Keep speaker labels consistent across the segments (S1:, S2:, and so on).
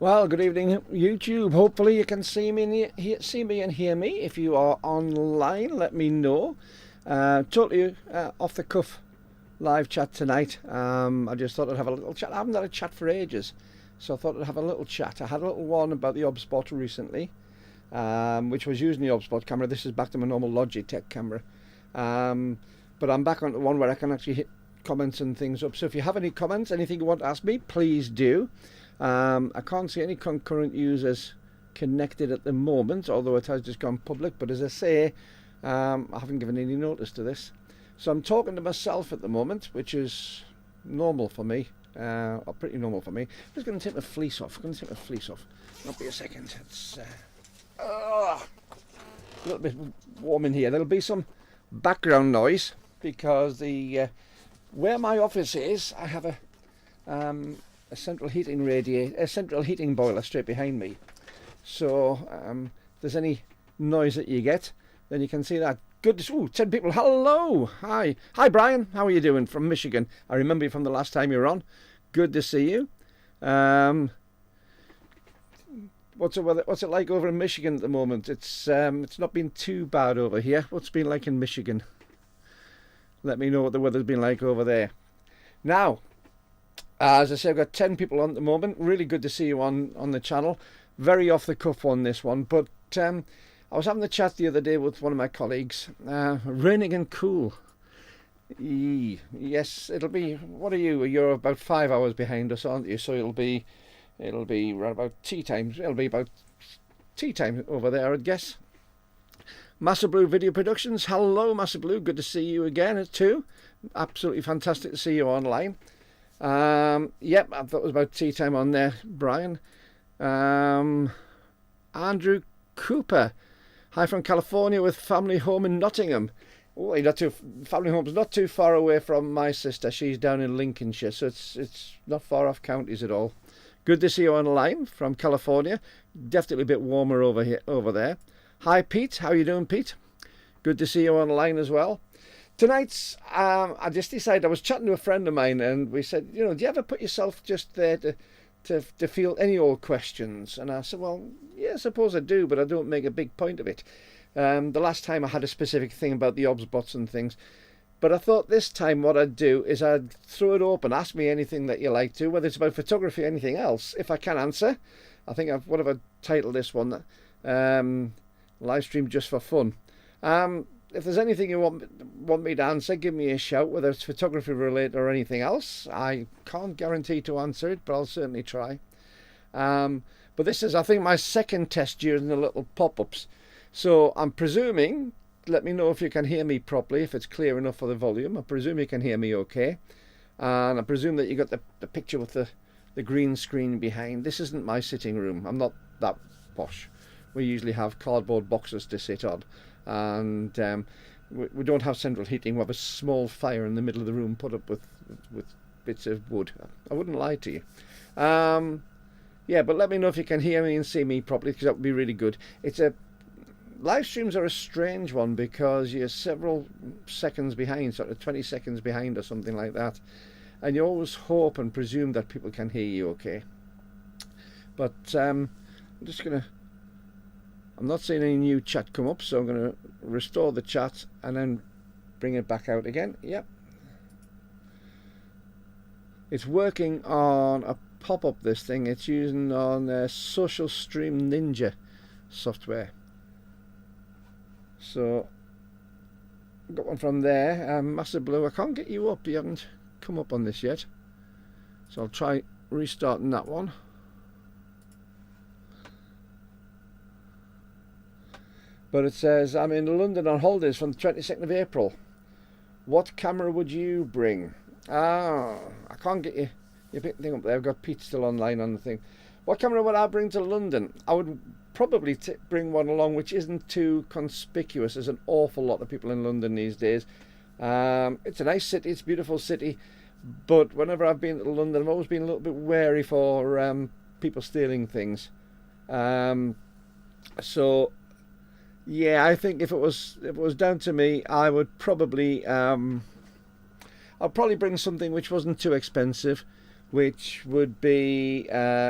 S1: Well, good evening, YouTube. Hopefully you can see me and hear me. If you are online, let me know. Totally off the cuff live chat tonight. I just thought I'd have a little chat. I haven't had a chat for ages, so I thought I'd have a little chat. I had a little one about the OBSBot recently, which was using the OBSBot camera. This is back to my normal Logitech camera, but I'm back on the one where I can actually hit comments and things up. So if you have any comments, anything you want to ask me, please do. I can't see any concurrent users connected at the moment, although it has just gone public. But as I say, I haven't given any notice to this. So I'm talking to myself at the moment, which is normal for me, or pretty normal for me. I'm just going to take my fleece off. Not be a second. It's a little bit warm in here. There'll be some background noise because the where my office is, I have a central heating boiler straight behind me. So if there's any noise that you get, then you can see that. Good to see. 10 people. Hello. Hi, Brian. How are you doing? From Michigan. I remember you from the last time you were on. Good to see you. What's it like over in Michigan at the moment? It's not been too bad over here. What's it been like in Michigan? Let me know what the weather's been like over there. Now, as I say, I've got 10 people on at the moment. Really good to see you on the channel. Very off the cuff on this one, but I was having a chat the other day with one of my colleagues. Raining and cool. Yes, it'll be. What are you? You're about 5 hours behind us, aren't you? So it'll be right about tea time. It'll be about tea time over there, I'd guess. Master Blue Video Productions. Hello, Master Blue. Good to see you again too. Absolutely fantastic to see you online. Yep, I thought it was about tea time on there, Brian. Andrew Cooper. Hi from California with family home in Nottingham. Oh, family home's not too far away from my sister. She's down in Lincolnshire, so it's not far off counties at all. Good to see you online from California. Definitely a bit warmer over there. Hi, Pete. How you doing, Pete? Good to see you online as well. Tonight's, I just decided, I was chatting to a friend of mine and we said, do you ever put yourself just there to field any old questions? And I said, well, yeah, I suppose I do, but I don't make a big point of it. The last time I had a specific thing about the OBSBots and things. But I thought this time what I'd do is I'd throw it open, ask me anything that you like to, whether it's about photography or anything else. If I can answer, I think what have I titled this one? Live stream just for fun. If there's anything you want me to answer, give me a shout, whether it's photography related or anything else. I can't guarantee to answer it, but I'll certainly try. But this is, I think, my second test during the little pop-ups. So I'm presuming, let me know if you can hear me properly, if it's clear enough for the volume. I presume you can hear me okay. And I presume that you got the picture with the green screen behind. This isn't my sitting room. I'm not that posh. We usually have cardboard boxes to sit on. And we don't have central heating. We have a small fire in the middle of the room put up with bits of wood. I wouldn't lie to you. Yeah, but let me know if you can hear me and see me properly, because that would be really good. Live streams are a strange one because you're several seconds behind, sort of 20 seconds behind or something like that, and you always hope and presume that people can hear you okay. But I'm not seeing any new chat come up, so I'm going to restore the chat and then bring it back out again. Yep. It's working on a pop-up, this thing. It's using on Social Stream Ninja software. So, got one from there. Master Blue, I can't get you up. You haven't come up on this yet. So I'll try restarting that one. But it says, I'm in London on holidays from the 22nd of April. What camera would you bring? I can't get your thing up there. I've got Pete still online on the thing. What camera would I bring to London? I would probably bring one along which isn't too conspicuous. There's an awful lot of people in London these days. It's a nice city. It's a beautiful city. But whenever I've been to London, I've always been a little bit wary for people stealing things. So... yeah, I think if it was down to me, I would probably I'll probably bring something which wasn't too expensive, which would be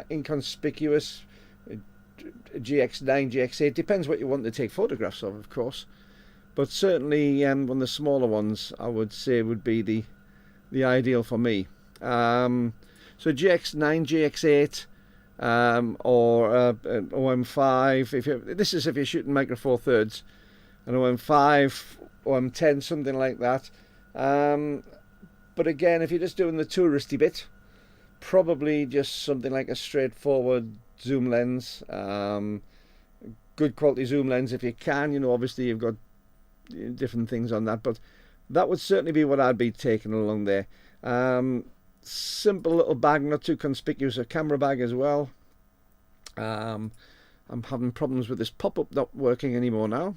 S1: inconspicuous, GX9, GX8, depends what you want to take photographs of course, but certainly one of the smaller ones I would say would be the ideal for me. So GX9, GX8, or an OM5. This is if you're shooting Micro Four Thirds, an OM5, OM10, something like that. But again, if you're just doing the touristy bit, probably just something like a straightforward zoom lens, good quality zoom lens if you can. You know, obviously you've got different things on that, but that would certainly be what I'd be taking along there. Simple little bag, not too conspicuous, a camera bag as well. I'm having problems with this pop-up not working anymore now.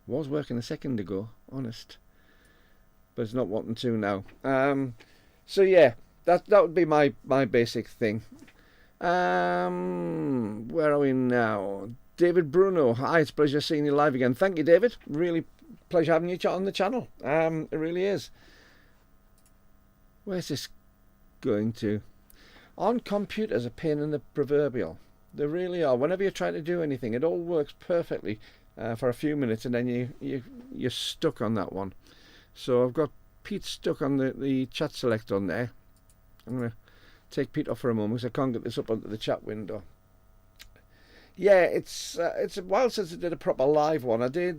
S1: It was working a second ago, honest, but it's not wanting to now. So yeah, that would be my basic thing. Where are we now? David Bruno, hi, it's a pleasure seeing you live again. Thank you, David. Really pleasure having you on the channel. It really is. Where's this going to? On computers, a pain in the proverbial. They really are. Whenever you're trying to do anything, it all works perfectly for a few minutes, and then you're stuck on that one. So I've got Pete stuck on the chat select on there. I'm going to take Pete off for a moment because I can't get this up onto the chat window. Yeah, it's a while since I did a proper live one. I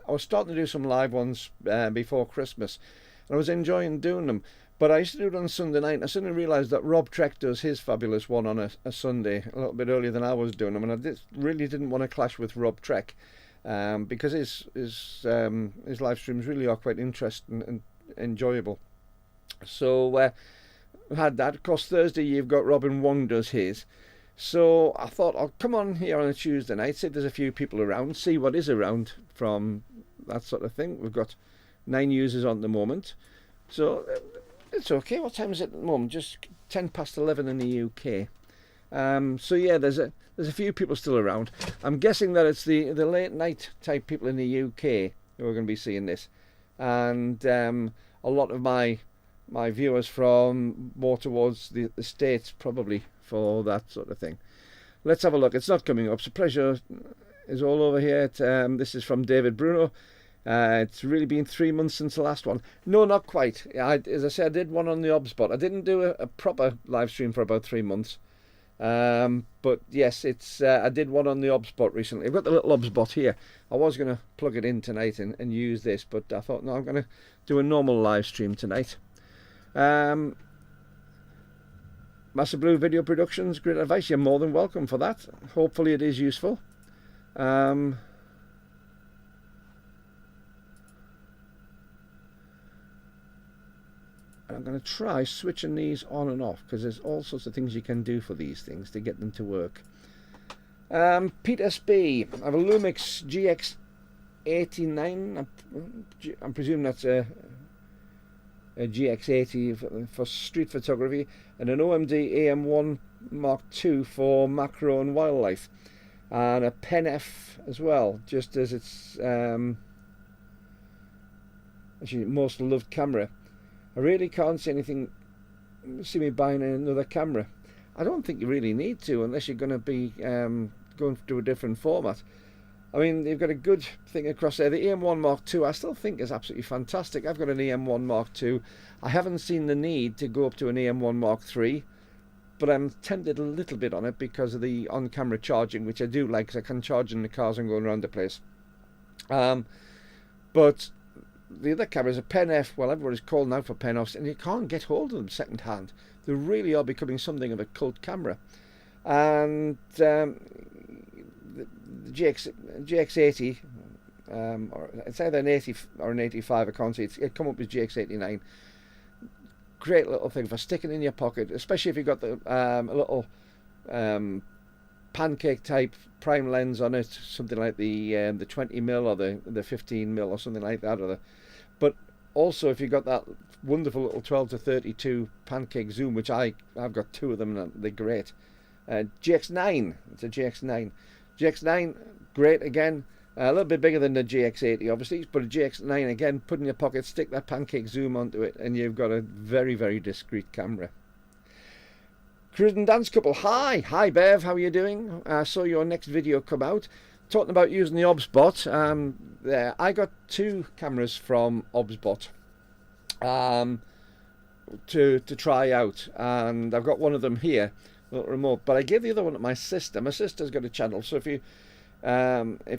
S1: was starting to do some live ones before Christmas, and I was enjoying doing them. But I used to do it on Sunday night, and I suddenly realised that Rob Trek does his fabulous one on a Sunday, a little bit earlier than I was doing them, and I really didn't want to clash with Rob Trek, because his live streams really are quite interesting and enjoyable. So I had that. Of course, Thursday you've got Robin Wong does his. So I thought I'll come on here on a Tuesday night, see if there's a few people around, see what is around from that sort of thing. We've got 9 users on at the moment, so it's okay. What time is it at the moment? Just 10 past 11 in the UK. So yeah, there's a few people still around. I'm guessing that it's the late night type people in the UK who are going to be seeing this, and a lot of my viewers from more towards the States probably for that sort of thing. Let's have a look. It's not coming up, so pleasure is all over here. This is from David Bruno. It's really been 3 months since the last one. No, not quite. As I said, I did one on the OBSBot. I didn't do a proper live stream for about 3 months. But yes, I did one on the OBSBot recently. I've got the little OBSBot here. I was going to plug it in tonight and use this, but I thought, no, I'm going to do a normal live stream tonight. Master Blue Video Productions, great advice. You're more than welcome for that. Hopefully it is useful. I'm going to try switching these on and off, because there's all sorts of things you can do for these things to get them to work. Pete SB, I have a Lumix GX89. I'm presuming that's a GX80 for street photography, and an OMD AM1 Mark II for macro and wildlife, and a Pen F as well, just as it's actually most loved camera. I really can't see me buying another camera. I don't think you really need to, unless you're going to be going to a different format. I mean, they've got a good thing across there. The EM1 Mark II I still think is absolutely fantastic. I've got an EM1 Mark II. I haven't seen the need to go up to an EM1 Mark III, but I'm tempted a little bit on it because of the on-camera charging, which I do like, because I can charge in the cars and going around the place. But the other cameras, a Pen F, well, everybody's calling out for Pen Fs, and you can't get hold of them second hand. They really are becoming something of a cult camera. And the GX80, or it's either an 80 or an 85, I can't see. It come up with GX89. Great little thing for sticking in your pocket, especially if you've got the a little pancake type prime lens on it, something like the 20mm or the 15mm or something like that, but also if you've got that wonderful little 12 to 32 pancake zoom, which I've got 2 of them and they're great. GX9, it's a GX9, great again, a little bit bigger than the GX80 obviously, but a GX9 again, put in your pocket, stick that pancake zoom onto it, and you've got a very, very discreet camera. Cruise and Dance Couple, hi Bev, how are you doing? I saw your next video come out talking about using the OBSBot. I got 2 cameras from OBSBot to try out, and I've got one of them here, a little remote, but I gave the other one to my sister. My sister's got a channel, so if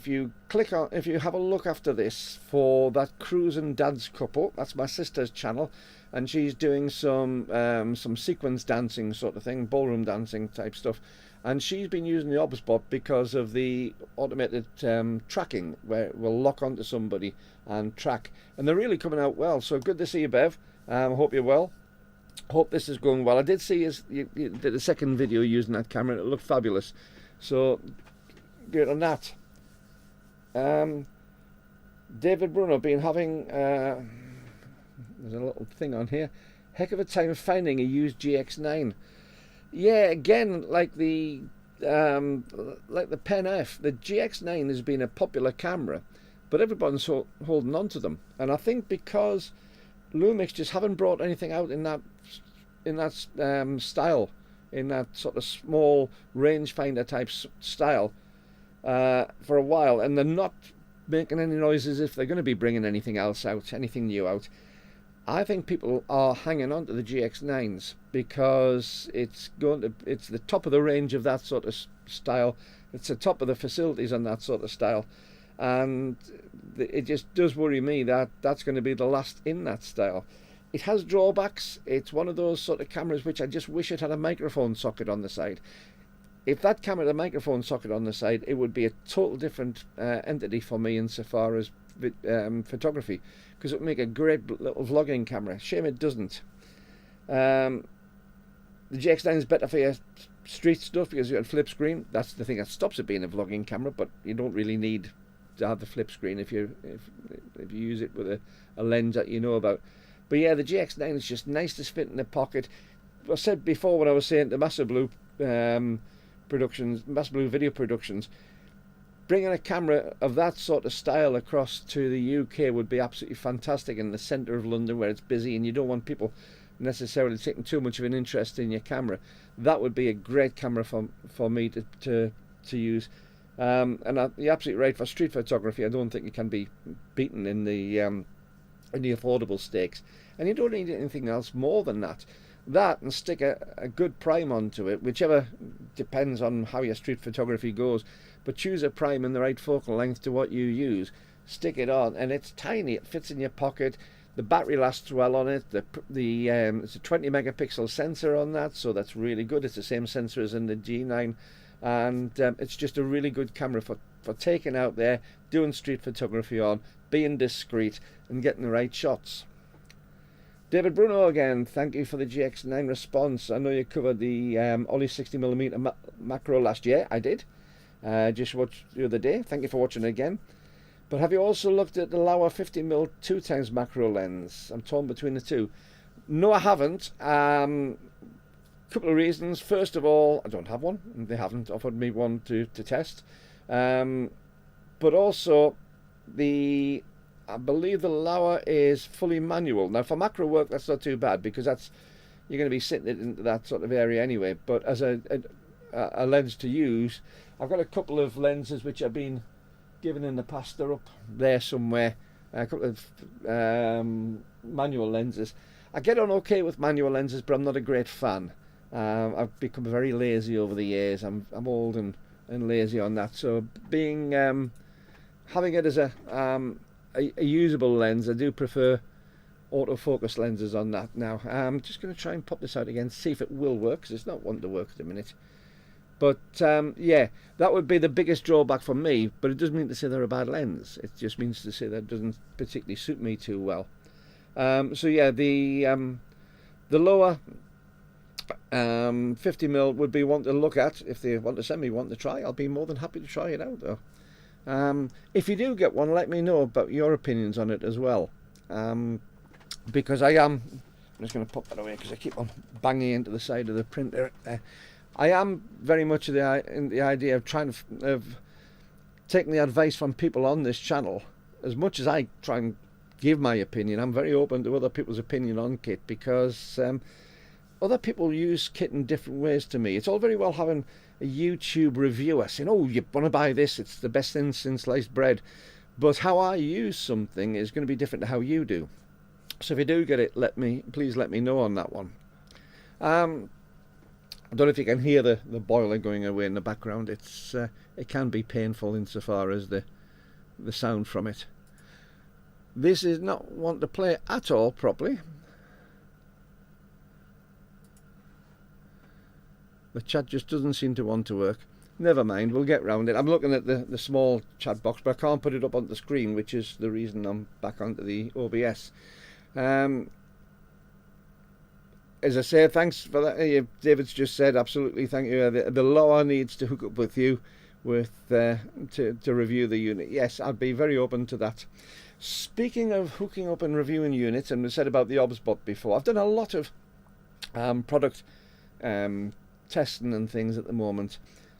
S1: you click on, if you have a look after this for that Cruise and Dance Couple, that's my sister's channel, and she's doing some sequence dancing sort of thing, ballroom dancing type stuff, and she's been using the OBSBot because of the automated tracking, where it will lock onto somebody and track, and they're really coming out well. So good to see you, Bev. Hope you're well. Hope this is going well. I did see you did a second video using that camera and it looked fabulous, so good on that. David Bruno been having there's a little thing on here, heck of a time finding a used GX9. Yeah, again, like the Pen F, the GX9 has been a popular camera, but everyone's holding on to them, and I think because Lumix just haven't brought anything out in that style, in that sort of small rangefinder type style for a while, and they're not making any noises if they're going to be bringing anything else out, anything new out. I think people are hanging on to the GX9s because it's the top of the range of that sort of style. It's the top of the facilities on that sort of style, and it just does worry me that that's going to be the last in that style. It has drawbacks. It's one of those sort of cameras which I just wish it had a microphone socket on the side. If that camera had a microphone socket on the side, it would be a total different entity for me insofar as photography, because it would make a great little vlogging camera. Shame it doesn't. The GX9 is better for your street stuff because you have flip screen. That's the thing that stops it being a vlogging camera, but you don't really need to have the flip screen if you use it with a lens that you know about. But yeah, the GX9 is just nice to fit in the pocket. I said before when I was saying the Master Blue video productions, bringing a camera of that sort of style across to the UK would be absolutely fantastic in the centre of London where it's busy and you don't want people necessarily taking too much of an interest in your camera. That would be a great camera for me to use. And you're absolutely right, for street photography I don't think it can be beaten in the affordable stakes, and you don't need anything else more than that. That and stick a good prime onto it, whichever depends on how your street photography goes, but choose a prime in the right focal length to what you use, stick it on, and it's tiny, it fits in your pocket, the battery lasts well on it, it's a 20 megapixel sensor on that, so that's really good. It's the same sensor as in the G9, and it's just a really good camera for taking out there, doing street photography on, being discreet and getting the right shots. David Bruno again, thank you for the GX9 response. I know you covered the Ollie 60mm macro last year. I did. Just watched the other day. Thank you for watching again. But have you also looked at the Laowa 50mm 2x macro lens? I'm torn between the two. No, I haven't. Couple of reasons. First of all, I don't have one. They haven't offered me one to test. But also, I believe the Laowa is fully manual. Now for macro work that's not too bad because you're going to be sitting it into that sort of area anyway, but as a lens to use, I've got a couple of lenses which I've been given in the past. They're up there somewhere, a couple of manual lenses. I get on okay with manual lenses, but I'm not a great fan. I've become very lazy over the years. I'm old and lazy on that, so being having it as a usable lens, I do prefer autofocus lenses on that now. I'm just going to try and pop this out again, see if it will work, because it's not wanting to work at the minute. But yeah, that would be the biggest drawback for me, but it doesn't mean to say they're a bad lens. It just means to say that it doesn't particularly suit me too well. So yeah, the lower 50mm would be one to look at. If they want to send me one to try, I'll be more than happy to try it out though. If you do get one, let me know about your opinions on it as well, because I'm just going to pop that away because I keep on banging into the side of the printer. I am very much in the idea of taking the advice from people on this channel. As much as I try and give my opinion, I'm very open to other people's opinion on kit, because other people use kit in different ways to me. It's all very well having a YouTube reviewer saying, oh, you want to buy this, it's the best thing since sliced bread. But how I use something is going to be different to how you do. So if you do get it, please let me know on that one. I don't know if you can hear the boiler going away in the background. It can be painful insofar as the sound from it. This is not one to play at all properly. The chat just doesn't seem to want to work. Never mind, we'll get round it. I'm looking at the small chat box, but I can't put it up on the screen, which is the reason I'm back onto the OBS. As I say, thanks for that. David's just said, absolutely, thank you. The lower needs to hook up with you to review the unit. Yes, I'd be very open to that. Speaking of hooking up and reviewing units, and we said about the OBSBot before, I've done a lot of product testing and things at the moment,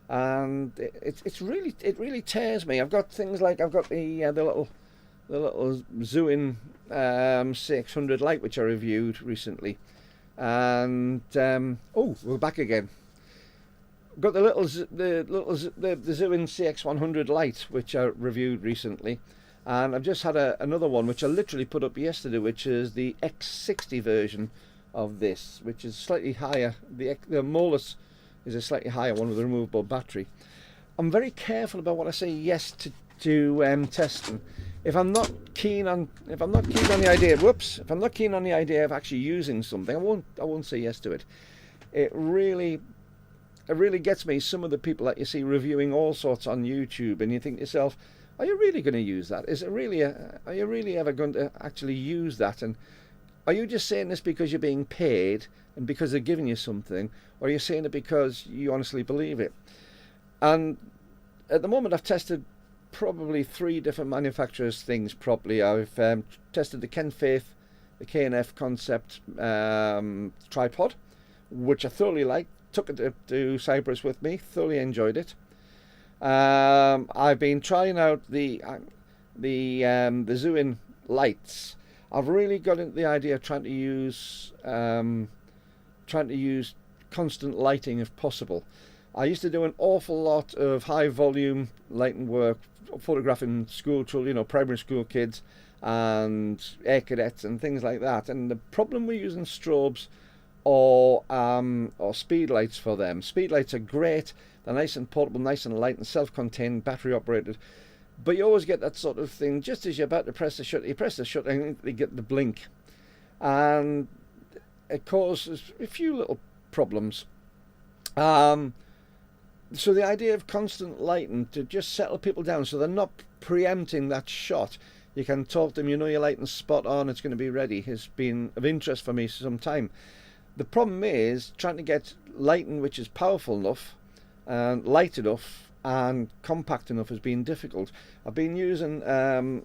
S1: and it really tears me. I've got things like the little Zoom 600 Lite, which I reviewed recently, and oh, we're back again. Got the Zoom CX100 Lite, which I reviewed recently, and I've just had another one which I literally put up yesterday, which is the X60 version of this, which is slightly higher. The Molus is a slightly higher one with a removable battery. I'm very careful about what I say yes to testing. If I'm not keen on the idea of actually using something, I won't say yes to it. It really gets me, some of the people that you see reviewing all sorts on YouTube, and you think to yourself, are you really going to use that? Are you really ever going to actually use that? And are you just saying this because you're being paid and because they're giving you something, or are you saying it because you honestly believe it? And at the moment, I've tested probably 3 different manufacturers' things properly. I've tested the Ken Faith, the K&F Concept tripod, which I thoroughly liked. Took it to Cyprus with me, thoroughly enjoyed it. I've been trying out the Zoom lights. I've really got into the idea of trying to use constant lighting if possible. I used to do an awful lot of high volume lighting work, photographing school children, primary school kids and air cadets and things like that. And the problem with using strobes or speed lights for them. Speed lights are great. They're nice and portable, nice and light and self-contained, battery operated. But you always get that sort of thing, just as you're about to press the shutter, you press the shutter and you get the blink. And it causes a few little problems. So the idea of constant lighting to just settle people down so they're not preempting that shot. You can talk to them, your lighting's spot on, it's going to be ready, has been of interest for me for some time. The problem is trying to get lighting which is powerful enough and light enough and compact enough has been difficult. I've been using a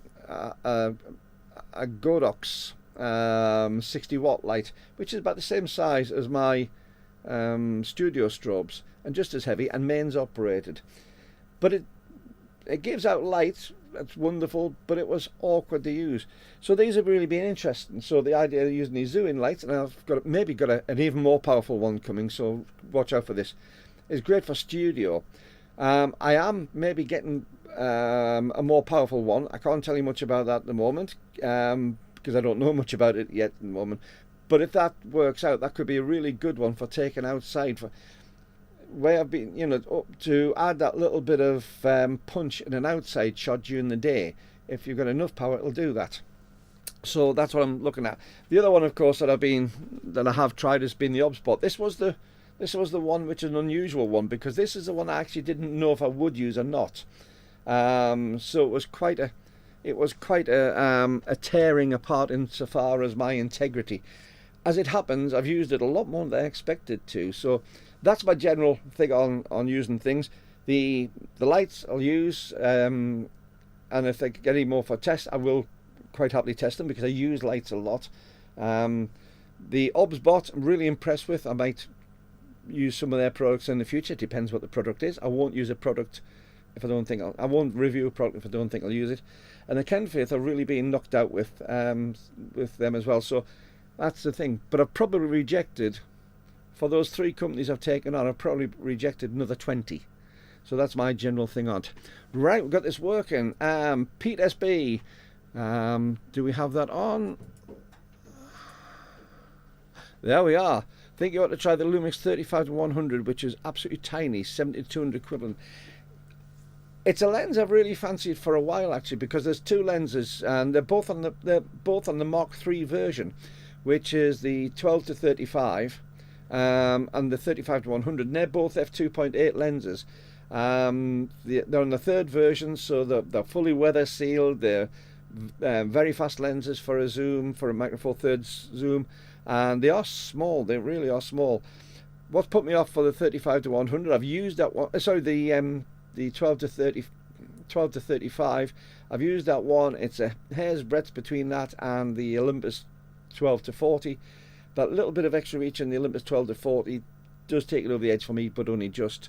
S1: Godox 60 watt light, which is about the same size as my studio strobes and just as heavy and mains operated. But it gives out light. That's wonderful, but it was awkward to use. So these have really been interesting. So the idea of using these Zoom lights, and I've got an even more powerful one coming, so watch out for this, is great for studio. I am maybe getting a more powerful one. I can't tell you much about that at the moment because I don't know much about it yet at the moment. But if that works out, that could be a really good one for taking outside, for where I've been, to add that little bit of punch in an outside shot during the day. If you've got enough power, it'll do that. So that's what I'm looking at. The other one, of course, that I have tried has been the OBSBot. This was the one which is an unusual one, because this is the one I actually didn't know if I would use or not. So it was quite a tearing apart insofar as my integrity. As it happens, I've used it a lot more than I expected to. So that's my general thing on using things. The lights I'll use, and if I get any more for test, I will quite happily test them because I use lights a lot. The OBSBot I'm really impressed with. I might use some of their products in the future. It depends what the product is. I won't use a product if I don't think I won't review a product if I don't think I'll use it. And the Ken Faith I've really been knocked out with them as well. So that's the thing. But I've probably rejected for those 3 companies I've taken on, I've probably rejected another 20. So that's my general thing on it. Right, we've got this working. Pete SB. Do we have that on? There we are. I think you ought to try the Lumix 35-100, which is absolutely tiny, 70-200 equivalent. It's a lens I've really fancied for a while, actually, because there's 2 lenses, and they're both on the Mark III version, which is the 12-35 and the 35-100. And they're both f2.8 lenses. They're on the 3rd version, so they're fully weather sealed. They're very fast lenses for a zoom, for a Micro Four Thirds zoom, and they are small. They really are small. What's put me off for the 35-100? I've used that one. Sorry, the 12-35. I've used that one. It's a hair's breadth between that and the Olympus 12-40. That little bit of extra reach in the Olympus 12-40 does take it over the edge for me, but only just.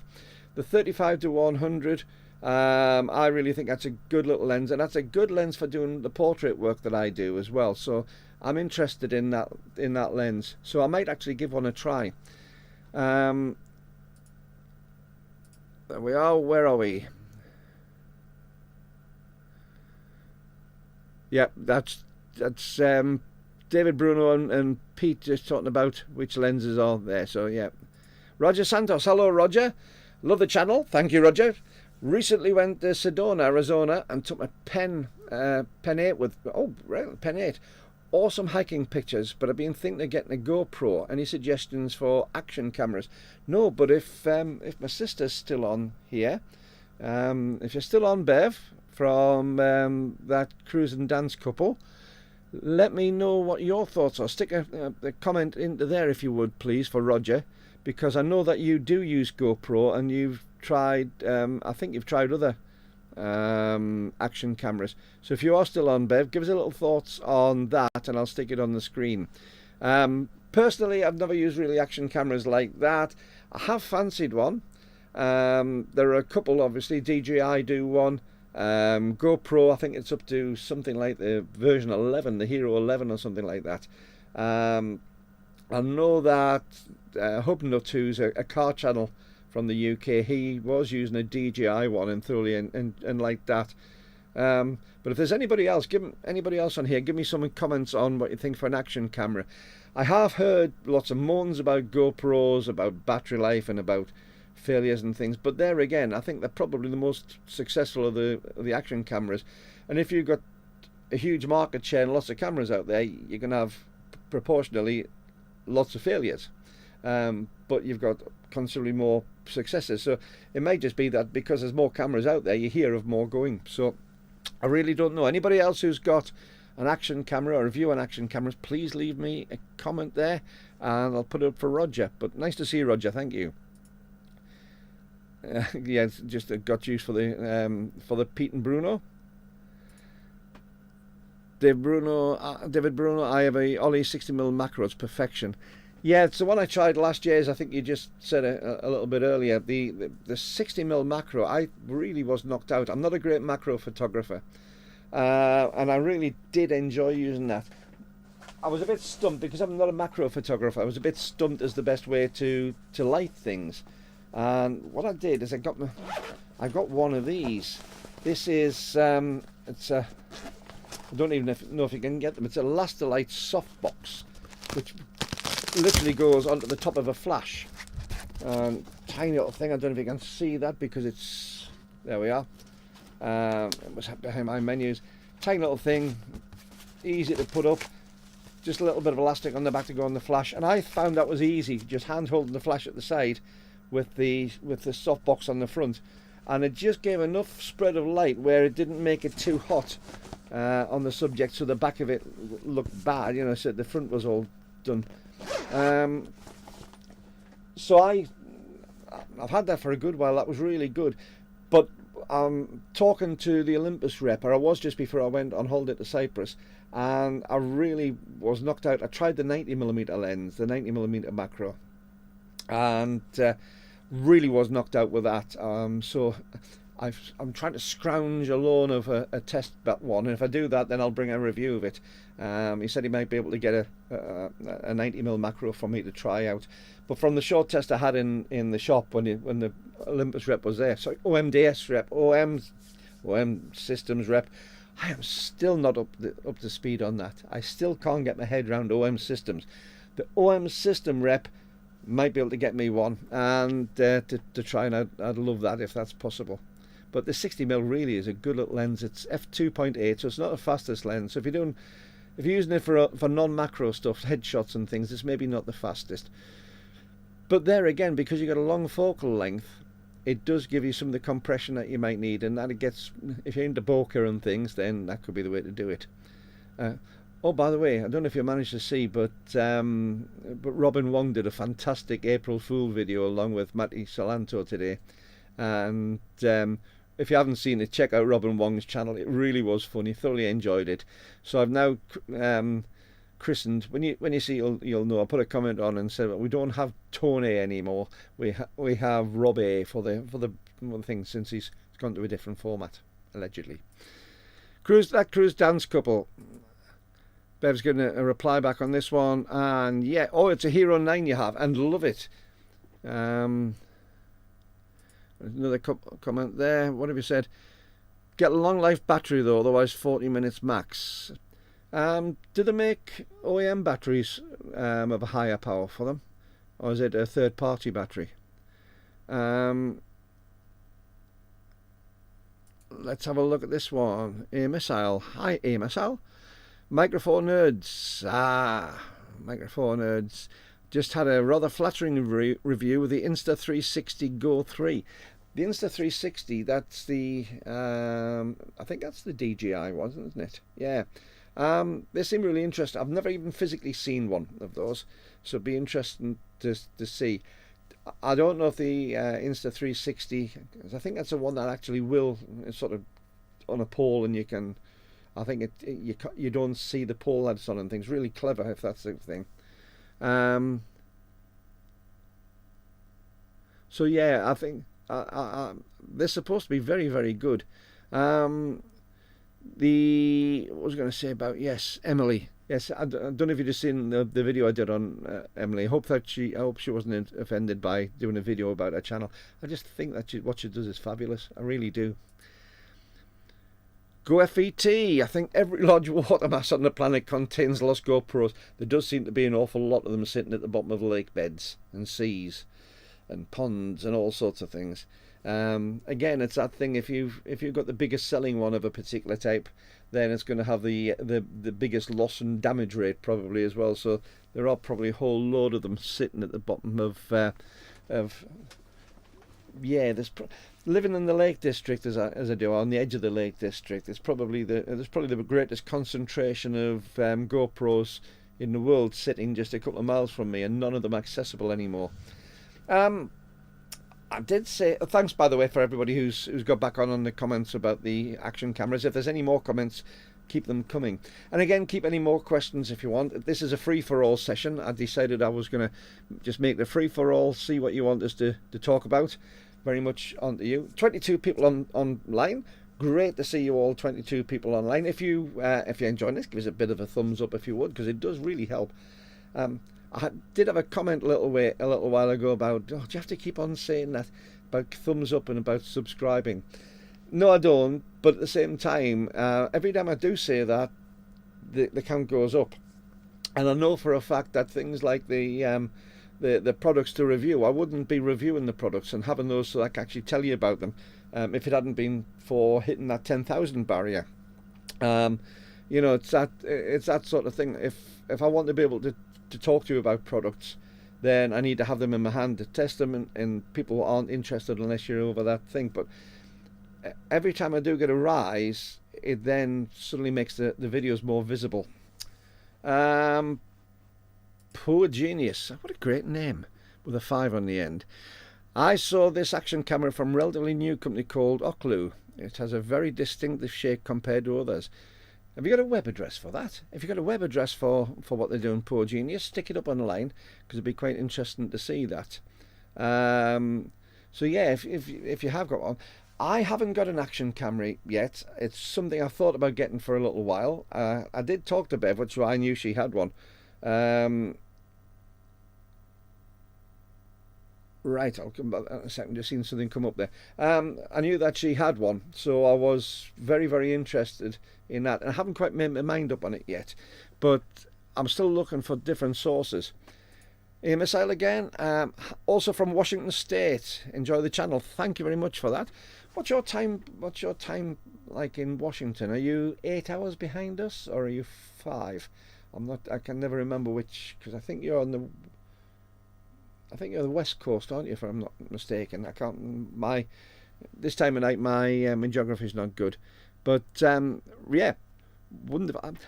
S1: The 35-100, I really think that's a good little lens, and that's a good lens for doing the portrait work that I do as well. So I'm interested in that lens. So I might actually give one a try. There we are. Where are we? Yeah, that's David Bruno and Pete just talking about which lenses are there. So yeah, Roger Santos. Hello, Roger. Love the channel. Thank you, Roger. Recently went to Sedona, Arizona, and took my Pen 8 with Pen 8. Awesome hiking pictures, but I've been thinking of getting a GoPro. Any suggestions for action cameras? No, but if my sister's still on here, if you're still on, Bev, from that cruise and dance couple, let me know what your thoughts are. Stick a comment into there if you would, please, for Roger, because I know that you do use GoPro and you've tried, I think you've tried other action cameras. So if you are still on, Bev, give us a little thoughts on that and I'll stick it on the screen. Personally, I've never used really action cameras like that. I have fancied one. There are a couple, obviously. DJI do one. GoPro, I think it's up to something like the version 11, the Hero 11 or something like that. I know that Hub Nut 2's a car channel from the UK. He was using a DJI one and thoroughly and like that. But if there's anybody else, anybody else on here, give me some comments on what you think for an action camera. I have heard lots of moans about GoPros, about battery life and about failures and things, but there again, I think they're probably the most successful of the action cameras. And if you've got a huge market share and lots of cameras out there, you can have proportionally lots of failures, but you've got considerably more successes. So it may just be that because there's more cameras out there, you hear of more going. So I really don't know. Anybody else who's got an action camera or a review on action cameras, please leave me a comment there and I'll put it up for Roger. But nice to see you, Roger. Thank you. Yeah, it's just got used for the Pete and Bruno. David Bruno, I have a Ollie 60mm macro. It's perfection. Yeah, it's the one I tried last year, as I think you just said a little bit earlier. The 60mm macro, I really was knocked out. I'm not a great macro photographer, and I really did enjoy using that. I was a bit stumped because I'm not a macro photographer. I was a bit stumped as the best way to light things. And what I did is I got one of these. This is it's a, I don't even know if you can get them. It's a Lastalite softbox, which literally goes onto the top of a flash. Tiny little thing. I don't know if you can see that because it's, there we are. It was behind my menus. Tiny little thing, easy to put up. Just a little bit of elastic on the back to go on the flash, and I found that was easy. Just hand holding the flash at the side with the softbox on the front, and it just gave enough spread of light where it didn't make it too hot on the subject, so the back of it looked bad, you know, so the front was all done. So I've had that for a good while. That was really good. But talking to the Olympus rep, or I was just before I went on holiday to Cyprus, and I really was knocked out. I tried the 90mm lens, the 90mm macro, and really was knocked out with that. So I'm trying to scrounge a loan of a test one, and if I do that, then I'll bring a review of it. He said he might be able to get a 90mm macro for me to try out. But from the short test I had in the shop when the Olympus rep was there, sorry, OMDS rep, OM Systems rep, I am still not up to speed on that. I still can't get my head around OM Systems. The OM System rep might be able to get me one, and to try, and I'd love that if that's possible. But the 60mm really is a good little lens. It's f2.8, so it's not the fastest lens. So if you're using it for non-macro stuff, headshots and things, it's maybe not the fastest. But there again, because you've got a long focal length, it does give you some of the compression that you might need, and that it gets, if you're into bokeh and things, then that could be the way to do it. Oh, by the way, I don't know if you managed to see, but Robin Wong did a fantastic April Fool video along with Matty Solanto today, and if you haven't seen it, check out Robin Wong's channel. It really was funny. Thoroughly enjoyed it. So I've now christened. When you see, you'll know. I put a comment on and said, well, we don't have Tony anymore. We have Rob A for the thing, since he's gone to a different format allegedly. Cruise dance couple. Bev's getting a reply back on this one, and yeah, oh, it's a Hero 9 you have, and love it. Another comment there. What have you said? Get a long life battery though, otherwise 40 minutes max. Do they make OEM batteries of a higher power for them, or is it a third party battery? Let's have a look at this one. A Missile. Hi, A Missile. Microphone Nerds. Microphone Nerds. Just had a rather flattering review of the Insta360 Go 3. The Insta360, that's the, I think that's the DJI one, isn't it? Yeah. They seem really interesting. I've never even physically seen one of those, so it'd be interesting to see. I don't know if the Insta360, I think that's the one that actually will sort of on a pole, and you can, I think you don't see the pole that's on and things. Really clever if that's the thing. So yeah, I think they're supposed to be very, very good. What was I going to say about, yes, Emily. Yes, I don't know if you've just seen the video I did on Emily. I hope she wasn't offended by doing a video about her channel. I just think that what she does is fabulous. I really do. Go FET. I think every large water mass on the planet contains lost GoPros. There does seem to be an awful lot of them sitting at the bottom of lake beds and seas and ponds and all sorts of things. Again, it's that thing, if you've got the biggest selling one of a particular type, then it's going to have the biggest loss and damage rate probably as well. So there are probably a whole load of them sitting at the bottom of there's living in the Lake District as I do, on the edge of the Lake District. There's probably the greatest concentration of GoPros in the world sitting just a couple of miles from me, and none of them accessible anymore. I did say thanks, by the way, for everybody who's got back on the comments about the action cameras. If there's any more comments, keep them coming. And again, keep any more questions if you want. This is a free-for-all session. I decided I was going to just make the free-for-all, see what you want us to talk about. Very much on to you. 22 people online. Great to see you all, 22 people online. If you're enjoying this, give us a bit of a thumbs up if you would, because it does really help. I did have a comment a little while ago about, do you have to keep on saying that about thumbs up and about subscribing? No, I don't. But at the same time, every time I do say that, the count goes up. And I know for a fact that things like the products to review, I wouldn't be reviewing the products and having those so I can actually tell you about them if it hadn't been for hitting that 10,000 barrier. You know, it's that sort of thing. If I want to be able to talk to you about products, then I need to have them in my hand to test them, and people aren't interested unless you're over that thing. But every time I do get a rise, it then suddenly makes the videos more visible. Poor Genius, what a great name with a 5 on the end. I saw this action camera from a relatively new company called Oclu. It has a very distinctive shape compared to others. Have you got a web address for that? If you've got a web address for what they're doing, Poor Genius, stick it up online, because it'd be quite interesting to see that. So yeah, if you have got one, I haven't got an action camera yet. It's something I thought about getting for a little while. I did talk to Bev, so I knew she had one. Um, right, I'll come back in a second. Just seen something come up there. I knew that she had one, so I was very, very interested in that. And I haven't quite made my mind up on it yet, but I'm still looking for different sources. A missile again, also from Washington State. Enjoy the channel. Thank you very much for that. What's your time? What's your time like in Washington? Are you 8 hours behind us, or are you 5? I'm not. I can never remember which, because I think you're on the. I think you're the West Coast, aren't you? If I'm not mistaken. I can't. This time of night, my geography is not good, but yeah, wouldn't have.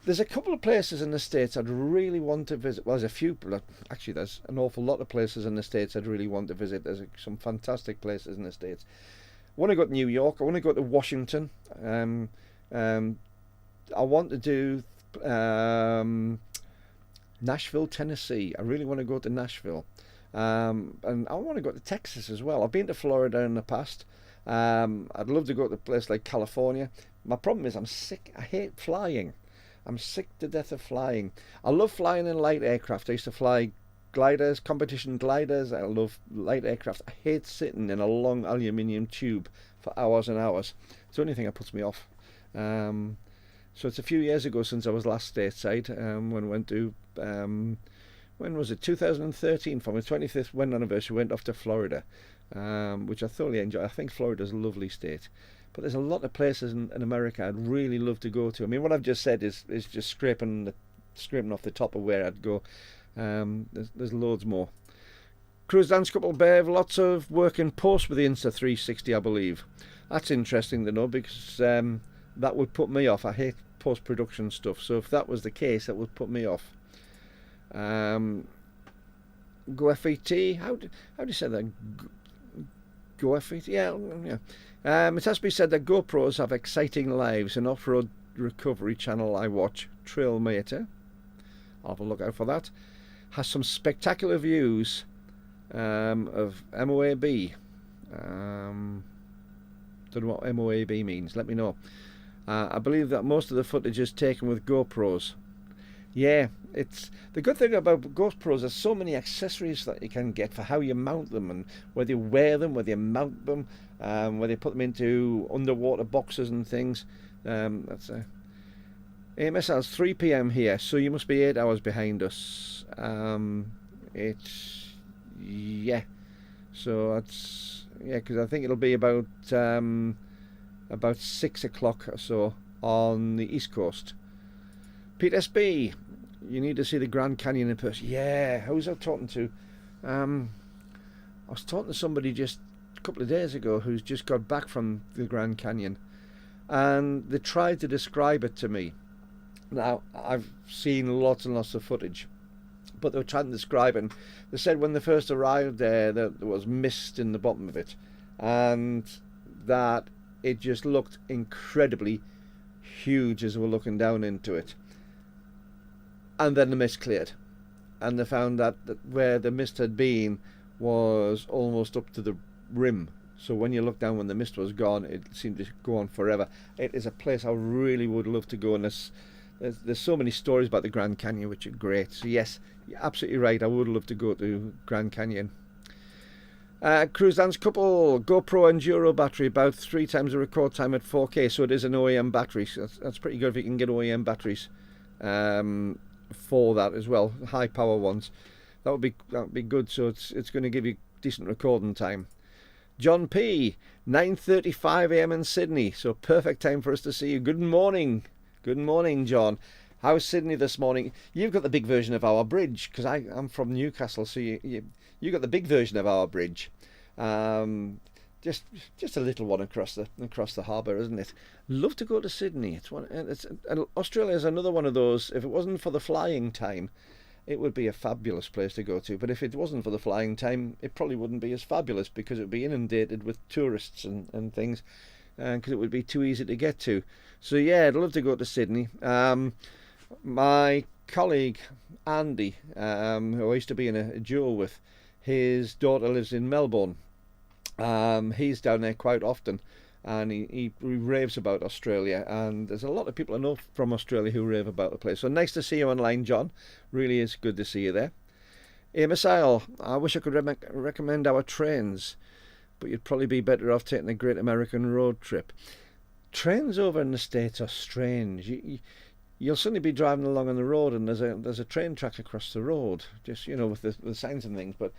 S1: There's a couple of places in the States I'd really want to visit. Well, there's a few. Actually, there's an awful lot of places in the States I'd really want to visit. There's some fantastic places in the States. I want to go to New York. I want to go to Washington. I want to do Nashville, Tennessee. I really want to go to Nashville. And I want to go to Texas as well. I've been to Florida in the past. I'd love to go to a place like California. My problem is I'm sick. I hate flying. I'm sick to death of flying. I love flying in light aircraft. I used to fly gliders, competition gliders. I love light aircraft. I hate sitting in a long aluminium tube for hours and hours. It's the only thing that puts me off. So it's a few years ago since I was last stateside, when I went to, when was it, 2013, for my 25th wedding anniversary, went off to Florida, which I thoroughly enjoyed. I think Florida's a lovely state. But there's a lot of places in America I'd really love to go to. I mean, what I've just said is just scraping off the top of where I'd go. There's loads more. Cruise Dance Couple Bev, lots of work in post with the Insta360, I believe. That's interesting to know, because that would put me off. I hate post-production stuff, so if that was the case, that would put me off. Go FET, how do you say that? Go FET, yeah. It has to be said that GoPros have exciting lives. An off-road recovery channel I watch, Trailmater, I'll have a look out for that, has some spectacular views of MOAB. Don't know what MOAB means, let me know. I believe that most of the footage is taken with GoPros. Yeah, it's the good thing about GoPros. There's so many accessories that you can get for how you mount them, and whether you wear them, whether you mount them, whether you put them into underwater boxes and things. That's AMSL's 3 p.m. here, so you must be 8 hours behind us. It's so that's because I think it'll be about 6 o'clock or so on the East Coast. Pete SB, you need to see the Grand Canyon in person. Yeah, who was I talking to? I was talking to somebody just a couple of days ago who's just got back from the Grand Canyon, and they tried to describe it to me. Now, I've seen lots and lots of footage, but they were trying to describe it, and they said when they first arrived there that there was mist in the bottom of it, and that it just looked incredibly huge as we were looking down into it. And then the mist cleared, and they found that where the mist had been was almost up to the rim. So when you look down, when the mist was gone, it seemed to go on forever. It is a place I really would love to go, and there's so many stories about the Grand Canyon which are great. So yes, you're absolutely right, I would love to go to Grand Canyon. Cruise Dance Couple, GoPro Enduro battery, about 3 times the record time at 4K, so it is an OEM battery. So that's pretty good if you can get OEM batteries for that as well, high power ones. That would be good, so it's going to give you decent recording time. John P, 9:35 a.m. in Sydney, so perfect time for us to see you. Good morning, John. How's Sydney this morning? You've got the big version of our bridge, because I'm from Newcastle, so you got the big version of our bridge. Just a little one across the harbour, isn't it? Love to go to Sydney. Australia is another one of those. If it wasn't for the flying time, it would be a fabulous place to go to. But if it wasn't for the flying time, it probably wouldn't be as fabulous, because it would be inundated with tourists and things, because it would be too easy to get to. So yeah, I'd love to go to Sydney. My colleague Andy, who I used to be in a duo with, his daughter lives in Melbourne. He's down there quite often, and he raves about Australia. And there's a lot of people I know from Australia who rave about the place. So nice to see you online, John. Really is good to see you there. Amos Isle, I wish I could recommend our trains, but you'd probably be better off taking a Great American Road trip. Trains over in the States are strange. You'll suddenly be driving along on the road, and there's a train track across the road, just with the signs and things, but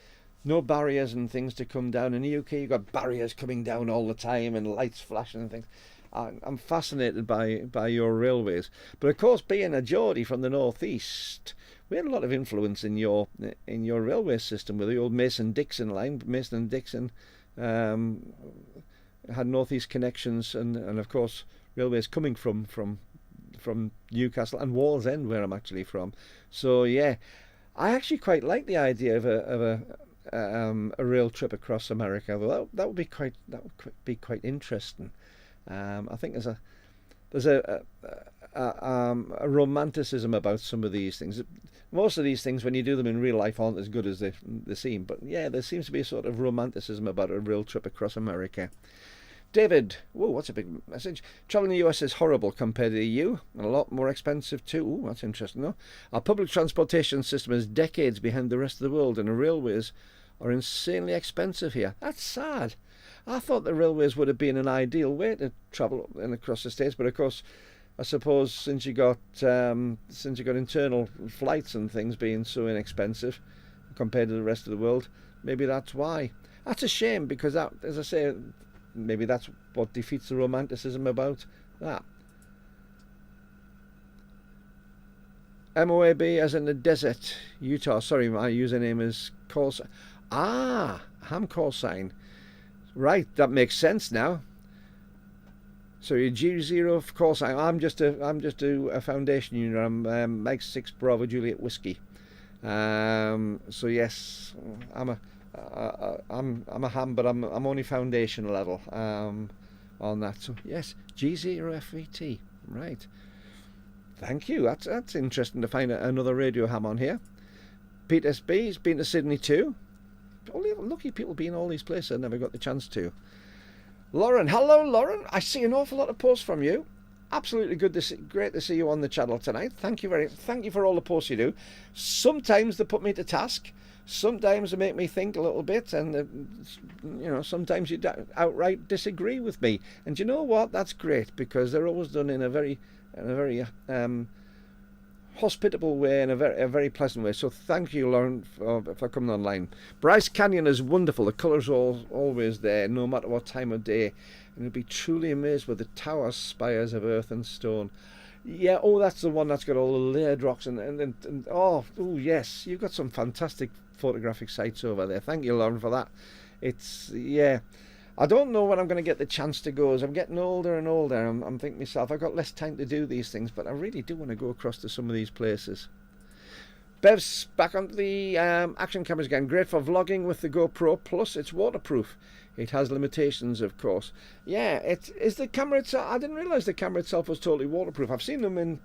S1: no barriers and things to come down. In the UK, you've got barriers coming down all the time and lights flashing and things. I'm fascinated by your railways, but of course, being a Geordie from the northeast, we had a lot of influence in your railway system with the old Mason-Dixon line. Mason and Dixon had northeast connections, and of course railways coming from Newcastle and Wallsend, where I'm actually from. So yeah, I actually quite like the idea of a rail trip across America. Well, that would be quite interesting. I think there's a romanticism about some of these things. Most of these things, when you do them in real life, aren't as good as they seem. But yeah, there seems to be a sort of romanticism about a rail trip across America. David, whoa, what's a big message? Traveling in the US is horrible compared to the EU, and a lot more expensive too. Ooh, that's interesting though. Our public transportation system is decades behind the rest of the world, and the railways are insanely expensive here. That's sad. I thought the railways would have been an ideal way to travel in across the States, but of course, I suppose since you got internal flights and things being so inexpensive compared to the rest of the world, maybe that's why. That's a shame, because that, as I say, maybe that's what defeats the romanticism about that. MOAB as in the desert, Utah. Sorry, my username is call sign. Ham call sign. Right, that makes sense now. So your G0 call sign. I'm just a foundation unit. I'm Mike 6 Bravo Juliet Whiskey. So yes, I'm a ham, but I'm only foundation level on that. So yes, G0FVT. Right. Thank you. That's interesting to find another radio ham on here. Pete SB's been to Sydney too. Only lucky people being all these places I never got the chance to. Lauren, hello Lauren. I see an awful lot of posts from you. Absolutely good to see, great to see you on the channel tonight. Thank you for all the posts you do. Sometimes they put me to task. Sometimes they make me think a little bit, and sometimes you outright disagree with me. And you know what? That's great, because they're always done in a very hospitable way and a very pleasant way. So thank you, Lauren, for coming online. Bryce Canyon is wonderful. The colours are always there, no matter what time of day. And you'll be truly amazed with the tower spires of earth and stone. Yeah, that's the one that's got all the layered rocks and oh yes, you've got some fantastic photographic sites over there. Thank you, Lauren, for that. I don't know when I'm going to get the chance to go. As I'm getting older and older, I'm thinking to myself, I've got less time to do these things, but I really do want to go across to some of these places. Bev's back on the action cameras again. Great for vlogging with the GoPro, plus it's waterproof. It has limitations, of course. Yeah, is the camera itself. I didn't realise the camera itself was totally waterproof. I've seen them in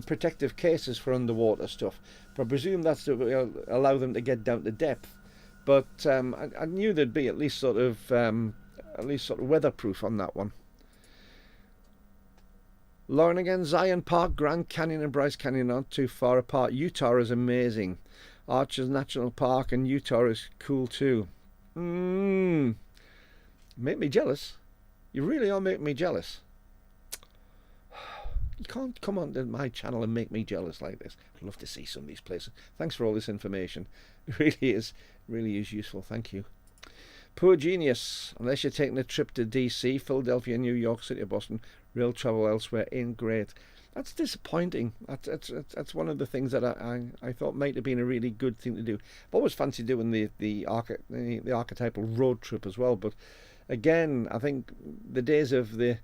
S1: protective cases for underwater stuff, but I presume that's to allow them to get down to depth. But I knew there'd be at least sort of weatherproof on that one. Lauren again, Zion Park, Grand Canyon and Bryce Canyon aren't too far apart. Utah is amazing. Arches National Park and Utah is cool too. Make me jealous. You really are making me jealous. You can't come onto my channel and make me jealous like this. I'd love to see some of these places. Thanks for all this information. It really is useful. Thank you. Poor genius. Unless you're taking a trip to DC, Philadelphia, New York City, or Boston, rail travel elsewhere ain't great. That's disappointing. That's one of the things that I thought might have been a really good thing to do. I've always fancied doing the archetypal road trip as well, but again, I think the days of the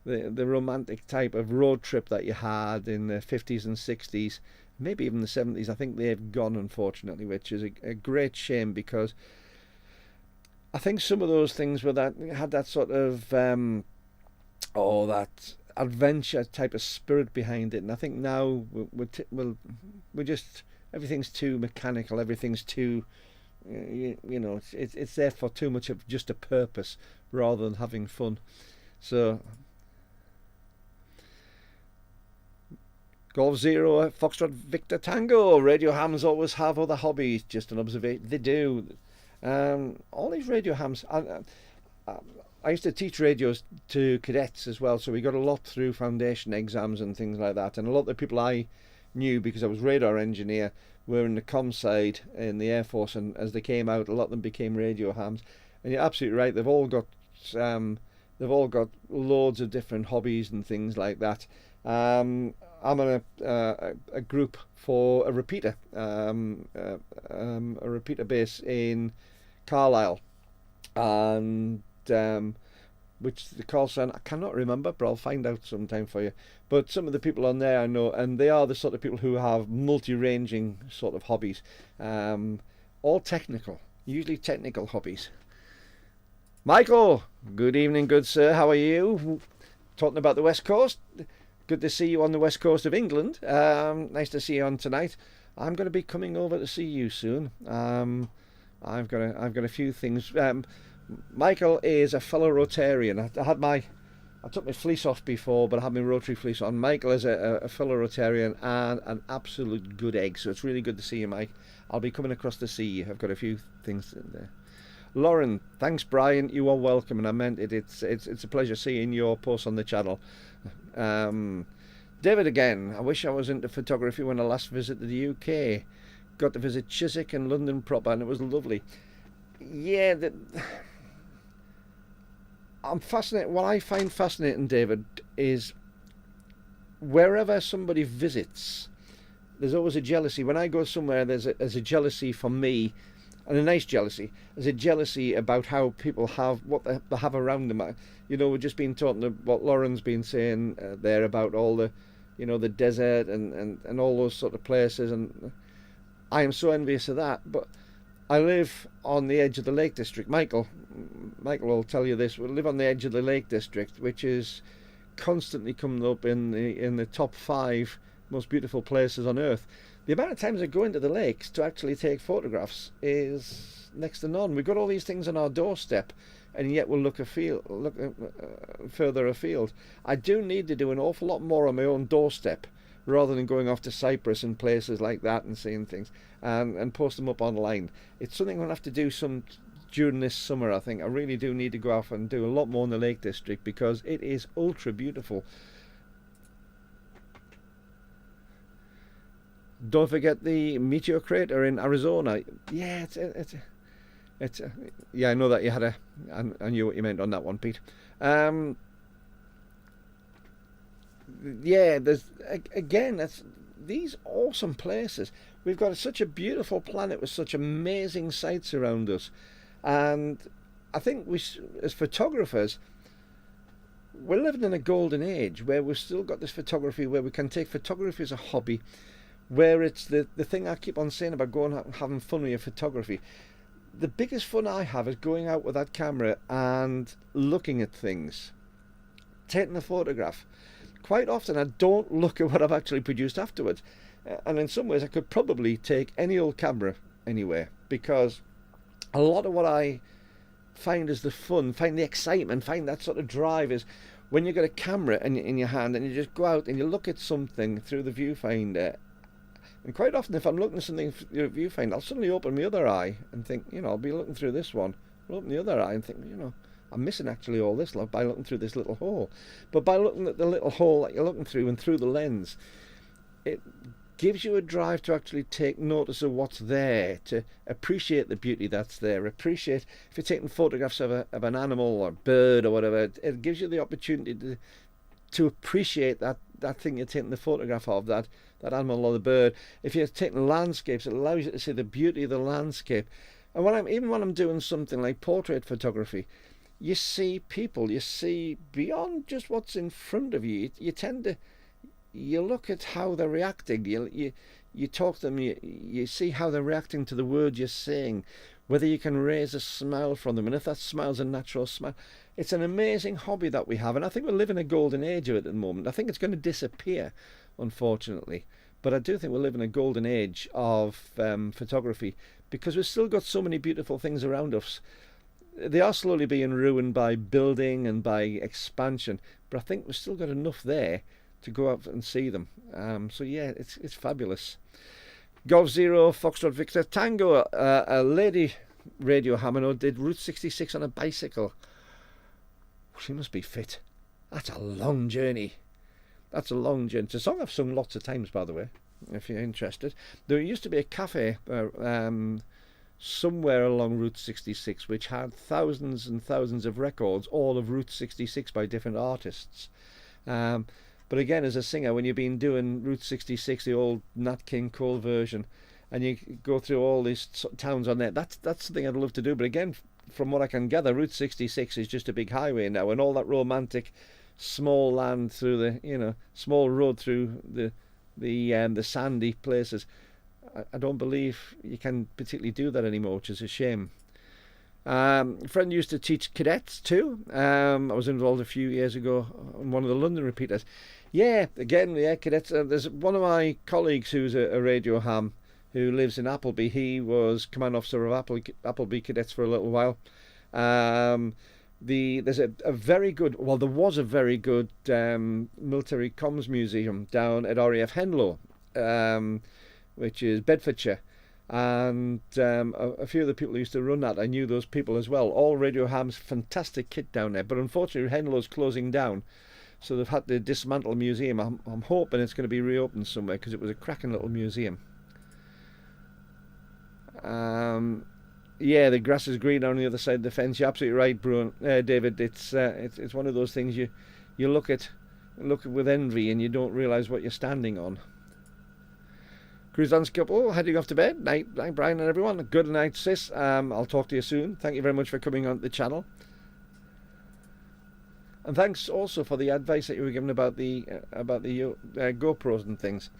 S1: romantic type of road trip that you had in the 50s and 60s, maybe even the 70s, I think they've gone, unfortunately, which is a great shame, because I think some of those things had that sort of that adventure type of spirit behind it, and I think now we're just everything's too mechanical, everything's too You know, it's there for too much of just a purpose rather than having fun. So Golf Zero, Foxtrot Victor Tango. Radio hams always have other hobbies. Just an observation. They do. All these radio hams. I used to teach radios to cadets as well, so we got a lot through foundation exams and things like that. And a lot of the people I knew, because I was radar engineer, were in the comm side in the Air Force, and as they came out, a lot of them became radio hams. And you're absolutely right. They've all got loads of different hobbies and things like that. I'm on a group for a repeater base in Carlisle, and which the call sign I cannot remember, but I'll find out sometime for you. But some of the people on there I know, and they are the sort of people who have multi-ranging sort of hobbies, all technical, usually technical hobbies. Michael, good evening, good sir. How are you? Talking about the West Coast. Good to see you on the West Coast of England. Nice to see you on tonight. I'm going to be coming over to see you soon. I've got a few things. Michael is a fellow Rotarian. I took my fleece off before, but I had my rotary fleece on. Michael is a fellow Rotarian and an absolute good egg. So it's really good to see you, Mike. I'll be coming across to see you. I've got a few things in there. Lauren, thanks, Brian. You are welcome, and I meant it. It's a pleasure seeing your posts on the channel. David again. I wish I was into photography when I last visited the UK. Got to visit Chiswick and London proper, and it was lovely. Yeah, I'm fascinated. What I find fascinating, David, is wherever somebody visits, there's always a jealousy. When I go somewhere, there's a jealousy for me, and a nice jealousy. There's a jealousy about how people have what they have around them. You know, we've just been talking about what Lauren's been saying there about all the, you know, the desert and all those sort of places, and I am so envious of that. But I live on the edge of the Lake District. Michael will tell you this. We live on the edge of the Lake District, which is constantly coming up in the top 5 most beautiful places on earth. The amount of times I go into the lakes to actually take photographs is next to none. We've got all these things on our doorstep, and yet we'll look further afield. I do need to do an awful lot more on my own doorstep, rather than going off to Cyprus and places like that and seeing things and post them up online. It's something I'm going to have to do during this summer, I think. I really do need to go off and do a lot more in the Lake District, because it is ultra beautiful. Don't forget the meteor crater in Arizona. Yeah, yeah, I know that you had I knew what you meant on that one, Pete. Yeah, there's these awesome places. We've got such a beautiful planet with such amazing sights around us, and I think we, as photographers, we're living in a golden age where we've still got this photography, where we can take photography as a hobby, where it's the thing I keep on saying about going out and having fun with your photography. The biggest fun I have is going out with that camera and looking at things, taking a photograph. Quite often I don't look at what I've actually produced afterwards, and in some ways I could probably take any old camera anywhere, because a lot of what I find is the fun, find the excitement, find that sort of drive is when you've got a camera in your hand and you just go out and you look at something through the viewfinder. And quite often, if I'm looking at something through the viewfinder, I'll suddenly open my other eye and think, you know, I'll be looking through this one. I'll open the other eye and think, you know, I'm missing actually all this by looking through this little hole. But by looking at the little hole that you're looking through and through the lens, it gives you a drive to actually take notice of what's there, to appreciate the beauty that's there, appreciate, if you're taking photographs of an animal or bird or whatever, it gives you the opportunity to appreciate that thing you're taking the photograph of, that animal or the bird. If you're taking landscapes, it allows you to see the beauty of the landscape. And even when I'm doing something like portrait photography, you see people, you see beyond just what's in front of you. You look at how they're reacting. You talk to them. You see how they're reacting to the words you're saying, whether you can raise a smile from them, and if that smile's a natural smile. It's an amazing hobby that we have, and I think we're living a golden age of it at the moment. I think it's going to disappear, unfortunately, but I do think we're living a golden age of photography, because we've still got so many beautiful things around us. They are slowly being ruined by building and by expansion, but I think we've still got enough there to go out and see them. So yeah, it's fabulous. Golf Zero, Foxtrot Victor Tango, a lady radio hammer did Route 66 on a bicycle. She must be fit. That's a long journey. That's a long journey. It's a song I've sung lots of times, by the way, if you're interested. There used to be a cafe somewhere along Route 66 which had thousands and thousands of records, all of Route 66 by different artists. But again, as a singer, when you've been doing Route 66, the old Nat King Cole version, and you go through all these towns on there, that's something I'd love to do. But again, from what I can gather, Route 66 is just a big highway now, and all that romantic small land through the, small road through the sandy places, I don't believe you can particularly do that anymore, which is a shame. A friend used to teach cadets too. I was involved a few years ago on one of the London repeaters. Cadets. There's one of my colleagues who's a radio ham who lives in Appleby. He was command officer of Appleby Cadets for a little while. There's a very good, well, there was a very good military comms museum down at RAF Henlow, which is Bedfordshire. And a few of the people who used to run that, I knew those people as well. All radio hams, fantastic kit down there. But unfortunately, Henlow's closing down, so they've had to dismantle the museum. I'm hoping it's going to be reopened somewhere, because it was a cracking little museum. The grass is green on the other side of the fence. You're absolutely right, David. It's one of those things you look at with envy, and you don't realise what you're standing on. Cruise Dance Couple heading off to bed. Night, Brian and everyone. Good night, sis. I'll talk to you soon. Thank you very much for coming on the channel. And thanks also for the advice that you were given about the GoPros and things.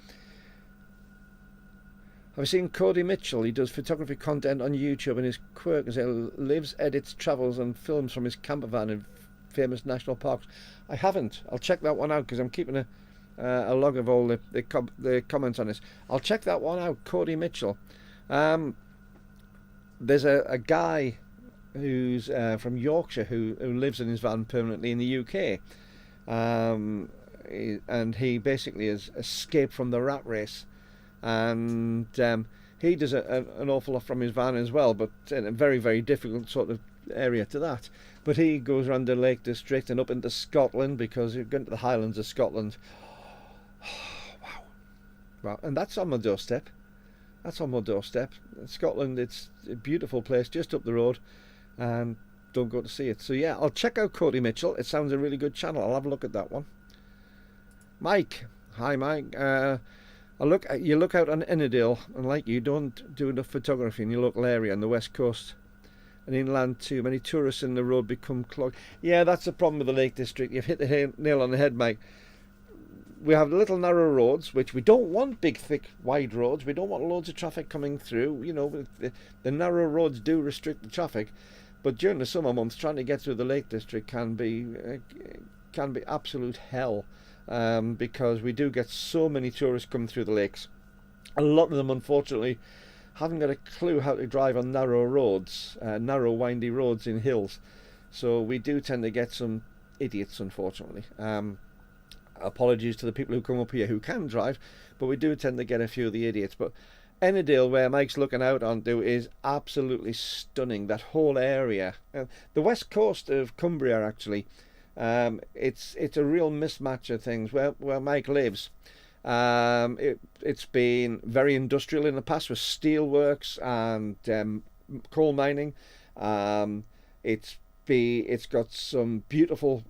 S1: I've seen Cody Mitchell. He does photography content on YouTube, and his quirk is he lives, edits, travels and films from his camper van in famous national parks. I haven't. I'll check that one out, because I'm keeping a log of all the comments on this. I'll check that one out. Cody Mitchell. There's a guy who's from Yorkshire who lives in his van permanently in the UK, and he basically has escaped from the rat race, and he does an awful lot from his van as well, but in a very, very difficult sort of area to that. But he goes around the Lake District and up into Scotland, because you're going to the Highlands of Scotland. Wow, and that's on my doorstep. Scotland, it's a beautiful place just up the road, and don't go to see it. So yeah, I'll check out Cody Mitchell. It sounds a really good channel. I'll have a look at that one. Mike, hi Mike. You look out on Ennerdale, and like you don't do enough photography in your local area on the west coast and inland too. Many tourists in the road become clogged. Yeah, that's the problem with the Lake District. You've hit the nail on the head, Mike. We have little narrow roads, which we don't want big, thick, wide roads. We don't want loads of traffic coming through. The narrow roads do restrict the traffic, but during the summer months, trying to get through the Lake District can be absolute hell, because we do get so many tourists coming through the lakes. A lot of them, unfortunately, haven't got a clue how to drive on narrow roads, narrow, windy roads in hills. So we do tend to get some idiots, unfortunately. Apologies to the people who come up here who can drive, but we do tend to get a few of the idiots. But Ennerdale, where Mike's looking out onto, is absolutely stunning. That whole area, the west coast of Cumbria, actually, it's a real mismatch of things. Where Mike lives, it's been very industrial in the past with steelworks and coal mining. It's got some beautiful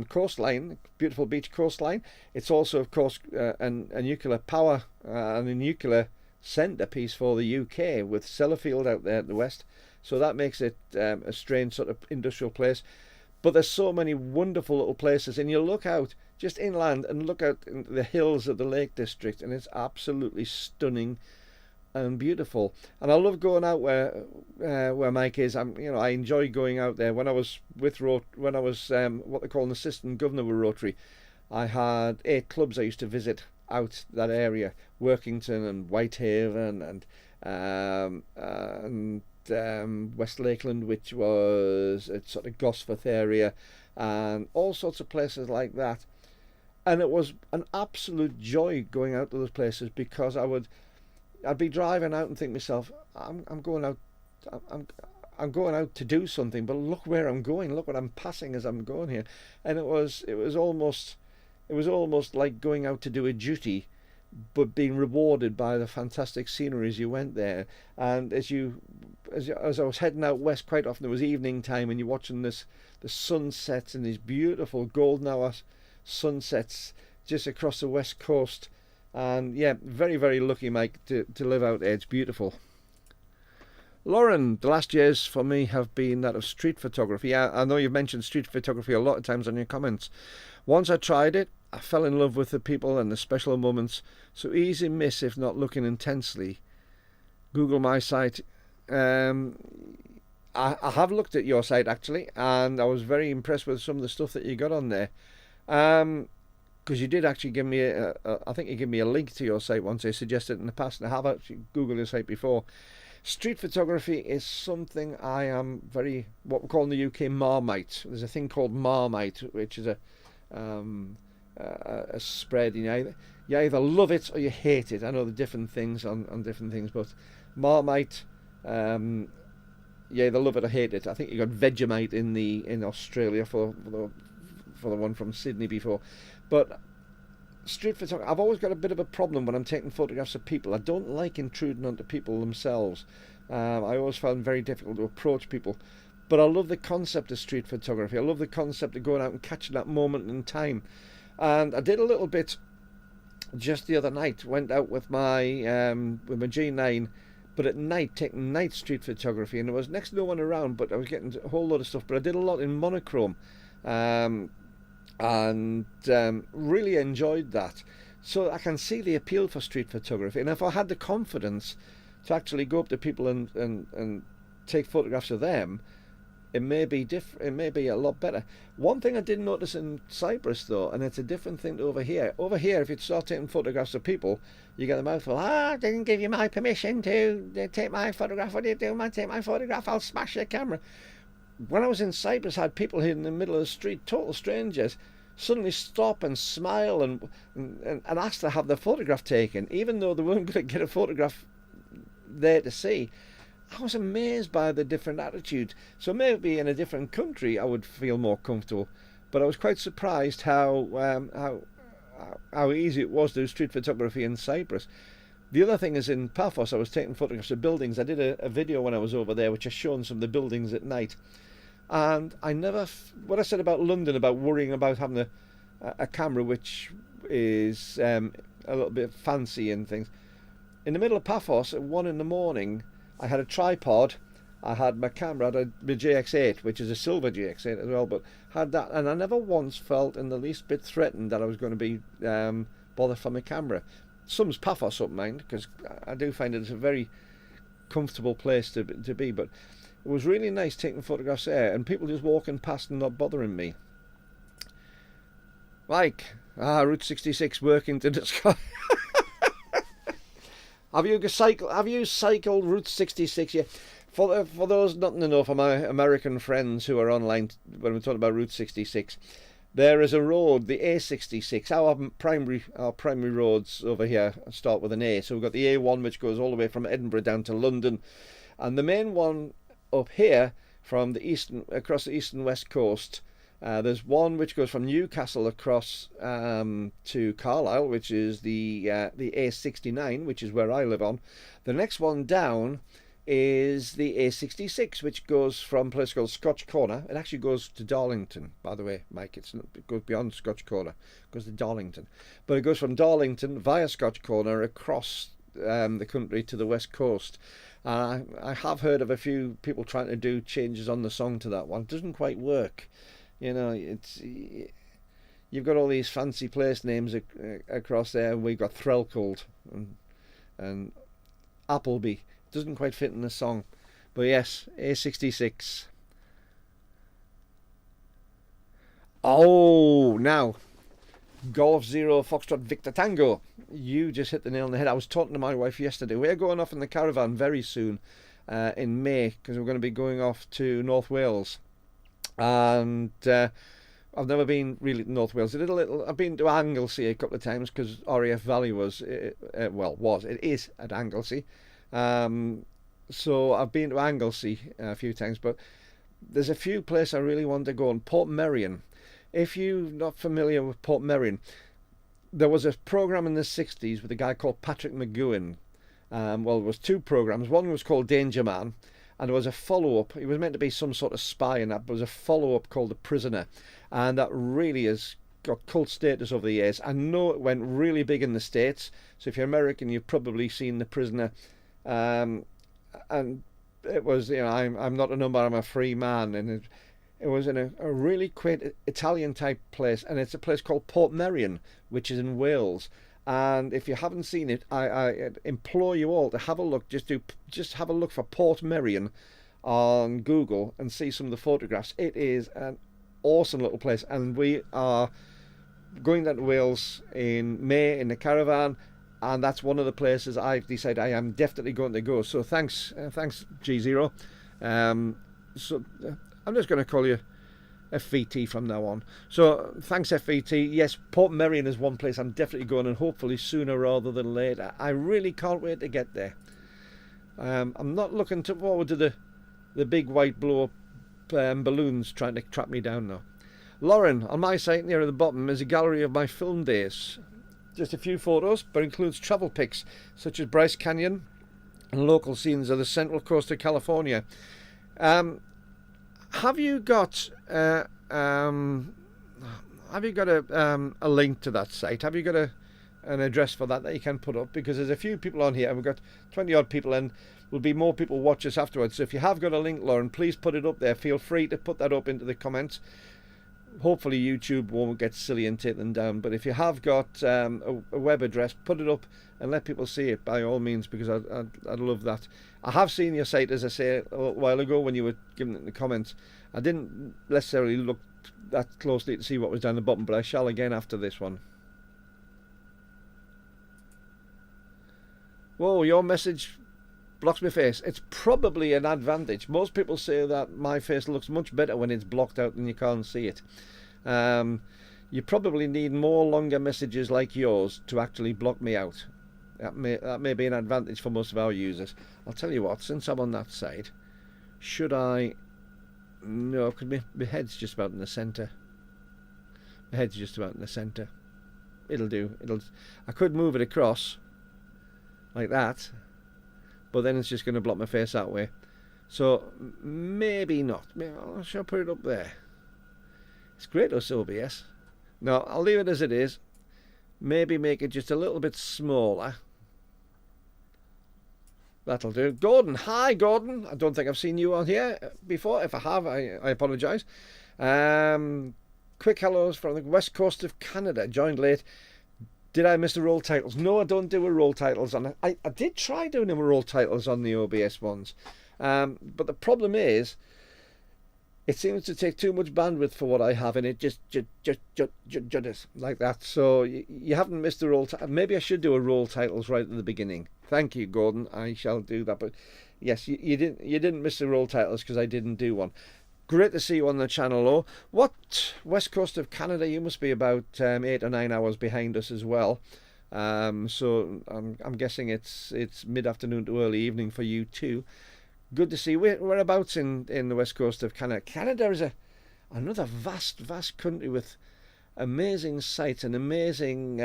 S1: coastline, beautiful beach coastline. It's also, of course, a nuclear power and a nuclear centrepiece for the UK, with Sellafield out there at the west. So that makes it a strange sort of industrial place. But there's so many wonderful little places, and you look out just inland and look out into the hills of the Lake District, and it's absolutely stunning and beautiful. And I love going out where Mike is. I enjoy going out there. When I was what they call an assistant governor with Rotary, I had 8 clubs I used to visit out that area: Workington and Whitehaven and and West Lakeland, which was at sort of Gosforth area, and all sorts of places like that. And it was an absolute joy going out to those places, because I'd be driving out and think to myself, I'm going out, I'm going out to do something, but look where I'm going, look what I'm passing as I'm going here. And it was almost like going out to do a duty, but being rewarded by the fantastic scenery as you went there. And as I was heading out west, quite often it was evening time, and you're watching the sunsets and these beautiful golden hour sunsets just across the west coast. And yeah, very, very lucky, Mike, to live out there. It's beautiful. Lauren, the last years for me have been that of street photography. I know you've mentioned street photography a lot of times on your comments. Once I tried it, I fell in love with the people and the special moments. So easy miss if not looking intensely. Google my site. I have looked at your site actually, and I was very impressed with some of the stuff that you got on there. Because you did actually give me I think you gave me a link to your site once. I suggested it in the past, and I have actually Googled your site before. Street photography is something I am very, what we call in the UK, Marmite. There's a thing called Marmite, which is a spread. You either love it or you hate it. I know the different things on different things, but Marmite, you either love it or hate it. I think you got Vegemite in Australia for the one from Sydney before. But street photography, I've always got a bit of a problem when I'm taking photographs of people. I don't like intruding onto people themselves. I always found it very difficult to approach people. But I love the concept of street photography. I love the concept of going out and catching that moment in time. And I did a little bit just the other night. Went out with my G9, but at night, taking night street photography. And there was next to no one around, but I was getting a whole lot of stuff. But I did a lot in monochrome. And really enjoyed that. So I can see the appeal for street photography, and if I had the confidence to actually go up to people and take photographs of them, it may be different. It may be a lot better. One thing I did notice in Cyprus though, and it's a different thing to over here. Over here, if you start taking photographs of people, you get a mouthful. I didn't give you my permission to take my photograph. What do you do? Take my photograph, I'll smash your camera. When I was in Cyprus, I had people here in the middle of the street, total strangers, suddenly stop and smile and ask to have their photograph taken, even though they weren't going to get a photograph there to see. I was amazed by the different attitude. So maybe in a different country I would feel more comfortable, but I was quite surprised how easy it was to do street photography in Cyprus. The other thing is, in Paphos, I was taking photographs of buildings. I did a video when I was over there, which has shown some of the buildings at night. And I never, what I said about London, about worrying about having a camera which is a little bit fancy and things. In the middle of Paphos, at 1 in the morning, I had a tripod, I had my camera, I had my GX8, which is a silver GX8 as well, but had that, and I never once felt in the least bit threatened that I was going to be bothered for my camera. Some's Paphos up, mind, because I do find it's a very comfortable place to be, but it was really nice taking photographs there, and people just walking past and not bothering me. Like, Route 66 working to the sky. Have you cycled Route 66 yet? For those not to know, for my American friends who are online when we're talking about Route 66, there is a road, the A66. Our primary roads over here start with an A. So we've got the A1, which goes all the way from Edinburgh down to London, and the main one up here from the across the east and west coast. There's one which goes from Newcastle across to Carlisle, which is the A69, which is where I live on. The next one down is the A66, which goes from a place called Scotch Corner. It actually goes to Darlington, by the way, Mike. It goes beyond Scotch Corner, it goes to Darlington. But it goes from Darlington via Scotch Corner across the country to the west coast. I have heard of a few people trying to do changes on the song to that one. It doesn't quite work. You know, you've got all these fancy place names across there. We've got Threlcold and Appleby. It doesn't quite fit in the song. But yes, A66. Oh, now, Golf Zero Foxtrot Victor Tango. You just hit the nail on the head. I was talking to my wife yesterday. We're going off in the caravan very soon, in May, because we're going to be going off to North Wales. And I've never been really to North Wales. I've been to Anglesey a couple of times because RAF Valley it is at Anglesey. So I've been to Anglesey a few times, but there's a few places I really want to go. And Portmeirion. If you're not familiar with Portmeirion, there was a program in the 60s with a guy called Patrick McGowan. There was two programs. One was called Danger Man, and there was a follow-up. He was meant to be some sort of spy in that, but there was a follow-up called The Prisoner, and that really has got cult status over the years. I know it went really big in the States, so if you're American, you've probably seen The Prisoner, and it was, I'm not a number, I'm a free man, and it was in a really quaint Italian type place, and it's a place called Portmeirion, which is in Wales. And if you haven't seen it, I implore you all to have a look. Just have a look for Portmeirion on Google and see some of the photographs. It is an awesome little place, and we are going down to Wales in May in the caravan, and that's one of the places I've decided I am definitely going to go. So thanks G0. I'm just going to call you FVT from now on. So thanks FVT. Yes, Portmeirion is one place I'm definitely going, and hopefully sooner rather than later. I really can't wait to get there. I'm not looking forward to the big white blow up balloons trying to trap me down now. Lauren, on my site near the bottom is a gallery of my film days. Just a few photos, but includes travel pics such as Bryce Canyon and local scenes of the central coast of California. Have you got a link to that site? Have you got an address for that you can put up? Because there's a few people on here, and we've got 20 odd people, and will be more people watch us afterwards. So if you have got a link, Lauren, please put it up there. Feel free to put that up into the comments. Hopefully YouTube won't get silly and take them down, but if you have got a web address, put it up and let people see it by all means, because I'd love that. I have seen your site, as I say, a little while ago when you were giving it in the comments. I didn't necessarily look that closely to see what was down the bottom, but I shall again after this one. Whoa, your message blocks my face. It's probably an advantage. Most people say that my face looks much better when it's blocked out and you can't see it. You probably need more longer messages like yours to actually block me out. That may be an advantage for most of our users. I'll tell you what, since I'm on that side, should I... No, because my head's just about in the centre. My head's just about in the centre. It'll do. I could move it across like that, but then it's just going to block my face that way. So maybe not. Maybe I shall put it up there. It's great as OBS. No, I'll leave it as it is. Maybe make it just a little bit smaller. That'll do. Gordon, hi Gordon. I don't think I've seen you on here before. If I have, I apologise. Quick hellos from the west coast of Canada. Joined late. Did I miss the roll titles? No, I don't do a roll titles on it. I did try doing them roll titles on the OBS ones, but the problem is it seems to take too much bandwidth for what I have, and it just like that. So you haven't missed the roll. Maybe I should do a roll titles right at the beginning. Thank you, Gordon. I shall do that. But yes, you didn't miss the roll titles because I didn't do one. Great to see you on the channel, though. What west coast of Canada? You must be about 8 or 9 hours behind us as well. So I'm guessing it's mid-afternoon to early evening for you too. Good to see. Whereabouts in the west coast of Canada? Canada is another vast country with amazing sights and amazing,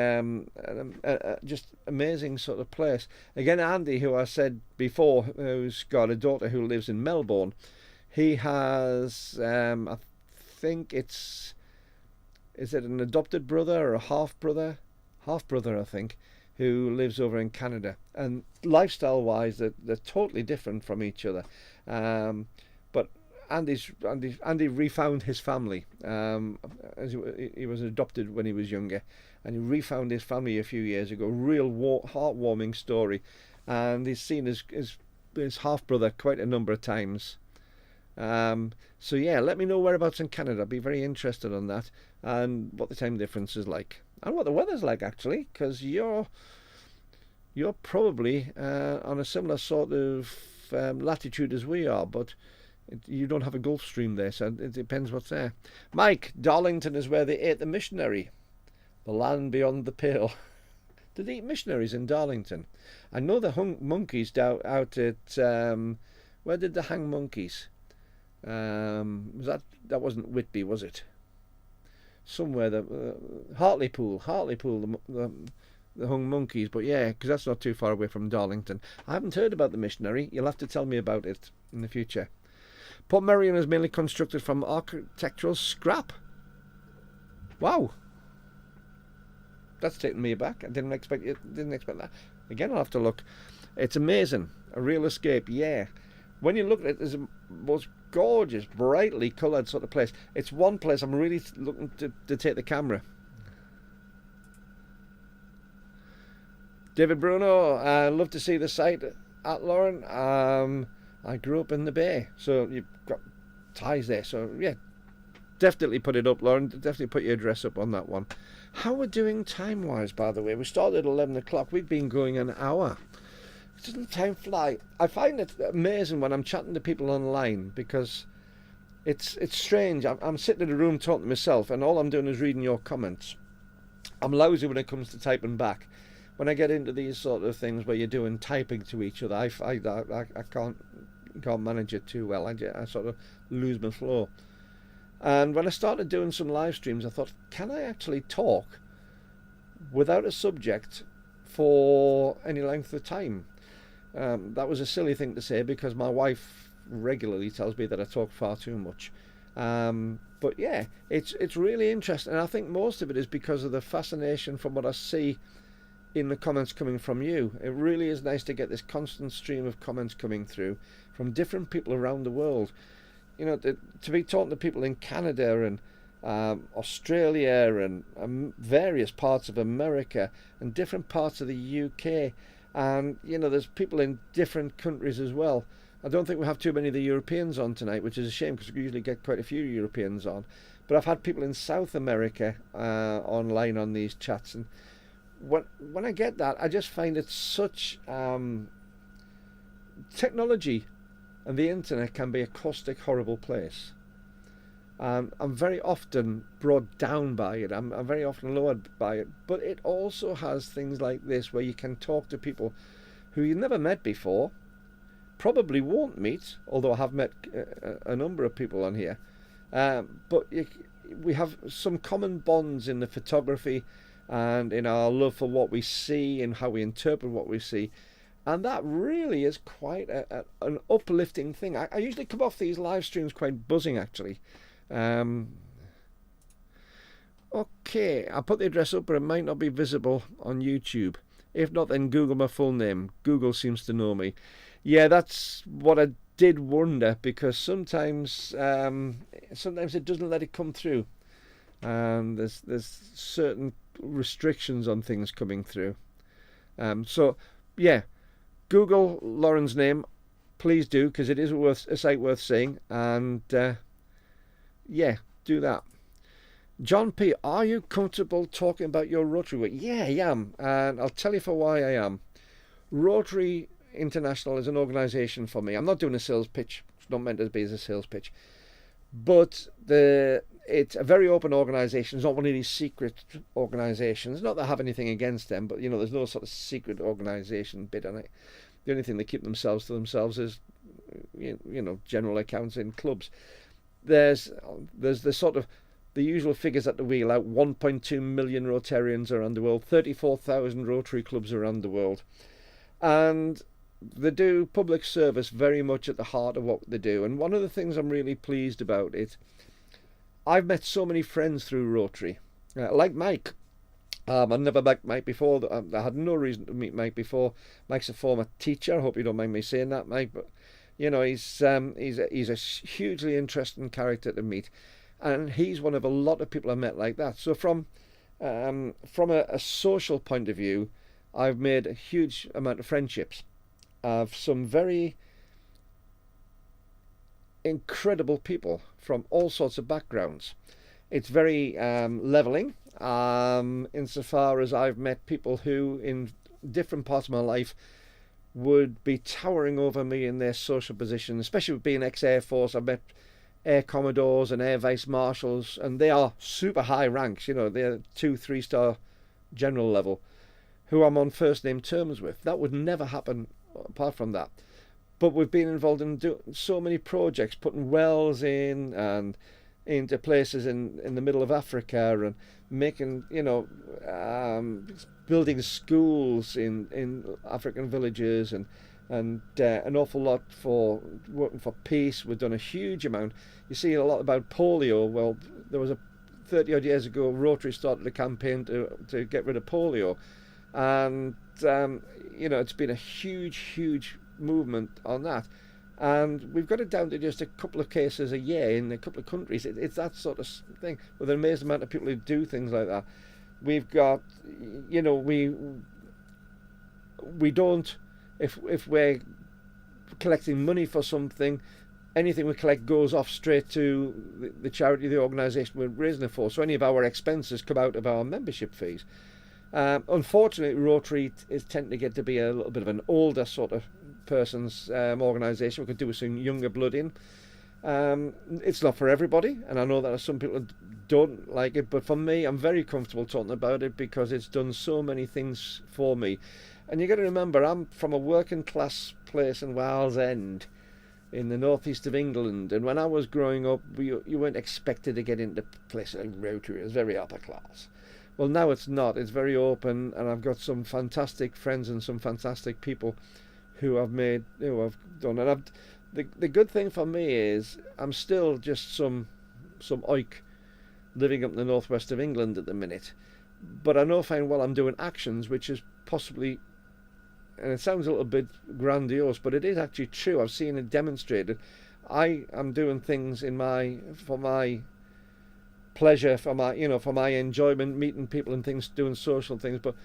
S1: just amazing sort of place. Again, Andy, who I said before, who's got a daughter who lives in Melbourne. He has, I think is it an adopted brother or a half-brother? Half-brother, I think, who lives over in Canada. And lifestyle-wise, they're totally different from each other. But Andy refound his family. As he was adopted when he was younger, and he refound his family a few years ago. Real heartwarming story. And he's seen his half-brother quite a number of times. So yeah, let me know whereabouts in Canada. I'd be very interested on that, and what the time difference is like. and what the weather's like actually, because you're probably on a similar sort of latitude as we are, but you don't have a Gulf Stream there, so it depends what's there. Mike, Darlington is where they ate the missionary, the land beyond the pale. Did they eat missionaries in Darlington? I know they hung monkeys out at where did they hang monkeys? Was that wasn't Whitby, was it? Somewhere the Hartlepool, the hung monkeys, but yeah, because that's not too far away from Darlington. I haven't heard about the missionary. You'll have to tell me about it in the future. Port Merion is mainly constructed from architectural scrap. Wow, that's taken me aback. I didn't expect that. Again, I'll have to look. It's amazing. A real escape, yeah. When you look at it, there's a most gorgeous, brightly coloured sort of place. It's one place I'm really looking to take the camera. David Bruno, I love to see the site at Lauren. I grew up in the Bay, so you've got ties there. So yeah, definitely put it up, Lauren. Definitely put your address up on that one. How we're doing time-wise, by the way? We started at 11 o'clock. We've been going an hour. Doesn't time fly? I find it amazing when I'm chatting to people online, because it's strange. I'm sitting in a room talking to myself, and all I'm doing is reading your comments. I'm lousy when it comes to typing back. When I get into these sort of things where you're doing typing to each other, I can't manage it too well. I sort of lose my flow. And when I started doing some live streams, I thought, can I actually talk without a subject for any length of time? That was a silly thing to say, because my wife regularly tells me that I talk far too much. But yeah, it's really interesting, and I think most of it is because of the fascination from what I see in the comments coming from you. It really is nice to get this constant stream of comments coming through from different people around the world. You know, to be talking to people in Canada and Australia and various parts of America and different parts of the UK, and you know, there's people in different countries as well. I don't think we have too many of the Europeans on tonight, which is a shame, because we usually get quite a few Europeans on. But I've had people in South America online on these chats, and when I get that, I just find it such technology and the internet can be a caustic, horrible place. I'm very often brought down by it. I'm very often lowered by it. But it also has things like this, where you can talk to people who you've never met before, probably won't meet, although I have met a number of people on here. But we have some common bonds in the photography and in our love for what we see and how we interpret what we see. And that really is quite an uplifting thing. I usually come off these live streams quite buzzing, actually. Okay, I put the address up, but it might not be visible on YouTube. If not, then Google my full name. Google seems to know me. Yeah, that's what I did wonder, because sometimes it doesn't let it come through. There's certain restrictions on things coming through. So yeah, Google Lauren's name, please do, because it is a site worth seeing. And yeah, do that. John P, are you comfortable talking about your Rotary work? Yeah, I am, and I'll tell you for why I am. Rotary International is an organisation for me. I'm not doing a sales pitch. It's not meant to be as a sales pitch. But it's a very open organisation. It's not one of these secret organisations. Not that I have anything against them, but you know, there's no sort of secret organisation bit on it. The only thing they keep themselves to themselves is, you know, general accounts in clubs. There's the sort of the usual figures at the wheel out. 1.2 million Rotarians around the world, 34,000 Rotary clubs around the world, and they do public service very much at the heart of what they do. And one of the things I'm really pleased about it, I've met so many friends through Rotary, like Mike. I've never met Mike before. I had no reason to meet Mike before. Mike's a former teacher. I hope you don't mind me saying that, Mike. But you know, he's a hugely interesting character to meet, and he's one of a lot of people I've met like that. So from a social point of view, I've made a huge amount of friendships of some very incredible people from all sorts of backgrounds. It's very leveling. insofar as I've met people who, in different parts of my life, would be towering over me in their social position, especially with being ex-Air Force. I've met Air Commodores and Air Vice Marshals, and they are super high ranks, they're 2-3 star general level, who I'm on first name terms with. That would never happen apart from that. But we've been involved in so many projects, putting wells in and into places in the middle of Africa, and making, building schools in African villages, and an awful lot for working for peace. We've done a huge amount. You see a lot about polio. Well, there was 30 odd years ago, Rotary started a campaign to get rid of polio, and it's been a huge movement on that, and we've got it down to just a couple of cases a year in a couple of countries. It's that sort of thing, with an amazing amount of people who do things like that. We've got, we don't, if we're collecting money for something, anything we collect goes off straight to the charity, the organisation we're raising it for. So any of our expenses come out of our membership fees. Unfortunately, Rotary is tending to get to be a little bit of an older sort of person's organisation. We could do with some younger blood in. It's not for everybody, and I know that some people don't like it, but for me, I'm very comfortable talking about it because it's done so many things for me. And you got to remember, I'm from a working class place in Wales End, in the northeast of England, and when I was growing up, you weren't expected to get into places like Rotary. It was very upper class. Well, now it's not. It's very open, and I've got some fantastic friends and some fantastic people who I've done. And the good thing for me is I'm still just some oik living up in the northwest of England at the minute, but I know fine well I'm doing actions which is possibly, and it sounds a little bit grandiose, but it is actually true. I've seen it demonstrated. I am doing things for my pleasure, for my enjoyment, meeting people and things, doing social things, but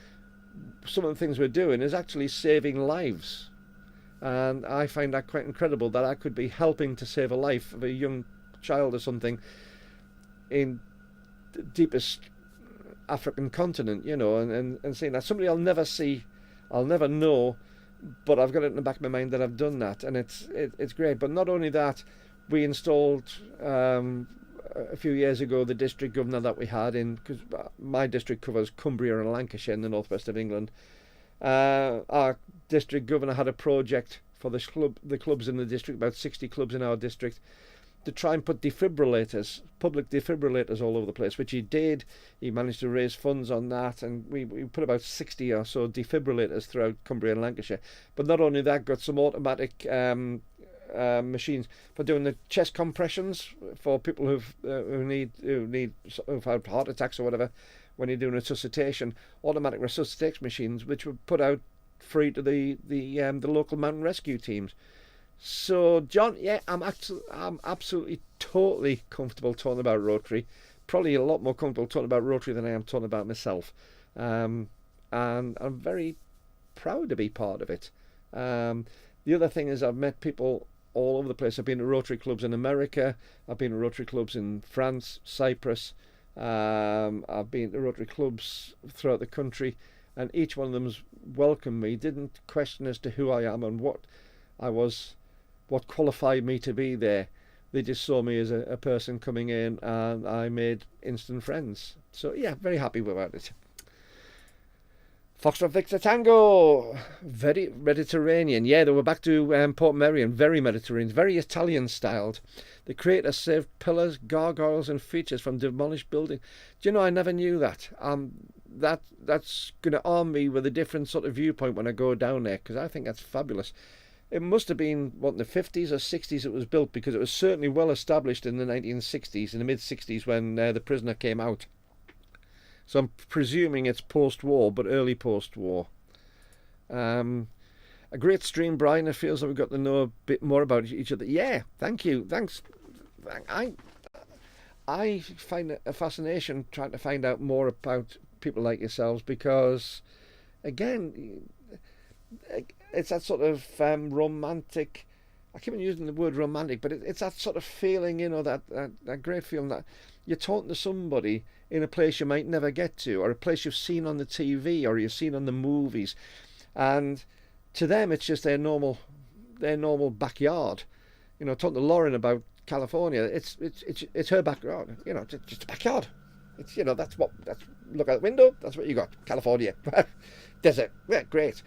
S1: some of the things we're doing is actually saving lives, and I find that quite incredible, that I could be helping to save a life of a young child or something in the deepest African continent, and seeing that. Somebody I'll never see, I'll never know, but I've got it in the back of my mind that I've done that, and it's great. But not only that, we installed a few years ago the district governor that we had in, because my district covers Cumbria and Lancashire in the northwest of England. Our district governor had a project for the clubs in the district, about 60 clubs in our district, to try and put defibrillators, public defibrillators, all over the place, which he did. He managed to raise funds on that, and we put about 60 or so defibrillators throughout Cumbria and Lancashire. But not only that, got some automatic machines for doing the chest compressions for people who've had heart attacks or whatever. When you're doing resuscitation, automatic resuscitation machines, which were put out free to the local mountain rescue teams. So, John, yeah, I'm absolutely totally comfortable talking about Rotary. Probably a lot more comfortable talking about Rotary than I am talking about myself. And I'm very proud to be part of it. The other thing is I've met people all over the place. I've been to Rotary clubs in America. I've been to Rotary clubs in France, Cyprus. I've been to Rotary clubs throughout the country, and each one of them's welcomed me, didn't question as to who I am and what qualified me to be there. They just saw me as a person coming in, and I made instant friends. So yeah, very happy about it. Foxtrot Victor Tango, very Mediterranean. Yeah, they were back to Port Merion, very Mediterranean, very Italian styled. The creator saved pillars, gargoyles and features from demolished buildings. Do you know, I never knew that. That's going to arm me with a different sort of viewpoint when I go down there, because I think that's fabulous. It must have been, in the 50s or 60s it was built, because it was certainly well established in the 1960s, in the mid-60s, when The Prisoner came out. So I'm presuming it's post-war, but early post-war. A great stream, Brian. It feels like we've got to know a bit more about each other. Yeah, thank you. Thanks. I find it a fascination trying to find out more about people like yourselves, because, again, it's that sort of romantic I keep on using the word romantic, but it's that sort of feeling, you know, that great feeling that you're talking to somebody in a place you might never get to, or a place you've seen on the TV or you've seen on the movies, and to them it's just their normal backyard. You know, talking to Lauren about California, it's her backyard. You know, just a backyard. It's, you know, look out the window. That's what you got, California, desert. Yeah, great.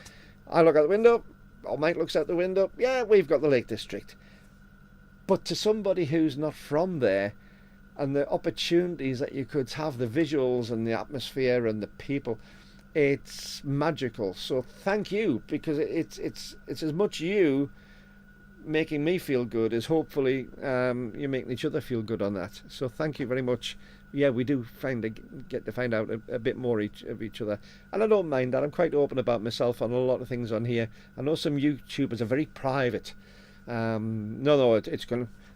S1: I look out the window. Or Mike looks out the window. Yeah, we've got the Lake District. But to somebody who's not from there, and the opportunities that you could have, the visuals and the atmosphere and the people, it's magical. So thank you, because it's as much you making me feel good as hopefully you're making each other feel good on that. So thank you very much. Yeah, we do get to find out a bit more of each other, and I don't mind that. I'm quite open about myself on a lot of things on here. I know some YouTubers are very private. No,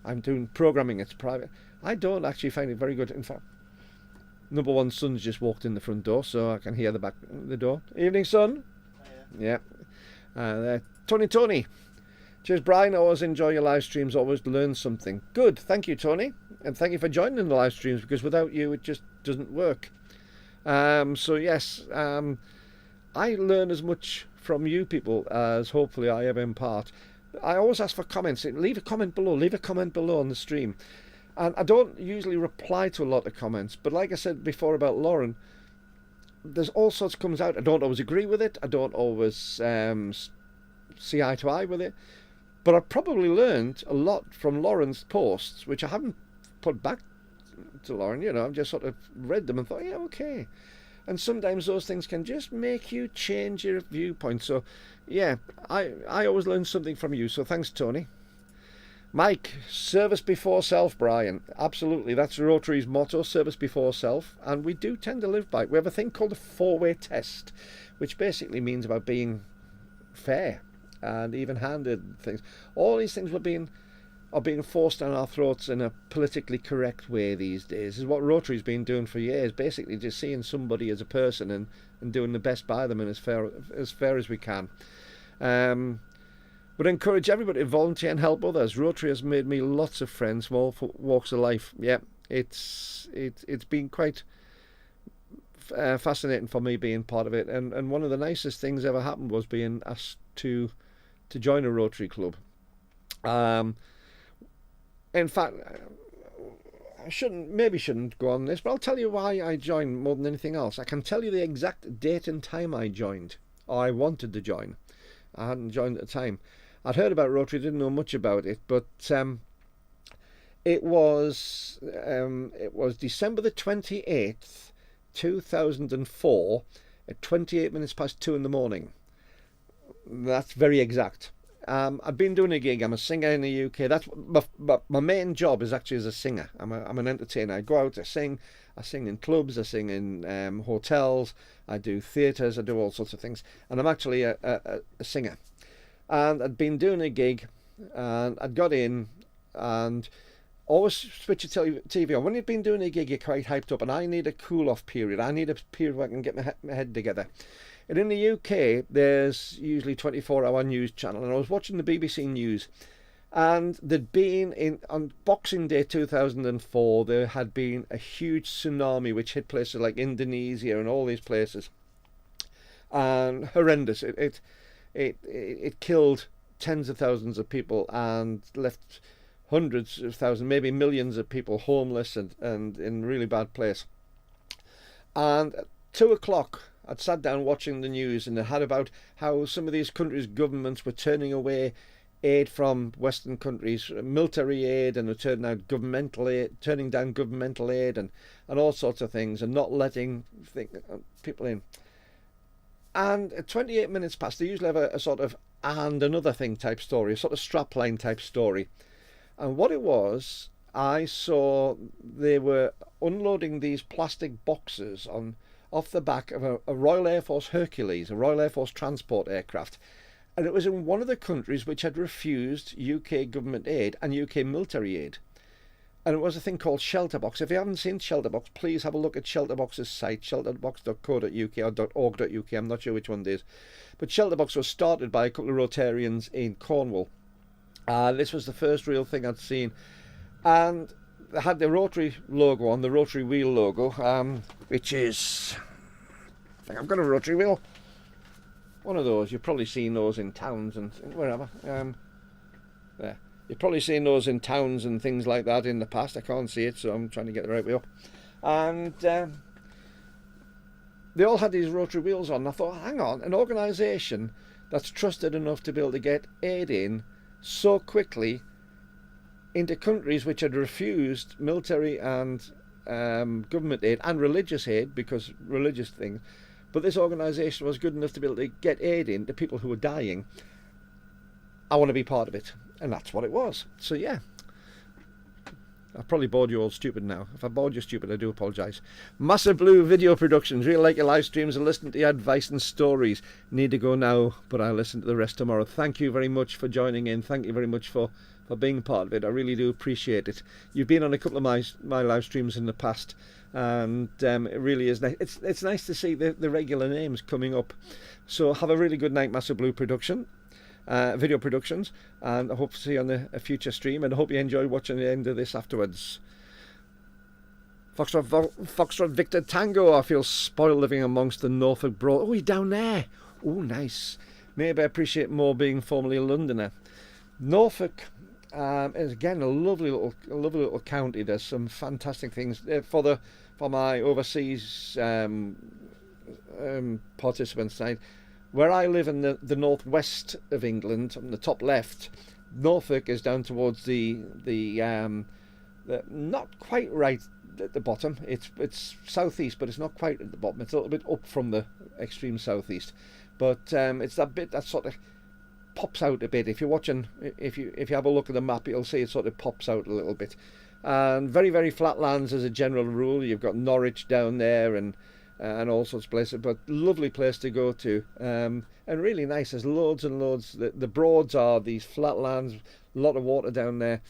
S1: I'm doing programming. It's private. I don't actually find it very good. In fact, number one son's just walked in the front door, so I can hear the door. Evening, son. Hiya. Yeah. Tony. Cheers, Brian. Always enjoy your live streams. Always learn something. Good. Thank you, Tony. And thank you for joining in the live streams, because without you, it just doesn't work. So, yes, I learn as much from you people as hopefully I ever impart. I always ask for comments. Leave a comment below. Leave a comment below on the stream. And I don't usually reply to a lot of comments. But like I said before about Lauren, there's all sorts comes out. I don't always agree with it. I don't always see eye to eye with it. But I've probably learned a lot from Lauren's posts, which I haven't put back to Lauren. You know, I've just sort of read them and thought, yeah, okay. And sometimes those things can just make you change your viewpoint. So, yeah, I always learn something from you. So thanks, Tony. Mike, service before self, Brian. Absolutely. That's Rotary's motto, service before self. And we do tend to live by it. We have a thing called a four-way test, which basically means about being fair and even-handed things. All these things are being forced down our throats in a politically correct way these days. This is what Rotary's been doing for years, basically just seeing somebody as a person and doing the best by them and as fair as we can. Would encourage everybody to volunteer and help others. Rotary has made me lots of friends from all walks of life. Yeah, it's been quite fascinating for me being part of it, and one of the nicest things ever happened was being asked to join a Rotary club. In fact, I shouldn't go on this, but I'll tell you why I joined more than anything else. I can tell you the exact date and time I joined, or I wanted to join. I hadn't joined at the time. I'd heard about Rotary, didn't know much about it, but it was December the 28th, 2004, at 28 minutes past 2 in the morning. That's very exact. I've been doing a gig. I'm a singer in the UK. That's my main job is actually as a singer. I'm an entertainer. I go out, I sing in clubs, I sing in hotels, I do theatres, I do all sorts of things. And I'm actually a singer. And I'd been doing a gig, and I'd got in, and always switch your TV on. When you've been doing a gig, you're quite hyped up, and I need a cool-off period. I need a period where I can get my head together. And in the UK, there's usually 24-hour news channel, and I was watching the BBC News, and there'd been, on Boxing Day 2004, there had been a huge tsunami which hit places like Indonesia and all these places, and horrendous. It killed tens of thousands of people and left hundreds of thousands, maybe millions of people homeless and in a really bad place. And at 2 o'clock, I'd sat down watching the news, and it had about how some of these countries' governments were turning away aid from Western countries, military aid, and turning down governmental aid, and all sorts of things, and not letting people in. And at 28 minutes past, they usually have a sort of and another thing type story, a sort of strapline type story. And what it was, I saw they were unloading these plastic boxes off the back of a Royal Air Force Hercules, a Royal Air Force transport aircraft. And it was in one of the countries which had refused UK government aid and UK military aid. And it was a thing called Shelterbox. If you haven't seen Shelterbox, please have a look at Shelterbox's site, shelterbox.co.uk or .org.uk, I'm not sure which one it is. But Shelterbox was started by a couple of Rotarians in Cornwall. This was the first real thing I'd seen, and they had the rotary logo on, the rotary wheel logo, which is, I think I've got a rotary wheel, one of those. You've probably seen those in towns and wherever. There, you've probably seen those in towns and things like that in the past. I can't see it, so I'm trying to get the right wheel. And they all had these rotary wheels on. I thought, hang on, an organisation that's trusted enough to be able to get aid in so quickly into countries which had refused military and government aid and religious aid, because religious things, but this organisation was good enough to be able to get aid in to people who were dying. I want to be part of it, and that's what it was. So yeah, I've probably bored you all stupid now. If I bored you stupid, I do apologise. Massive Blue Video Productions. Really like your live streams and listen to your advice and stories. Need to go now, but I'll listen to the rest tomorrow. Thank you very much for joining in. Thank you very much for being part of it. I really do appreciate it. You've been on a couple of my live streams in the past, and it really is nice. It's nice to see the regular names coming up. So have a really good night, Massive Blue Video Productions, and I hope to see you on a future stream, and I hope you enjoy watching the end of this afterwards. Foxtrot Victor Tango. I feel spoiled living amongst the Norfolk Broad. Oh, he's down there. Oh, nice. Maybe I appreciate more being formerly a Londoner. Norfolk is again a lovely little county. There's some fantastic things for my overseas participants tonight. Where I live in the northwest of England, on the top left, Norfolk is down towards the not quite right at the bottom. It's southeast, but it's not quite at the bottom. It's a little bit up from the extreme southeast, but it's that bit that sort of pops out a bit. If you're watching, if you have a look at the map, you'll see it sort of pops out a little bit. And very, very flat lands as a general rule. You've got Norwich down there and all sorts of places, but lovely place to go to, and really nice. There's loads and loads. The Broads are these flat lands, a lot of water down there,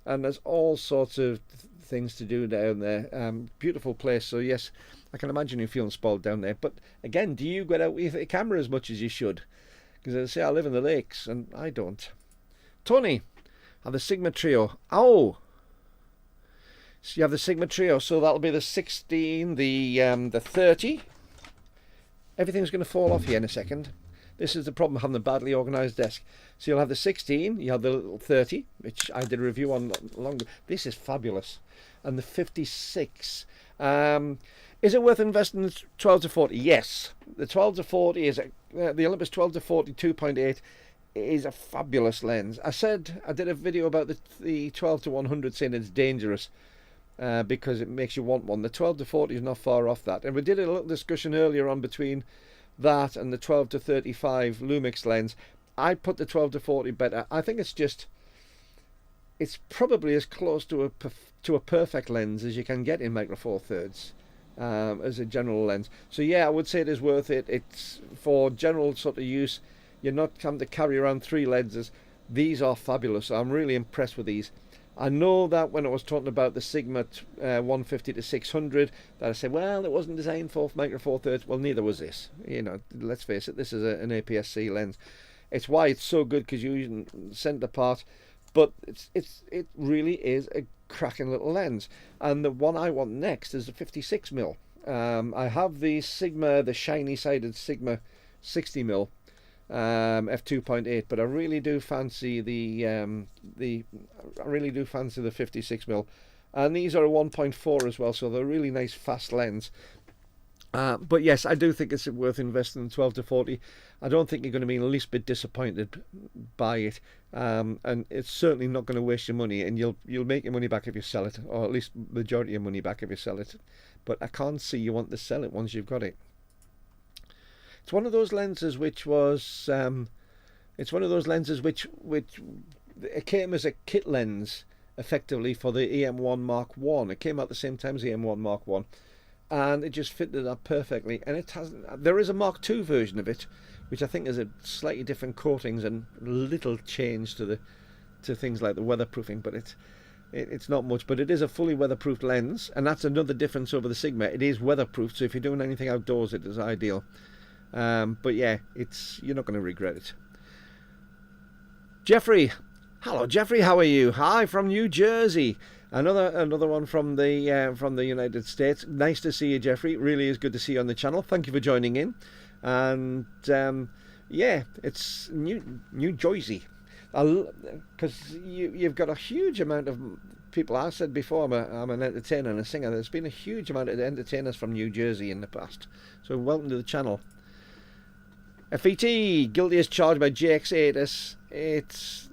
S1: and there's all sorts of things to do down there. Beautiful place. So yes, I can imagine you feeling spoiled down there. But again, do you get out with a camera as much as you should? Because as I say, I live in the lakes and I don't. Tony, have the Sigma Trio. Oh, so you have the Sigma Trio, so that'll be the 16, the 30. Everything's going to fall off here in a second. This is the problem of having a badly organised desk. So you'll have the 16, you have the little 30, which I did a review on long ago. This is fabulous. And the 56. Is it worth investing in the 12 to 40? Yes. The 12 to 40 is the Olympus 12 to 40 2.8 is a fabulous lens. I did a video about the 12 to 100 saying it's dangerous. Because it makes you want one. The 12 to 40 is not far off that. And we did a little discussion earlier on between that and the 12 to 35 Lumix lens. I put the 12 to 40 better. I think it's probably as close to a perfect lens as you can get in Micro Four Thirds as a general lens. So yeah, I would say it is worth it. It's for general sort of use. You're not having to carry around 3 lenses. These are fabulous. I'm really impressed with these. I know that when I was talking about the Sigma 150 to 600, that I said, well, it wasn't designed for Micro Four Thirds. Well, neither was this. You know, let's face it, this is an APS-C lens. It's why it's so good, because you use centre part, but it really is a cracking little lens. And the one I want next is the 56mm. I have the Sigma, the shiny-sided Sigma 60mm. f2.8, but I really do fancy the 56mm, and these are a 1.4 as well, so they're a really nice fast lens. But yes, I do think it's worth investing in 12 to 40. I don't think you're going to be the least bit disappointed by it, and it's certainly not going to waste your money, and you'll make your money back if you sell it, or at least majority of your money back if you sell it. But I can't see you want to sell it once you've got it. It's one of those lenses which was, it came as a kit lens, effectively, for the EM1 Mark 1. It came out the same time as the EM1 Mark 1, and it just fitted that perfectly. And there is a Mark 2 version of it, which I think has a slightly different coatings and little change to things like the weatherproofing, but it's not much. But it is a fully weatherproof lens, and that's another difference over the Sigma. It is weatherproof, so if you're doing anything outdoors, it is ideal. But yeah, you're not going to regret it. Jeffrey, Hello, Jeffrey. How are you? Hi from New Jersey. Another one from the United States. Nice to see you, Jeffrey. It really is good to see you on the channel. Thank you for joining in. And yeah, it's New Jersey, because you've got a huge amount of people. I said before, I'm an entertainer and a singer. There's been a huge amount of entertainers from New Jersey in the past. So welcome to the channel. FET, guilty as charged by JX8. It's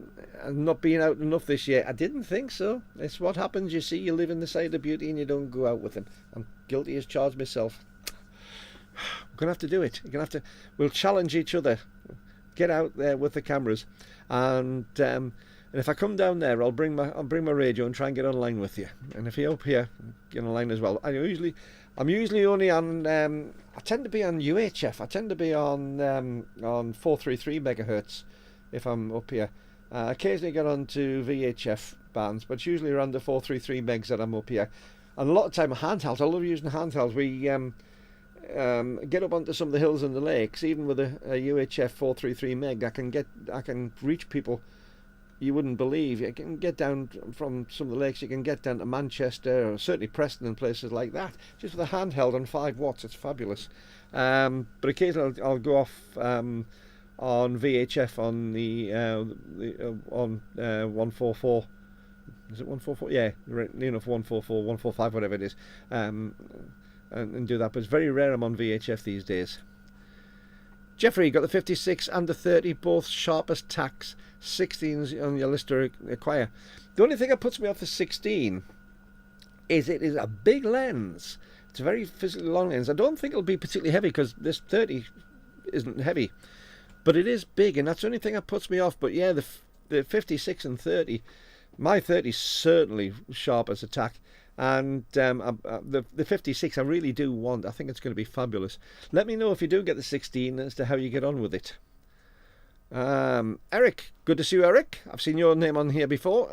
S1: not being out enough this year. I didn't think so. It's what happens. You see, you live in the side of beauty and you don't go out with them. I'm guilty as charged myself. We're gonna have to do it. You're gonna have to. We'll challenge each other. Get out there with the cameras, and if I come down there, I'll bring my radio and try and get online with you. And if you're up here, get online as well. I'm usually only on. I tend to be on UHF. I tend to be on 433 megahertz if I'm up here. Occasionally get on to VHF bands, but it's usually around the 433 megs that I'm up here. And a lot of time handhelds. I love using handhelds. We get up onto some of the hills and the lakes. Even with a UHF 433 meg, I can reach people you wouldn't believe. You can get down from some of the lakes. You can get down to Manchester, or certainly Preston and places like that, just with a handheld on 5 watts. It's fabulous. But occasionally I'll go off on VHF on the 144. Is it 144? Yeah, near enough 144, 145, whatever it is. And do that. But it's very rare I'm on VHF these days. Jeffrey, got the 56 and the 30, both sharp as tacks. 16s on your list to acquire. The only thing that puts me off the 16 is it is a big lens. It's a very physically long lens. I don't think it'll be particularly heavy because this 30 isn't heavy, but it is big, and that's the only thing that puts me off. But yeah, the 56 and 30, my 30 is certainly sharp as a tack. And the 56 I really do want. I think it's going to be fabulous. Let me know if you do get the 16 as to how you get on with it. Eric, good to see you, Eric. I've seen your name on here before.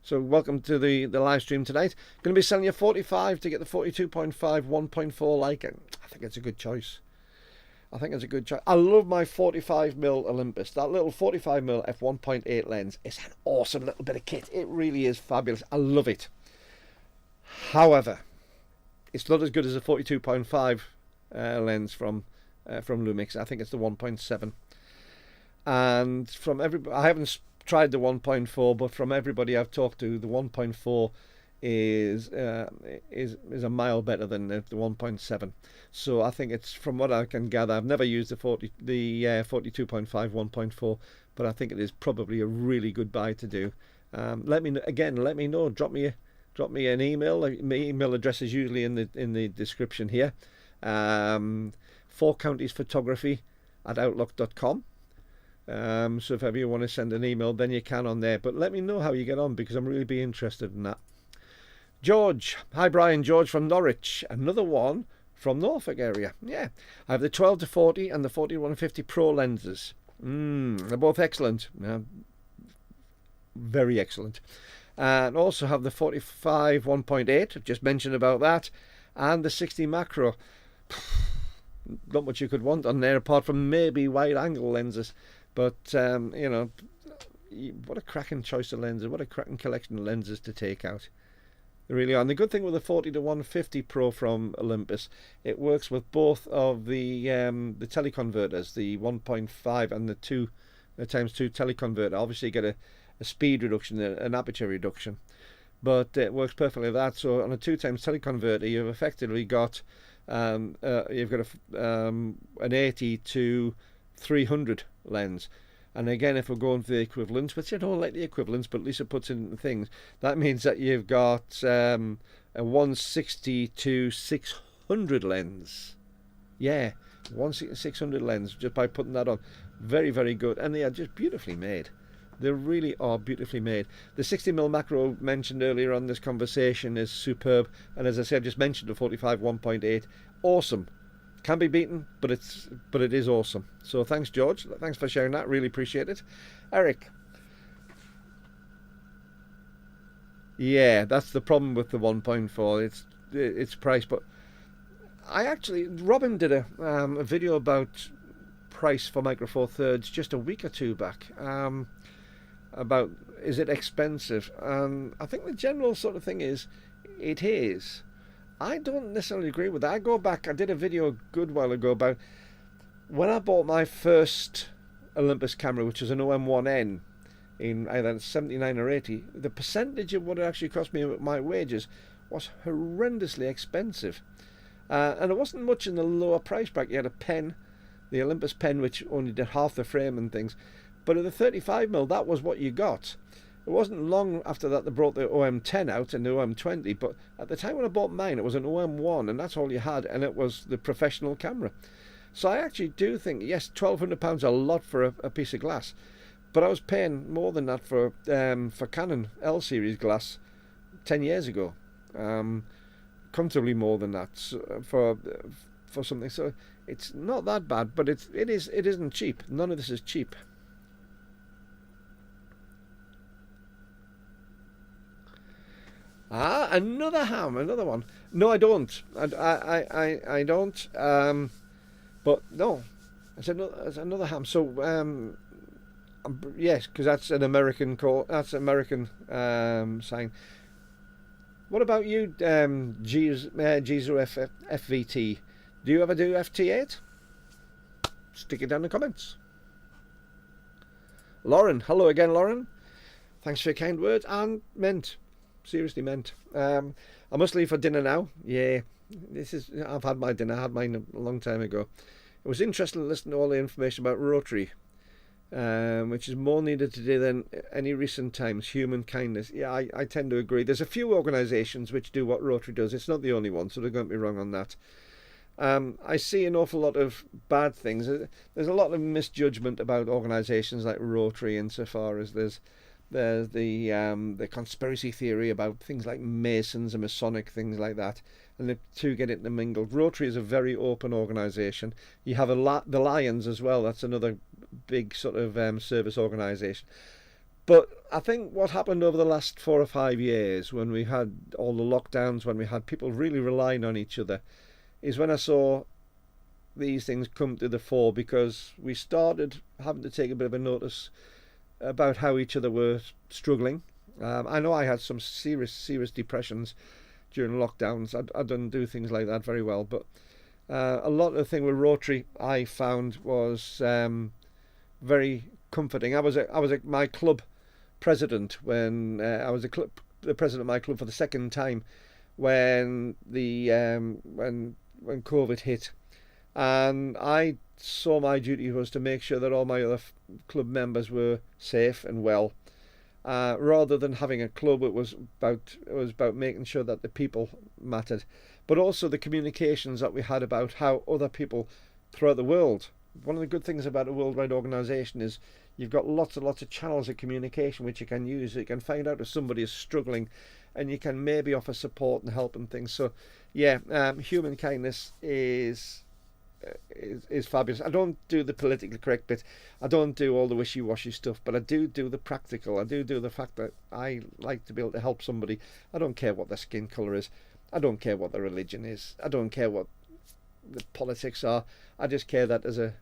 S1: So welcome to the live stream tonight. Going to be selling you 45 to get the 42.5 1.4 Leica. I think it's a good choice. I love my 45mm Olympus. That little 45mm f1.8 lens is an awesome little bit of kit. It really is fabulous. I love it. However, it's not as good as a 42.5 lens from Lumix. I think it's the 1.7. And from everybody, I haven't tried the 1.4, but from everybody I've talked to, the 1.4 is a mile better than the 1.7. So I think it's, from what I can gather, I've never used the 42.5 1.4, but I think it is probably a really good buy to do. Let me know. Drop me an email. My email address is usually in the description here. 4countiesphotography@outlook.com. So if ever you want to send an email, then you can on there. But let me know how you get on, because I'm really be interested in that. George, hi Brian. George from Norwich. Another one from Norfolk area. Yeah, I have the 12-40 and the 40-150 Pro lenses. They're both excellent. Very excellent. And also have the 45 1.8, I've just mentioned about that, and the 60 macro. Not much you could want on there apart from maybe wide angle lenses, but you know, what a cracking choice of lenses, what a cracking collection of lenses to take out. They really are. And the good thing with the 40-150 Pro from Olympus, it works with both of the teleconverters, the 1.5 and the 2 ×2 teleconverter. Obviously you get a speed reduction, an aperture reduction, but it works perfectly with that. So on a 2 times teleconverter, you've effectively got an 80 to 300 lens. And again, if we're going for the equivalents, which I don't like the equivalents, but at least it puts in things, that means that you've got a 160 to 600 lens. Yeah, 160 to 600 lens, just by putting that on. Very, very good. And they are just beautifully made. They really are beautifully made. The 60mm macro mentioned earlier on this conversation is superb. And as I said, I've just mentioned the 45 1.8. Awesome. Can be beaten, but it is awesome. So thanks, George. Thanks for sharing that. Really appreciate it. Eric. Yeah, that's the problem with the 1.4. It's price, but Robin did a video about price for Micro Four Thirds just a week or two back. about is it expensive, and I think the general sort of thing is it is. I don't necessarily agree with that. I go back, I did a video a good while ago about when I bought my first Olympus camera, which was an OM1N in either 79 or 80. The percentage of what it actually cost me with my wages was horrendously expensive, and it wasn't much in the lower price bracket. You had a pen, the Olympus pen, which only did half the frame and things, but at the 35mm, that was what you got. It wasn't long after that they brought the OM10 out and the OM20, but at the time when I bought mine, it was an OM1, and that's all you had, and it was the professional camera. So I actually do think, yes, £1,200 a lot for a piece of glass, but I was paying more than that for Canon L series glass 10 years ago, comfortably more than that for something. So it's not that bad, but it isn't cheap. None of this is cheap. Ah, another ham, another one. No, I don't. I don't. But no, it's another ham. So yes, because that's an American call. That's American sign. What about you, Gizu FVT? Do you ever do FT8? Stick it down in the comments. Lauren, hello again, Lauren. Thanks for your kind words and meant. Seriously meant. I must leave for dinner now. Yeah, I've had my dinner. I had mine a long time ago. It was interesting to listen to all the information about Rotary, which is more needed today than any recent times. Human kindness. Yeah, I tend to agree. There's a few organisations which do what Rotary does. It's not the only one, so don't get me wrong on that. I see an awful lot of bad things. There's a lot of misjudgment about organisations like Rotary, insofar as there's the conspiracy theory about things like Masons and Masonic, things like that, and the two get intermingled. Rotary is a very open organisation. You have the Lions as well. That's another big sort of service organisation. But I think what happened over the last 4 or 5 years, when we had all the lockdowns, when we had people really relying on each other, is when I saw these things come to the fore, because we started having to take a bit of a notice about how each other were struggling. I know I had some serious depressions during lockdowns. I don't do things like that very well, but a lot of the thing with Rotary I found was very comforting. I was my club president when I was the president of my club for the second time when when COVID hit, and I saw my duty was to make sure that all my other club members were safe and well. Rather than having a club, it was about making sure that the people mattered, but also the communications that we had about how other people throughout the world. One of the good things about a worldwide organisation is you've got lots and lots of channels of communication which you can use. You can find out if somebody is struggling, and you can maybe offer support and help and things. So yeah, human kindness is fabulous. I don't do the politically correct bit. I don't do all the wishy-washy stuff, but I do the practical. I do the fact that I like to be able to help somebody. I don't care what their skin colour is. I don't care what their religion is. I don't care what the politics are. I just care that as a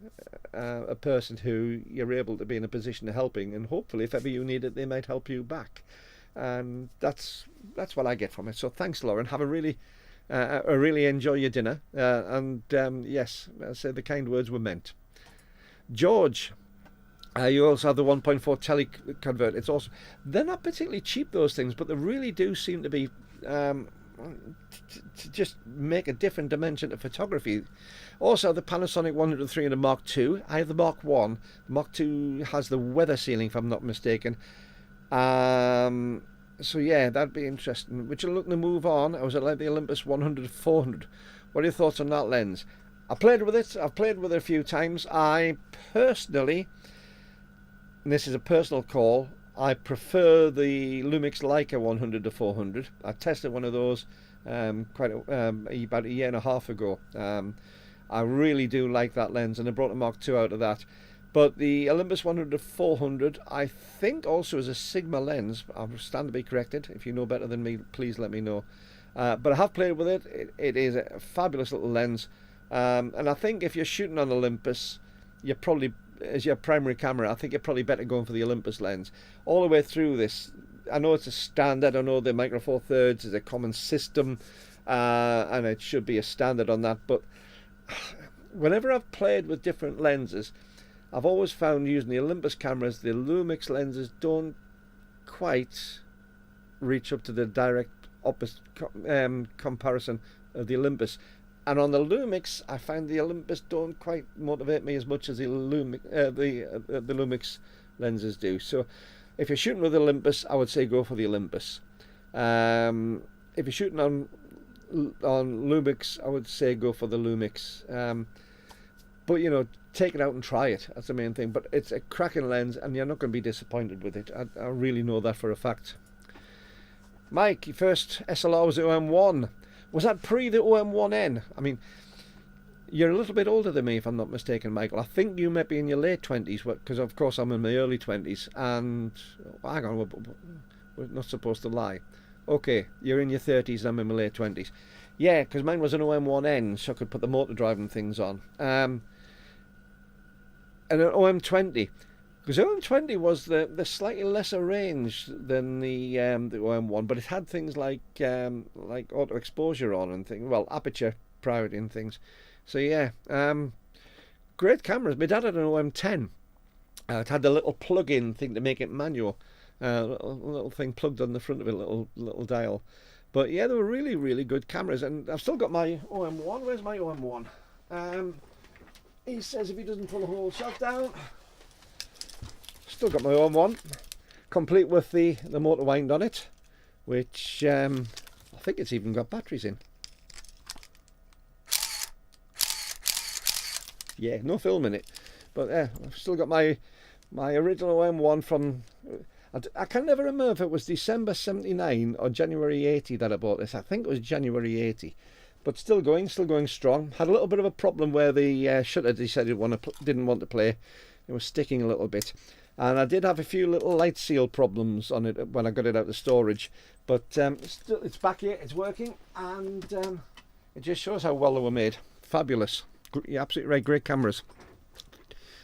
S1: person who you're able to be in a position of helping, and hopefully if ever you need it, they might help you back. And that's what I get from it. So thanks, Lauren. Have a really enjoy your dinner, and yes, I say the kind words were meant. George, you also have the 1.4 tele convert. It's also, they're not particularly cheap, those things, but they really do seem to be to just make a different dimension to photography. Also, the Panasonic 100-300 Mark II. I have the Mark 1. The Mark II has the weather sealing, if I'm not mistaken. So yeah, that'd be interesting. Which are looking to move on. I was at like the Olympus 100-400. What are your thoughts on that lens? I played with it. I've played with it a few times. I personally, and this is a personal call, I prefer the Lumix Leica 100-400. I tested one of those about a year and a half ago. I really do like that lens, and I brought a Mark II out of that. But the Olympus 100-400, I think, also is a Sigma lens. I'll stand to be corrected. If you know better than me, please let me know. But I have played with it. It is a fabulous little lens. And I think if you're shooting on Olympus, you're probably as your primary camera, I think you're probably better going for the Olympus lens. All the way through this, I know it's a standard, I know the Micro Four Thirds is a common system, and it should be a standard on that, but whenever I've played with different lenses, I've always found using the Olympus cameras, the Lumix lenses don't quite reach up to the direct opposite comparison of the Olympus. And on the Lumix, I find the Olympus don't quite motivate me as much as the Lumix lenses do. So if you're shooting with Olympus, I would say go for the Olympus. If you're shooting on Lumix, I would say go for the Lumix. But you know, take it out and try it. That's the main thing. But it's a cracking lens, and you're not going to be disappointed with it. I really know that for a fact. Mike, your first SLR was the OM1. Was that pre the OM1N? I mean, you're a little bit older than me, if I'm not mistaken, Michael. I think you might be in your late 20s, because of course I'm in my early 20s. And hang on, we're not supposed to lie. Okay, you're in your 30s and I'm in my late 20s. Yeah, because mine was an OM1N, so I could put the motor driving things on. And an OM20, because the OM20 was the slightly lesser range than the OM1, but it had things like auto exposure on and things, well, aperture priority and things. So yeah, great cameras. My dad had an OM10. It had the little plug-in thing to make it manual. Little thing plugged on the front of it, little dial. But yeah, they were really, really good cameras. And I've still got my OM1. Where's my OM1? He says if he doesn't pull the whole shelf down. Still got my OM1, complete with the motor wind on it, which I think it's even got batteries in. Yeah, no film in it. But I've still got my original OM1 from... I can never remember if it was December 79 or January 80 that I bought this. I think it was January 80. But still going strong. Had a little bit of a problem where the shutter decided didn't want to play. It was sticking a little bit. And I did have a few little light seal problems on it when I got it out of storage. But still, it's back here, it's working. And it just shows how well they were made. Fabulous. You're absolutely right, great cameras.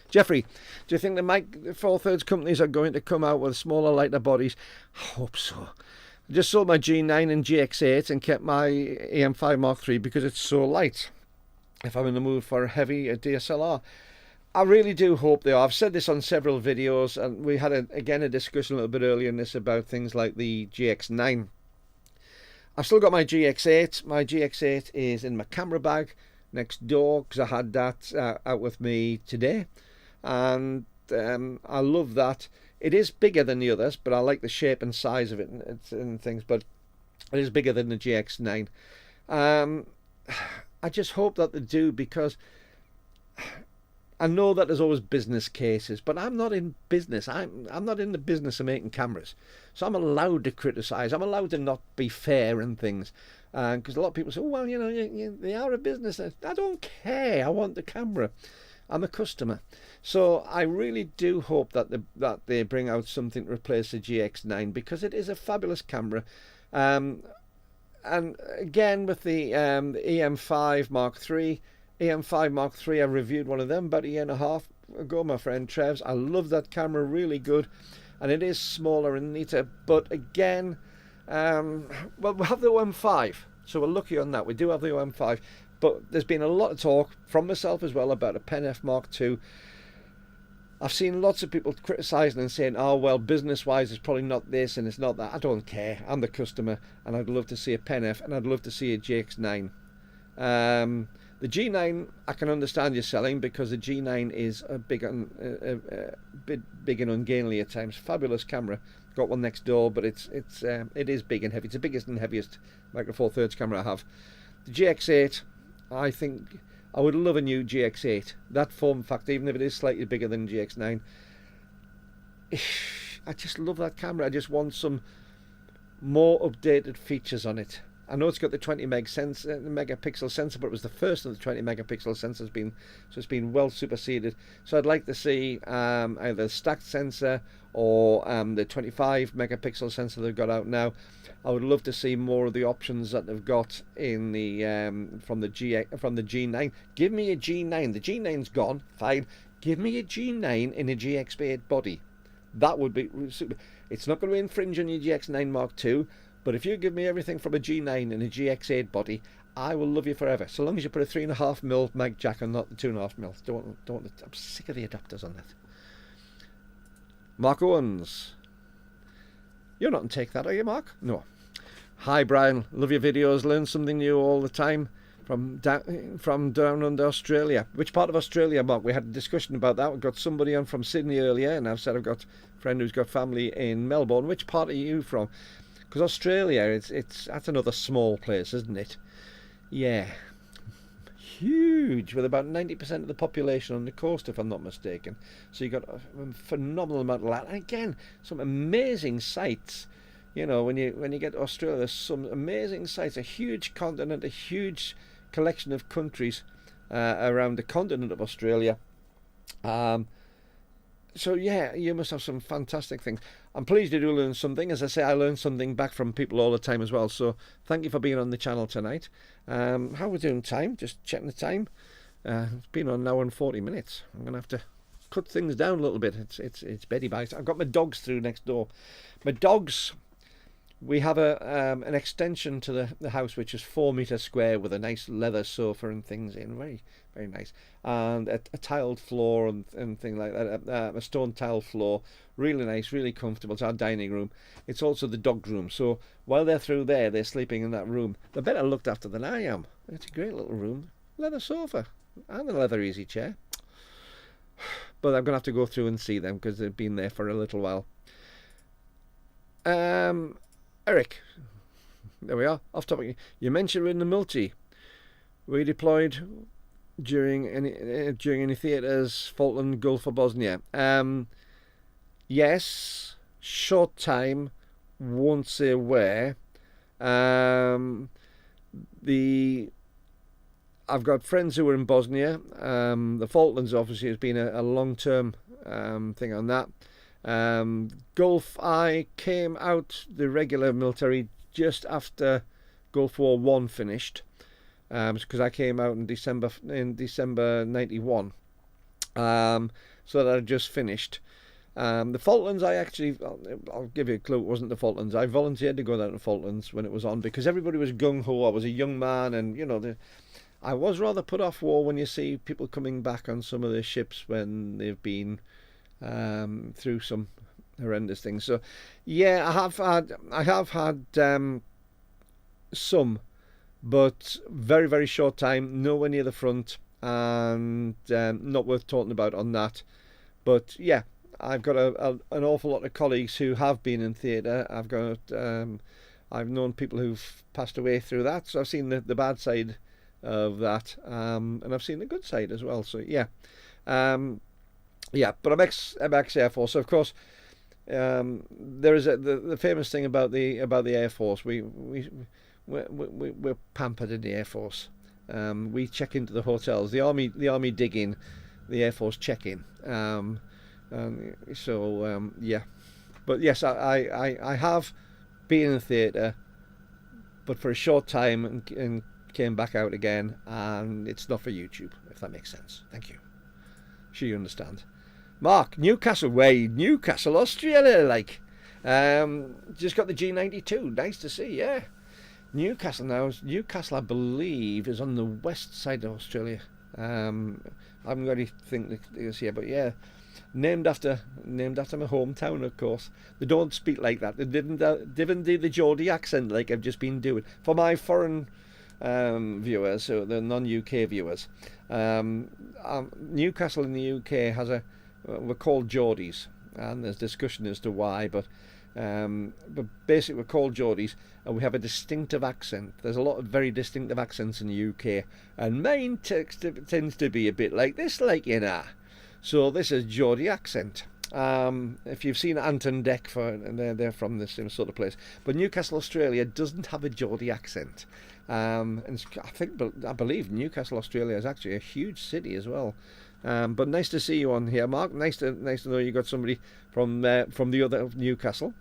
S1: Jeffrey, do you think the Micro Four Thirds companies are going to come out with smaller, lighter bodies? I hope so. I just sold my G9 and GX8 and kept my EM5 Mark III because it's so light. If I'm in the mood for a heavy DSLR, I really do hope they are. I've said this on several videos, and we had a discussion a little bit earlier in this about things like the GX9. I've still got my GX8. My GX8 is in my camera bag next door because I had that out with me today, and I love that. It is bigger than the others, but I like the shape and size of it and things, but it is bigger than the GX9. I just hope that they do, because I know that there's always business cases, but I'm not in business. I'm not in the business of making cameras, so I'm allowed to criticise. I'm allowed to not be fair and things, because a lot of people say, oh, well, you know, they are a business. I don't care. I want the camera. I'm a customer. So I really do hope that they bring out something to replace the GX9, because it is a fabulous camera. And again, with the EM5 Mark III, EM5 Mark III, I reviewed one of them about a year and a half ago, my friend Trev's. I love that camera, really good. And it is smaller and neater. But again, well, we have the OM5, so we're lucky on that. We do have the OM5. But there's been a lot of talk from myself as well about a Pen F Mark II. I've seen lots of people criticising and saying, oh, well, business-wise, it's probably not this and it's not that. I don't care. I'm the customer, and I'd love to see a Pen F, and I'd love to see a GX9. The G9, I can understand you selling, because the G9 is a bit big and ungainly at times. Fabulous camera. Got one next door, but it is big and heavy. It's the biggest and heaviest Micro Four Thirds camera I have. The GX8, I think I would love a new GX8. That form factor, even if it is slightly bigger than GX9, I just love that camera. I just want some more updated features on it. I know it's got the 20 megapixel sensor, but it was the first of the 20 megapixel sensors so it's been well superseded. So I'd like to see either the stacked sensor or the 25 megapixel sensor they've got out now. I would love to see more of the options that they've got in the from the G9. Give me a G9. The G9's gone, fine. Give me a G9 in a GX8 body. That would be super. It's not going to infringe on your GX9 Mark II, but if you give me everything from a G9 and a GX8 body, I will love you forever. So long as you put a 3.5mm mic jack and not the 2.5mm. Don't want. I'm sick of the adapters on that. Mark Owens. You're not in Take That, are you, Mark? No. Hi, Brian. Love your videos. Learn something new all the time from down under Australia. Which part of Australia, Mark? We had a discussion about that. We've got somebody on from Sydney earlier, and I've said I've got a friend who's got family in Melbourne. Which part are you from? Because Australia, that's another small place, isn't it? Yeah. Huge, with about 90% of the population on the coast, if I'm not mistaken. So you've got a phenomenal amount of land. And again, some amazing sites. You know, when you get to Australia, there's some amazing sites. A huge continent, a huge collection of countries around the continent of Australia. So yeah, you must have some fantastic things. I'm pleased you do learn something. As I say, I learn something back from people all the time as well. So thank you for being on the channel tonight. How are we doing time? Just checking the time. It's been on an hour and 40 minutes. I'm going to have to cut things down a little bit. It's beddy bites. I've got my dogs through next door. My dogs... We have an extension to the house which is 4 meters square with a nice leather sofa and things in, very very nice, and a tiled floor and things like that, a stone tile floor, really nice, really comfortable. It's our dining room. It's also the dog room. So while they're through there, they're sleeping in that room. They're better looked after than I am. It's a great little room, leather sofa and a leather easy chair. But I'm gonna have to go through and see them because they've been there for a little while. Eric, there we are, off topic. You mentioned we're in the multi. Were you deployed during any theatres, Falkland, Gulf or Bosnia? Yes, short time, won't say where. I've got friends who were in Bosnia. The Falklands obviously has been a long-term thing on that. Gulf, I came out the regular military just after Gulf War I finished, because I came out in December 91, so that I just finished. The Falklands, I'll give you a clue, it wasn't the Falklands. I volunteered to go down to Falklands when it was on because everybody was gung-ho. I was a young man, and you know, I was rather put off war when you see people coming back on some of the ships when they've been through some horrendous things. So yeah, I have had some, but very very short time, nowhere near the front, and not worth talking about on that. But yeah, I've got an awful lot of colleagues who have been in theatre. I've known people who've passed away through that, so I've seen the bad side of that, and I've seen the good side as well. So yeah. Yeah, but I'm ex Air Force, so of course there is the famous thing about the Air Force. We're pampered in the Air Force. We check into the hotels. The army dig in, the Air Force check in. Yeah, but yes, I have been in the theatre, but for a short time and came back out again, and it's not for YouTube, if that makes sense. Thank you. Sure you understand. Mark, Newcastle way, Newcastle, Australia, like. Just got the G92. Nice to see, yeah. Newcastle, I believe, is on the west side of Australia. I haven't got anything to see, but yeah, named after my hometown, of course. They don't speak like that. They didn't do the Geordie accent like I've just been doing. For my foreign viewers, so the non-UK viewers, Newcastle in the UK has we're called Geordies, and there's discussion as to why, but basically we're called Geordies, and we have a distinctive accent. There's a lot of very distinctive accents in the UK, and mine tends to be a bit like this, like, you know. So this is Geordie accent. If you've seen Ant and Dec, they're from the same sort of place. But Newcastle, Australia doesn't have a Geordie accent. And I believe Newcastle, Australia is actually a huge city as well. But nice to see you on here, Mark. Nice to know you got somebody from the other Newcastle.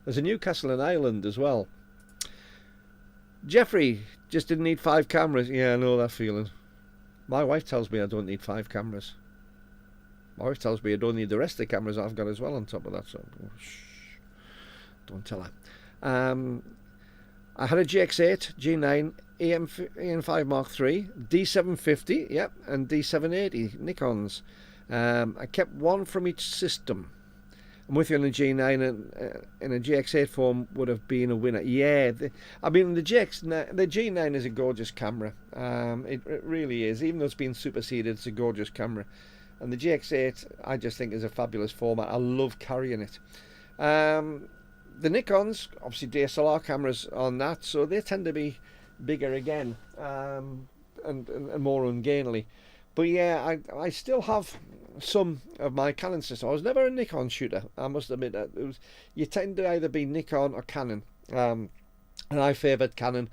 S1: There's a Newcastle in Ireland as well. Jeffrey just didn't need 5 cameras. Yeah, I know that feeling. My wife tells me I don't need 5 cameras. My wife tells me I don't need the rest of the cameras I've got as well on top of that, so shh, don't tell her. I had a GX8, G9, EM5 Mark III, D750, yep, and D780 Nikons. I kept one from each system. I'm with you on the G9, and in a GX8 form would have been a winner. Yeah, I mean the G9 is a gorgeous camera. It really is. Even though it's been superseded, it's a gorgeous camera. And the GX8, I just think, is a fabulous format. I love carrying it. The Nikons, obviously DSLR cameras on that, so they tend to be bigger again, and more ungainly. But yeah, I still have some of my Canon system. I was never a Nikon shooter, I must admit. That you tend to either be Nikon or Canon, and I favoured Canon,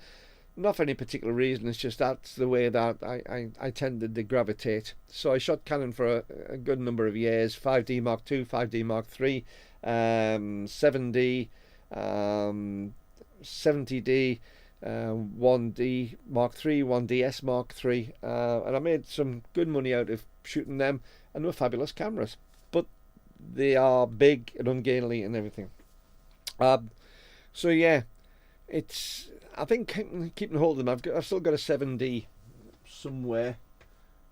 S1: not for any particular reason. It's just that's the way that I tended to gravitate. So I shot Canon for a good number of years: 5D Mark II, 5D Mark III, 7D, 70D, 1D Mark III, 1DS Mark III, and I made some good money out of shooting them, and they were fabulous cameras, but they are big and ungainly and everything. So yeah, it's, I think, keeping hold of them. I've still got a 7D somewhere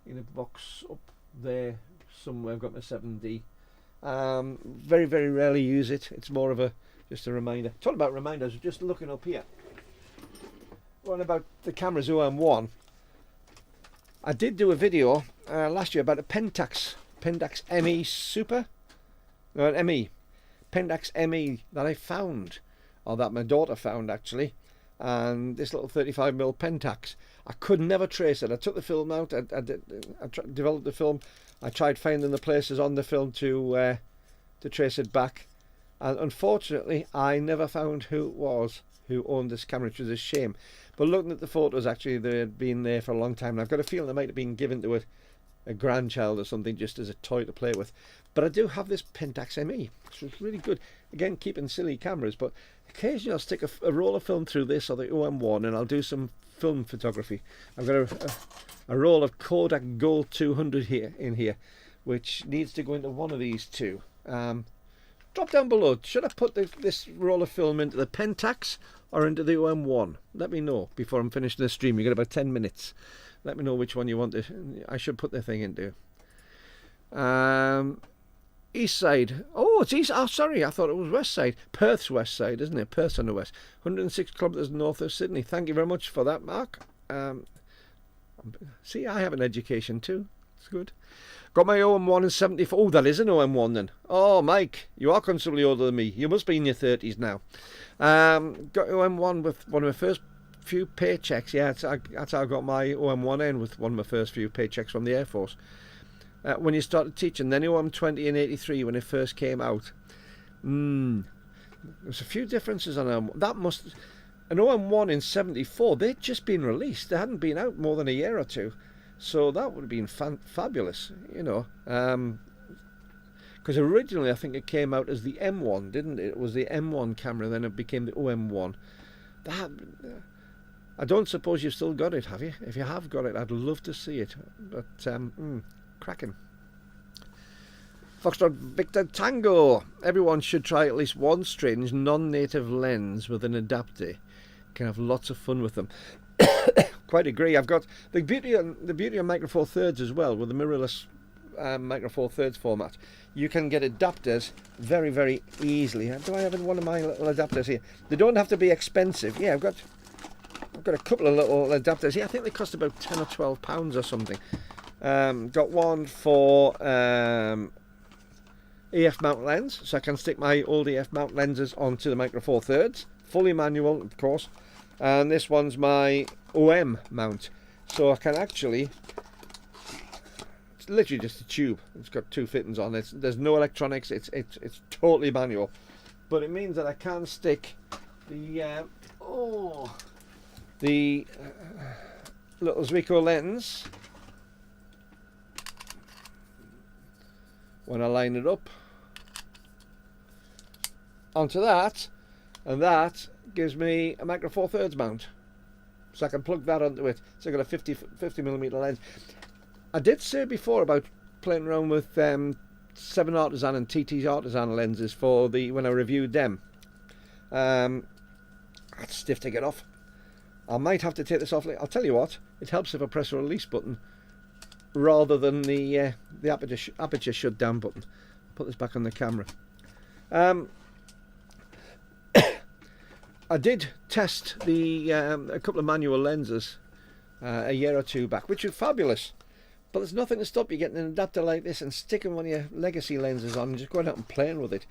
S1: in a box up there somewhere. I've got my 7D. Very, very rarely use it. It's more of just a reminder. Talking about reminders, just looking up here. One about the cameras OM1. I did do a video last year about a Pentax ME Super, no, an ME, Pentax ME that I found, or that my daughter found actually, and this little 35mm Pentax. I could never trace it. I took the film out. I developed the film. I tried finding the places on the film to trace it back, and unfortunately I never found who it was who owned this camera, which was a shame. But looking at the photos, actually they had been there for a long time, and I've got a feeling they might have been given to a grandchild or something, just as a toy to play with. But I do have this Pentax ME, which is really good. Again, keeping silly cameras, but occasionally I'll stick a roll of film through this or the OM1, and I'll do some film photography. I've got a roll of Kodak Gold 200 in here, which needs to go into one of these two. Drop down below. Should I put this roll of film into the Pentax or into the OM1? Let me know before I'm finishing the stream. You've got about 10 minutes. Let me know which one you want I should put the thing into. East side. Oh, it's east. Oh, sorry, I thought it was west side. Perth's west side, isn't it? Perth's on the west. 106 kilometres north of Sydney. Thank you very much for that, Mark. See, I have an education too. It's good. Got my OM1 in 74. Oh, that is an OM1 then. Oh, Mike, you are considerably older than me. You must be in your 30s now. Got OM1 with one of my first few paychecks. Yeah, that's how I got my OM1 in, with one of my first few paychecks from the Air Force. When you started teaching, then OM20 in 83 when it first came out. There's a few differences on OM1. An OM1 in 74, they'd just been released. They hadn't been out more than a year or two. So that would have been fabulous, you know. Because originally I think it came out as the M1, didn't it? It was the M1 camera, then it became the OM1. I don't suppose you've still got it, have you? If you have got it, I'd love to see it. But, cracking. Foxtrot Victor Tango. Everyone should try at least one strange non-native lens with an adapter. Can have lots of fun with them. Quite agree. I've got the beauty of Micro Four Thirds as well, with the mirrorless Micro Four Thirds format. You can get adapters very, very easily. Do I have one of my little adapters here? They don't have to be expensive. Yeah, I've got a couple of little adapters here. I think they cost about £10 or £12 or something. Got one for EF mount lens, so I can stick my old EF mount lenses onto the Micro Four Thirds, fully manual, of course. And this one's my OM mount, so I can actually, it's literally just a tube. It's got two fittings on it. There's no electronics. It's totally manual, but it means that I can stick the little Zuiko lens when I line it up onto that, and that gives me a Micro Four Thirds mount, so I can plug that onto it. So I've got a 50mm lens. I did say before about playing around with 7 Artisan and TT Artisan lenses for the when I reviewed them. That's stiff to get off. I might have to take this off. I'll tell you what, it helps if I press the release button rather than the aperture shutdown button. Put this back on the camera. I did test the a couple of manual lenses a year or two back, which were fabulous. But there's nothing to stop you getting an adapter like this and sticking one of your legacy lenses on and just going out and playing with it.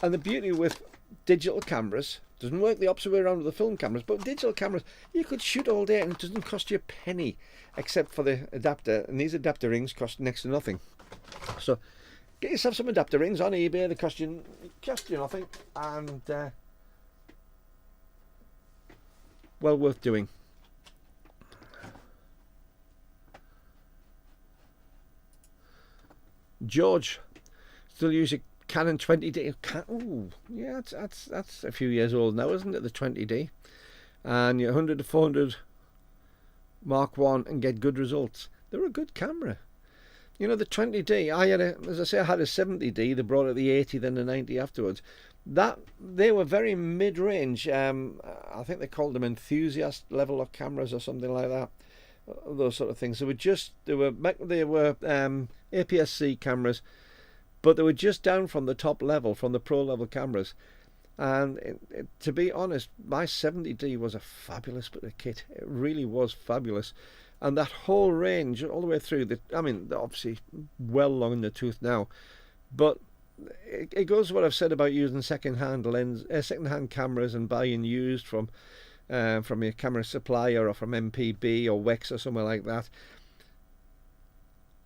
S1: And the beauty with digital cameras, doesn't work the opposite way around with the film cameras, but digital cameras, you could shoot all day and it doesn't cost you a penny except for the adapter. And these adapter rings cost next to nothing. So get yourself some adapter rings on eBay. They cost you nothing, and well worth doing. George still using Canon 20D. Ooh, yeah, that's a few years old now, isn't it? The 20D, and your 100 to 400 Mark 1 and get good results. They're a good camera. You know, the 20D, as I say, I had a 70D. They brought out the 80, then the 90 afterwards. They were very mid-range. I think they called them enthusiast level of cameras or something like that. Those sort of things. They were APS-C cameras, but they were just down from the top level, from the pro level cameras. And to be honest, my 70D was a fabulous bit of kit. It really was fabulous. And that whole range all the way through, I mean, they're obviously well long in the tooth now, but it goes to what I've said about using second-hand cameras and buying used from your camera supplier or from MPB or Wex or somewhere like that.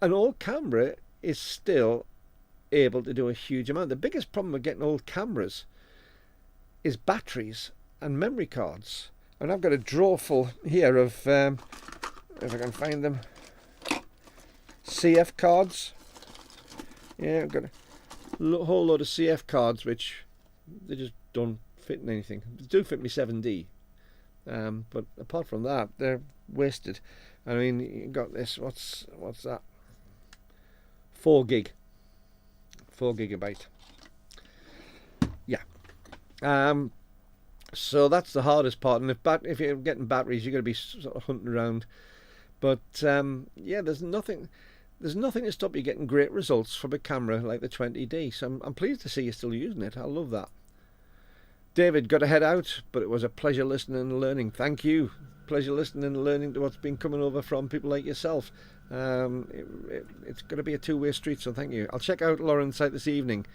S1: An old camera is still able to do a huge amount. The biggest problem with getting old cameras is batteries and memory cards. And I've got a drawer full here of, if I can find them, CF cards. Yeah, I've got a whole load of CF cards, which they just don't fit in anything. They do fit me 7D. But apart from that, they're wasted. I mean, you got this. What's that? 4 gigabyte. Yeah. So that's the hardest part. And if you're getting batteries, you're going to be sort of hunting around. But yeah, there's nothing to stop you getting great results from a camera like the 20D. So I'm pleased to see you're still using it. I love that. David, got to head out, but it was a pleasure listening and learning. Thank you. Pleasure listening and learning to what's been coming over from people like yourself. It's going to be a two-way street, so thank you. I'll check out Lauren's site this evening.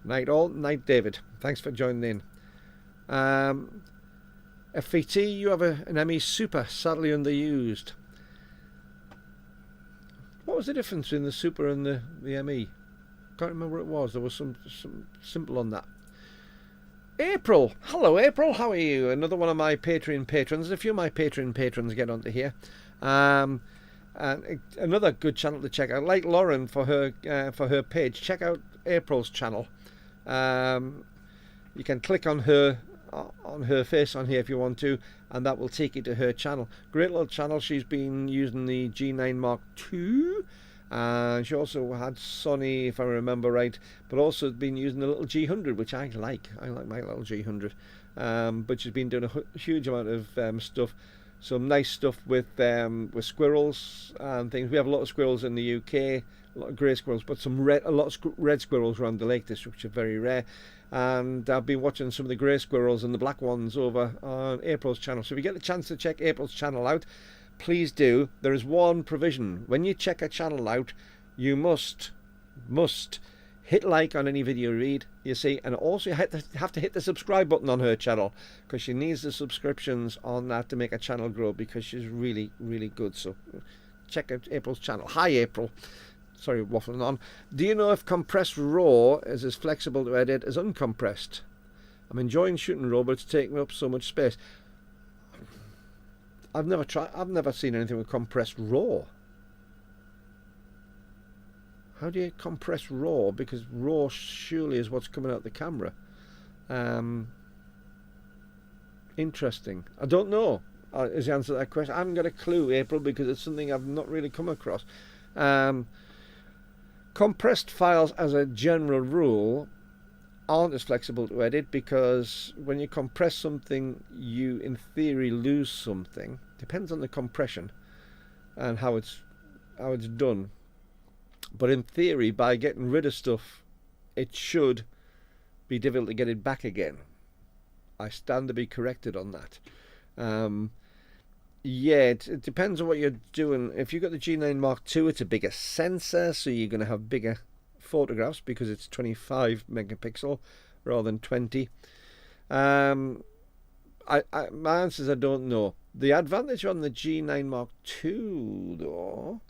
S1: Night all, night David. Thanks for joining in. FVT, you have an ME Super, sadly underused. What was the difference between the Super and the ME? Can't remember what it was. There was some simple on that. April, hello April, how are you? Another one of my Patreon patrons. A few of my Patreon patrons get onto here. And another good channel to check out. Like Lauren for her page, check out April's channel. You can click on her face on here if you want to, and that will take you to her channel. Great little channel. She's been using the G9 Mark II. And she also had Sony, if I remember right, but also been using the little G100, which I like. I like my little G100. But she's been doing a huge amount of stuff. Some nice stuff with squirrels and things. We have a lot of squirrels in the UK, a lot of grey squirrels, but a lot of red squirrels around the Lake District, which are very rare. And I've been watching some of the grey squirrels and the black ones over on April's channel. So if you get the chance to check April's channel out, please do. There is one provision. When you check a channel out, you must hit like on any video you read, you see, and also you have to hit the subscribe button on her channel, because she needs the subscriptions on that to make a channel grow, because she's really, really good. So check out April's channel. Hi April. Sorry, waffling on. Do you know if compressed RAW is as flexible to edit as uncompressed? I'm enjoying shooting RAW, but it's taking up so much space. I've never seen anything with compressed RAW. How do you compress RAW? Because RAW surely is what's coming out the camera. Interesting. I don't know is the answer to that question. I haven't got a clue, April, because it's something I've not really come across. Compressed files as a general rule aren't as flexible to edit, because when you compress something you in theory lose something. Depends on the compression and how it's done, but in theory by getting rid of stuff it should be difficult to get it back again. I stand to be corrected on that. Yeah, it depends on what you're doing. If you've got the G9 Mark II, it's a bigger sensor, so you're going to have bigger photographs because it's 25 megapixel rather than 20. My answer is I don't know. The advantage on the G9 Mark II, though,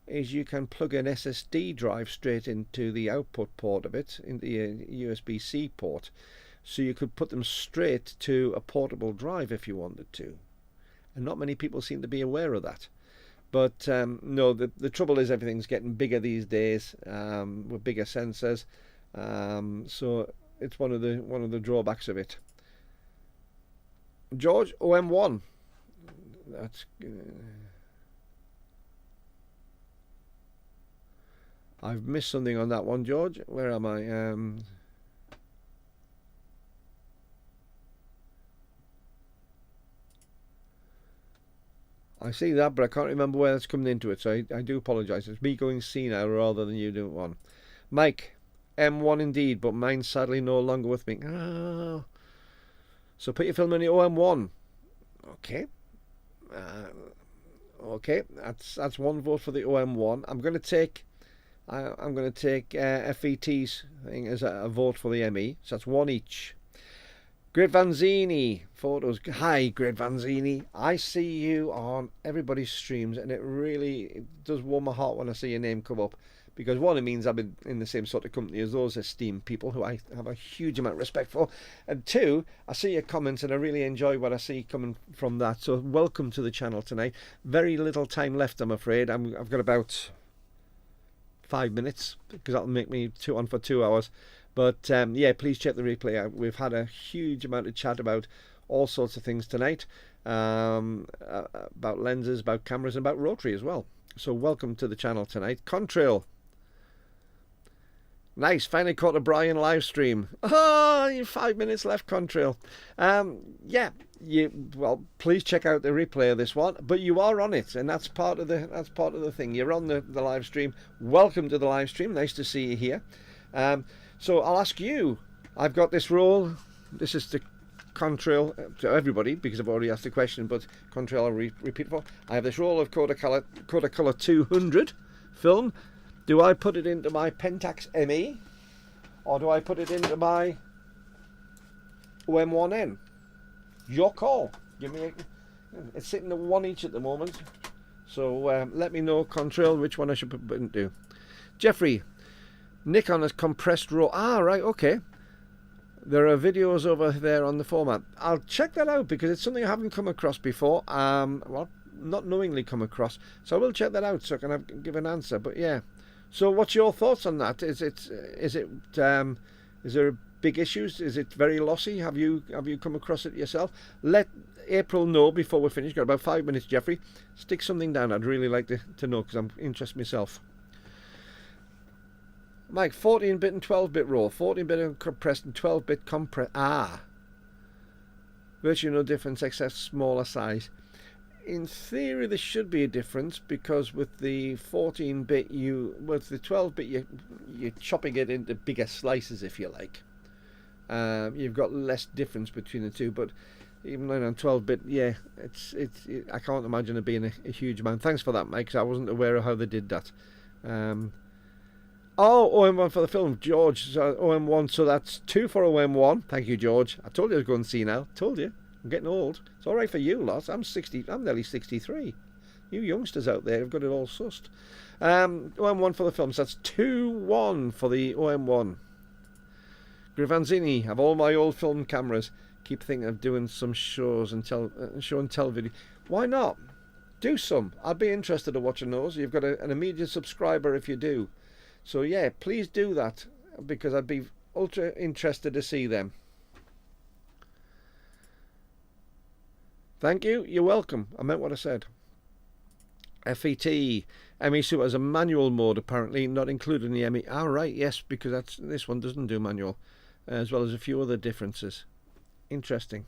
S1: is you can plug an SSD drive straight into the output port of it, into the USB-C port. So you could put them straight to a portable drive if you wanted to. And not many people seem to be aware of that. But no, the trouble is everything's getting bigger these days, with bigger sensors. So it's one of the drawbacks of it. George, OM1. That's I've missed something on that one, George. Where am I? I see that, but I can't remember where that's coming into it, so I do apologise. It's me going C now rather than you doing one. Mike, M1 indeed, but mine's sadly no longer with me. Oh. So put your film in the OM1. Okay. Okay, that's one vote for the OM1. I'm going to take FET's thing as a vote for the ME. So that's one each. Great Vanzini photos. Hi, Great Vanzini. I see you on everybody's streams, and it does warm my heart when I see your name come up, because one, it means I've been in the same sort of company as those esteemed people who I have a huge amount of respect for, and two, I see your comments and I really enjoy what I see coming from that. So welcome to the channel tonight. Very little time left, I'm afraid. I've got about 5 minutes, because that'll make me on for 2 hours. But yeah, please check the replay out. We've had a huge amount of chat about all sorts of things tonight, about lenses, about cameras, and about rotary as well. So welcome to the channel tonight. Contrail. Nice, finally caught a Brian live stream. Oh, you 5 minutes left, Contrail. Yeah, well, please check out the replay of this one. But you are on it, and that's part of the thing. You're on the live stream. Welcome to the live stream. Nice to see you here. So I'll ask you. I've got this roll. This is the Contrail to everybody, because I've already asked the question, but Contrail I'll repeat it for. I have this roll of Kodacolor 200 film. Do I put it into my Pentax ME, or do I put it into my OM1N? Your call. It's sitting at one each at the moment. So let me know, Contrail, which one I should put into. Jeffrey, Nikon has compressed RAW. Ah, right, okay. There are videos over there on the format. I'll check that out, because it's something I haven't come across before. Well, not knowingly come across. So I will check that out so I can give an answer. But yeah. So what's your thoughts on that? Is there big issues? Is it very lossy? Have you come across it yourself? Let April know before we finish. Got about 5 minutes, Jeffrey. Stick something down. I'd really like to know, because I'm interested myself. Mike, 14-bit and 12-bit RAW. 14-bit compressed and 12-bit compressed. Ah. Virtually no difference except smaller size. In theory, there should be a difference, because with the 14-bit, with the 12-bit, you're chopping it into bigger slices, if you like. You've got less difference between the two, but even on 12-bit, yeah, I can't imagine it being a huge amount. Thanks for that, Mike, 'cause I wasn't aware of how they did that. Oh, OM1 for the film, George. So OM1, so that's 2 for OM1. Thank you, George. I told you I was going to see now. Told you. I'm getting old. It's all right for you lot. I'm nearly 63. You youngsters out there have got it all sussed. OM1 for the film, so that's 2-1 for the OM1. Grivanzini, have all my old film cameras. Keep thinking of doing some shows and show and tell video. Why not? Do some. I'd be interested in watching those. You've got an immediate subscriber if you do. So yeah, please do that, because I'd be ultra interested to see them. Thank you. You're welcome. I meant what I said. FET. ME Super has a manual mode, apparently, not included in the ME. Ah, right, yes, because this one doesn't do manual, as well as a few other differences. Interesting.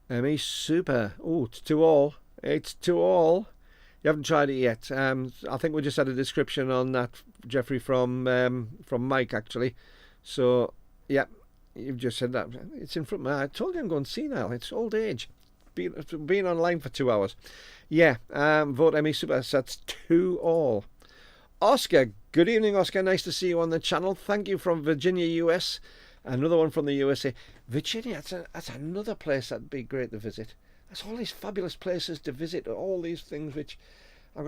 S1: ME Super. Oh, it's to all. It's to all. You haven't tried it yet. I think we just had a description on that, Jeffrey, from Mike, actually. So, yeah, you've just said that. It's in front of me. I told you I'm going senile. It's old age. Being online for 2 hours. Yeah, vote ME Super. So that's 2 all. Oscar, good evening, Oscar. Nice to see you on the channel. Thank you from Virginia, US. Another one from the USA. Virginia, that's another place that'd be great to visit. There's all these fabulous places to visit, all these things which I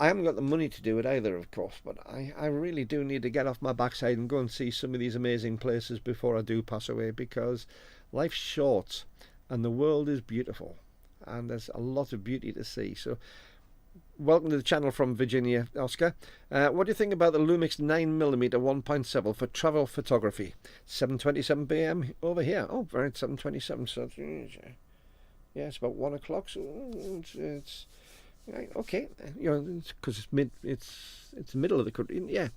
S1: haven't got the money to do it either, of course, but I really do need to get off my backside and go and see some of these amazing places before I do pass away, because life's short and the world is beautiful and there's a lot of beauty to see. So welcome to the channel from Virginia, Oscar. What do you think about the Lumix 9mm 1.7 for travel photography? 7:27 p.m. over here. Oh, very 7:27. So yeah, it's about 1 o'clock. So it's okay. You know, because it's the middle of the country. Yeah.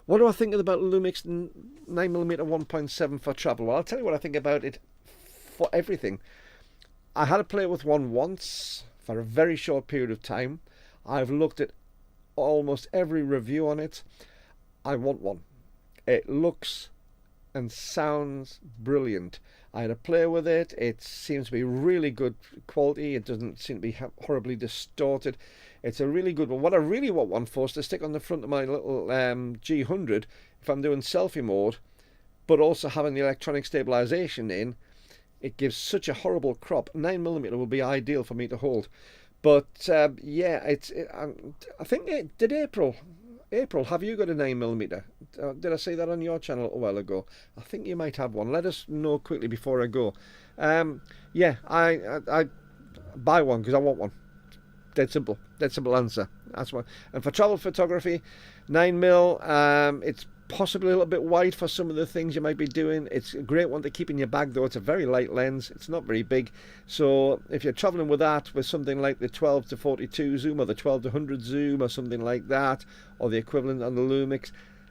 S1: What do I think about Lumix 9mm 1.7 for travel? Well, I'll tell you what I think about it for everything. I had to play with one once for a very short period of time. I've looked at almost every review on it. I want one. It looks and sounds brilliant. I had a play with it. It seems to be really good quality. It doesn't seem to be horribly distorted. It's a really good one. What I really want one for is to stick on the front of my little G100 if I'm doing selfie mode, but also having the electronic stabilization in. It gives such a horrible crop. 9mm will be ideal for me to hold. But yeah, I think did April, have you got a 9mm? Did I say that on your channel a while ago? I think you might have one. Let us know quickly before I go. Yeah, I buy one because I want one. Dead simple answer. That's why. And for travel photography, 9mm. It's possibly a little bit wide for some of the things you might be doing. It's a great one to keep in your bag, though. It's a very light lens. It's not very big. So if you're traveling with that, with something like the 12-42 zoom or the 12-100 zoom or something like that, or the equivalent on the Lumix,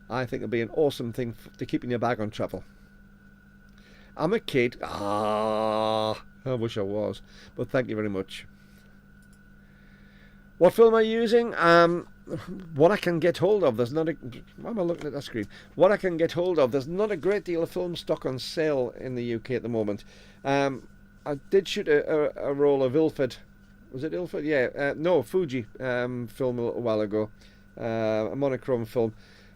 S1: I think it'll be an awesome thing to keep in your bag on travel. I'm a kid. I wish I was. But thank you very much. What film am I using? What I can get hold of. There's not a... Why am I looking at that screen? What I can get hold of. There's not a great deal of film stock on sale in the UK at the moment. I did shoot a roll of Ilford. Was it Ilford? Yeah. No, Fuji film a little while ago. A monochrome film.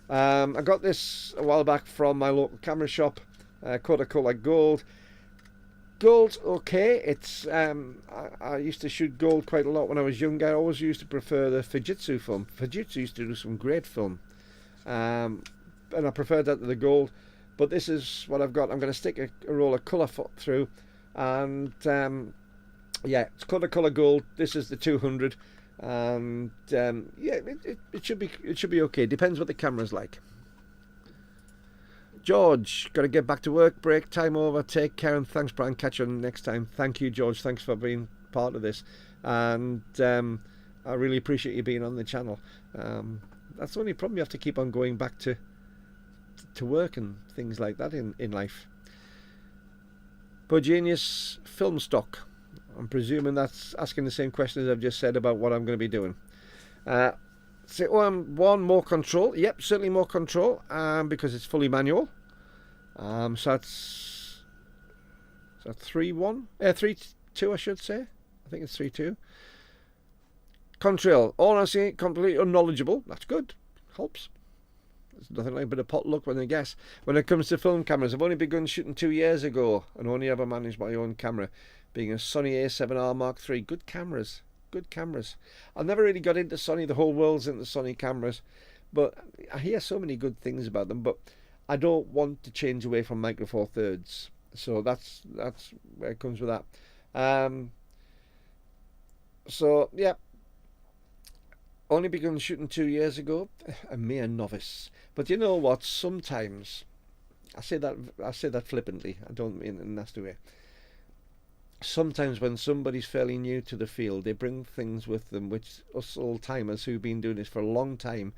S1: I got this a while back from my local camera shop. Kodakola Gold. Gold's okay. It's I used to shoot gold quite a lot when I was younger. I always used to prefer the Fujitsu film. Fujitsu used to do some great film, and I preferred that to the gold. But this is what I've got. I'm going to stick a roll of colour through, and yeah, it's colour gold. This is the 200, and yeah, it should be okay. Depends what the camera's like. George, got to get back to work. Break time over. Take care and thanks, Brian. Catch you next time. Thank you, George. Thanks for being part of this, and I really appreciate you being on the channel. That's the only problem. You have to keep on going back to work and things like that in life. Genius film stock. I'm presuming that's asking the same question as I've just said about what I'm going to be doing. So one more control. Yep, certainly more control, because it's fully manual. So that's 3-1, 3-2, I should say. I think it's 3-2. Control. All I see, completely unknowledgeable. That's good. Helps. There's nothing like a bit of pot luck when I guess. When it comes to film cameras, I've only begun shooting 2 years ago and only ever managed my own camera, being a Sony A7R Mark III. Good cameras. Good cameras. I never really got into Sony. The whole world's into Sony cameras, but I hear so many good things about them. But I don't want to change away from Micro Four Thirds, so that's where it comes with that. So yeah, only begun shooting 2 years ago. A mere novice. But you know what? Sometimes I say that flippantly. I don't mean it in a nasty way. sometimes when somebody's fairly new to the field, they bring things with them which us old timers who've been doing this for a long time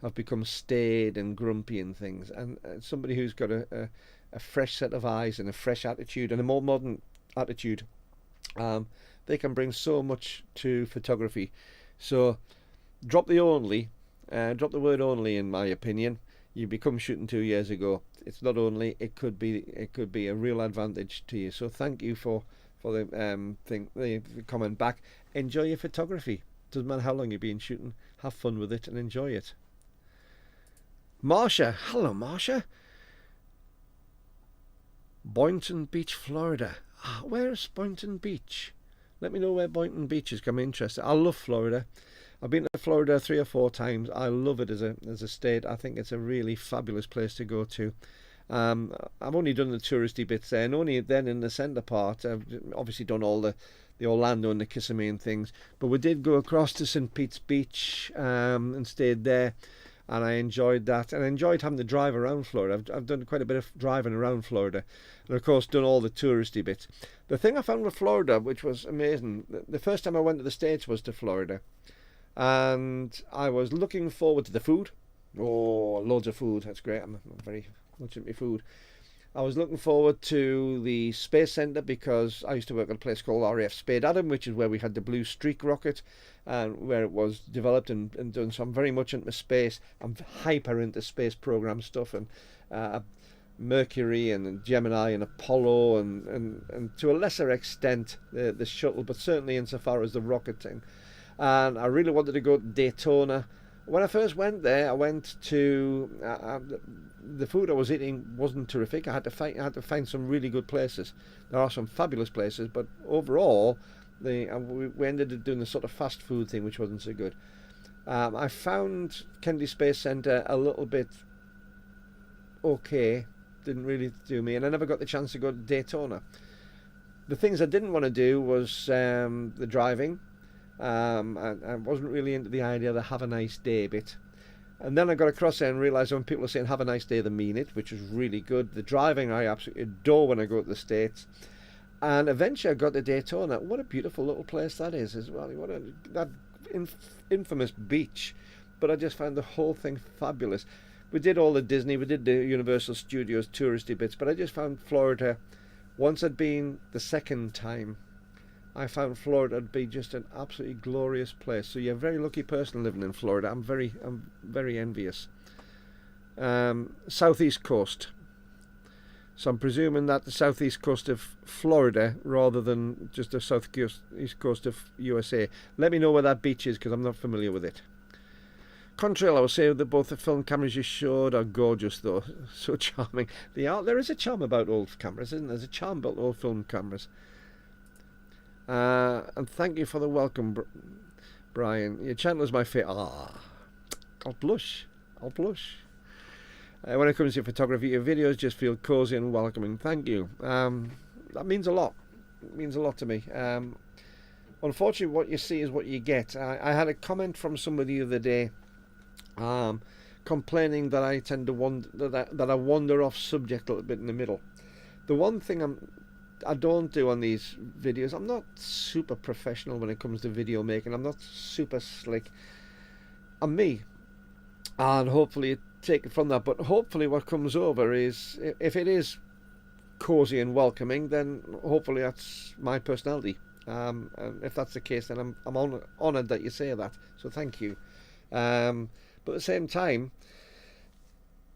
S1: have become staid and grumpy and things. And somebody who's got a fresh set of eyes and a fresh attitude and a more modern attitude, they can bring so much to photography. So drop the only, drop the word only, in my opinion. You become shooting 2 years ago. It's not only, it could be a real advantage to you. So thank you for the comment back. Enjoy your photography. Doesn't matter how long you've been shooting. Have fun with it and enjoy it. Marsha, hello Marsha. Boynton Beach, Florida. Where's Boynton Beach? Let me know where Boynton Beach is. I'm interested. I love Florida. I've been to Florida 3 or 4 times. I love it as a state. I think it's a really fabulous place to go to. I've only done the touristy bits there, and only then in the centre part. I've obviously done all the Orlando and the Kissimmee and things, but we did go across to St. Pete's Beach and stayed there, and I enjoyed that, and I enjoyed having to drive around Florida. I've done quite a bit of driving around Florida, and of course done all the touristy bits. The thing I found with Florida, which was amazing, the first time I went to the States was to Florida, and I was looking forward to the food. Oh, loads of food. That's great. I'm very much into food. I was looking forward to the Space Centre because I used to work at a place called RAF Spade Adam, which is where we had the Blue Streak rocket and where it was developed and done. So I'm very much into space. I'm hyper into space program stuff, and Mercury and Gemini and Apollo and to a lesser extent the shuttle, but certainly insofar as the rocket thing. And I really wanted to go to Daytona. When I first went there, I went to the food I was eating wasn't terrific. I had to find some really good places. There are some fabulous places, but overall, we ended up doing the sort of fast food thing, which wasn't so good. I found Kennedy Space Centre a little bit okay. Didn't really do me, and I never got the chance to go to Daytona. The things I didn't want to do was the driving. I wasn't really into the idea of the have a nice day bit. And then I got across there and realised when people are saying have a nice day, they mean it, which was really good. The driving I absolutely adore when I go to the States. And eventually I got to Daytona. What a beautiful little place that is as well. That infamous beach. But I just found the whole thing fabulous. We did all the Disney, we did the Universal Studios touristy bits, but I just found Florida, once I'd been the second time, I found Florida to be just an absolutely glorious place. So you're a very lucky person living in Florida. I'm very envious. Southeast coast. So I'm presuming that the southeast coast of Florida rather than just the southeast coast of USA. Let me know where that beach is because I'm not familiar with it. Contrail, I will say that both the film cameras you showed are gorgeous though. So charming. There is a charm about old cameras, isn't there? There's a charm about old film cameras. And thank you for the welcome, Brian. Your channel is my favourite. I'll blush. When it comes to photography, your videos just feel cosy and welcoming. Thank you. That means a lot. It means a lot to me. Unfortunately, what you see is what you get. I had a comment from somebody the other day complaining that I tend to that I wander off subject a little bit in the middle. The one thing I don't do on these videos, I'm not super professional when it comes to video making. I'm not super slick. I'm me, and hopefully you take it from that. But hopefully what comes over is, if it is cozy and welcoming, then hopefully that's my personality. And if that's the case, then I'm honoured that you say that. So thank you. But at the same time,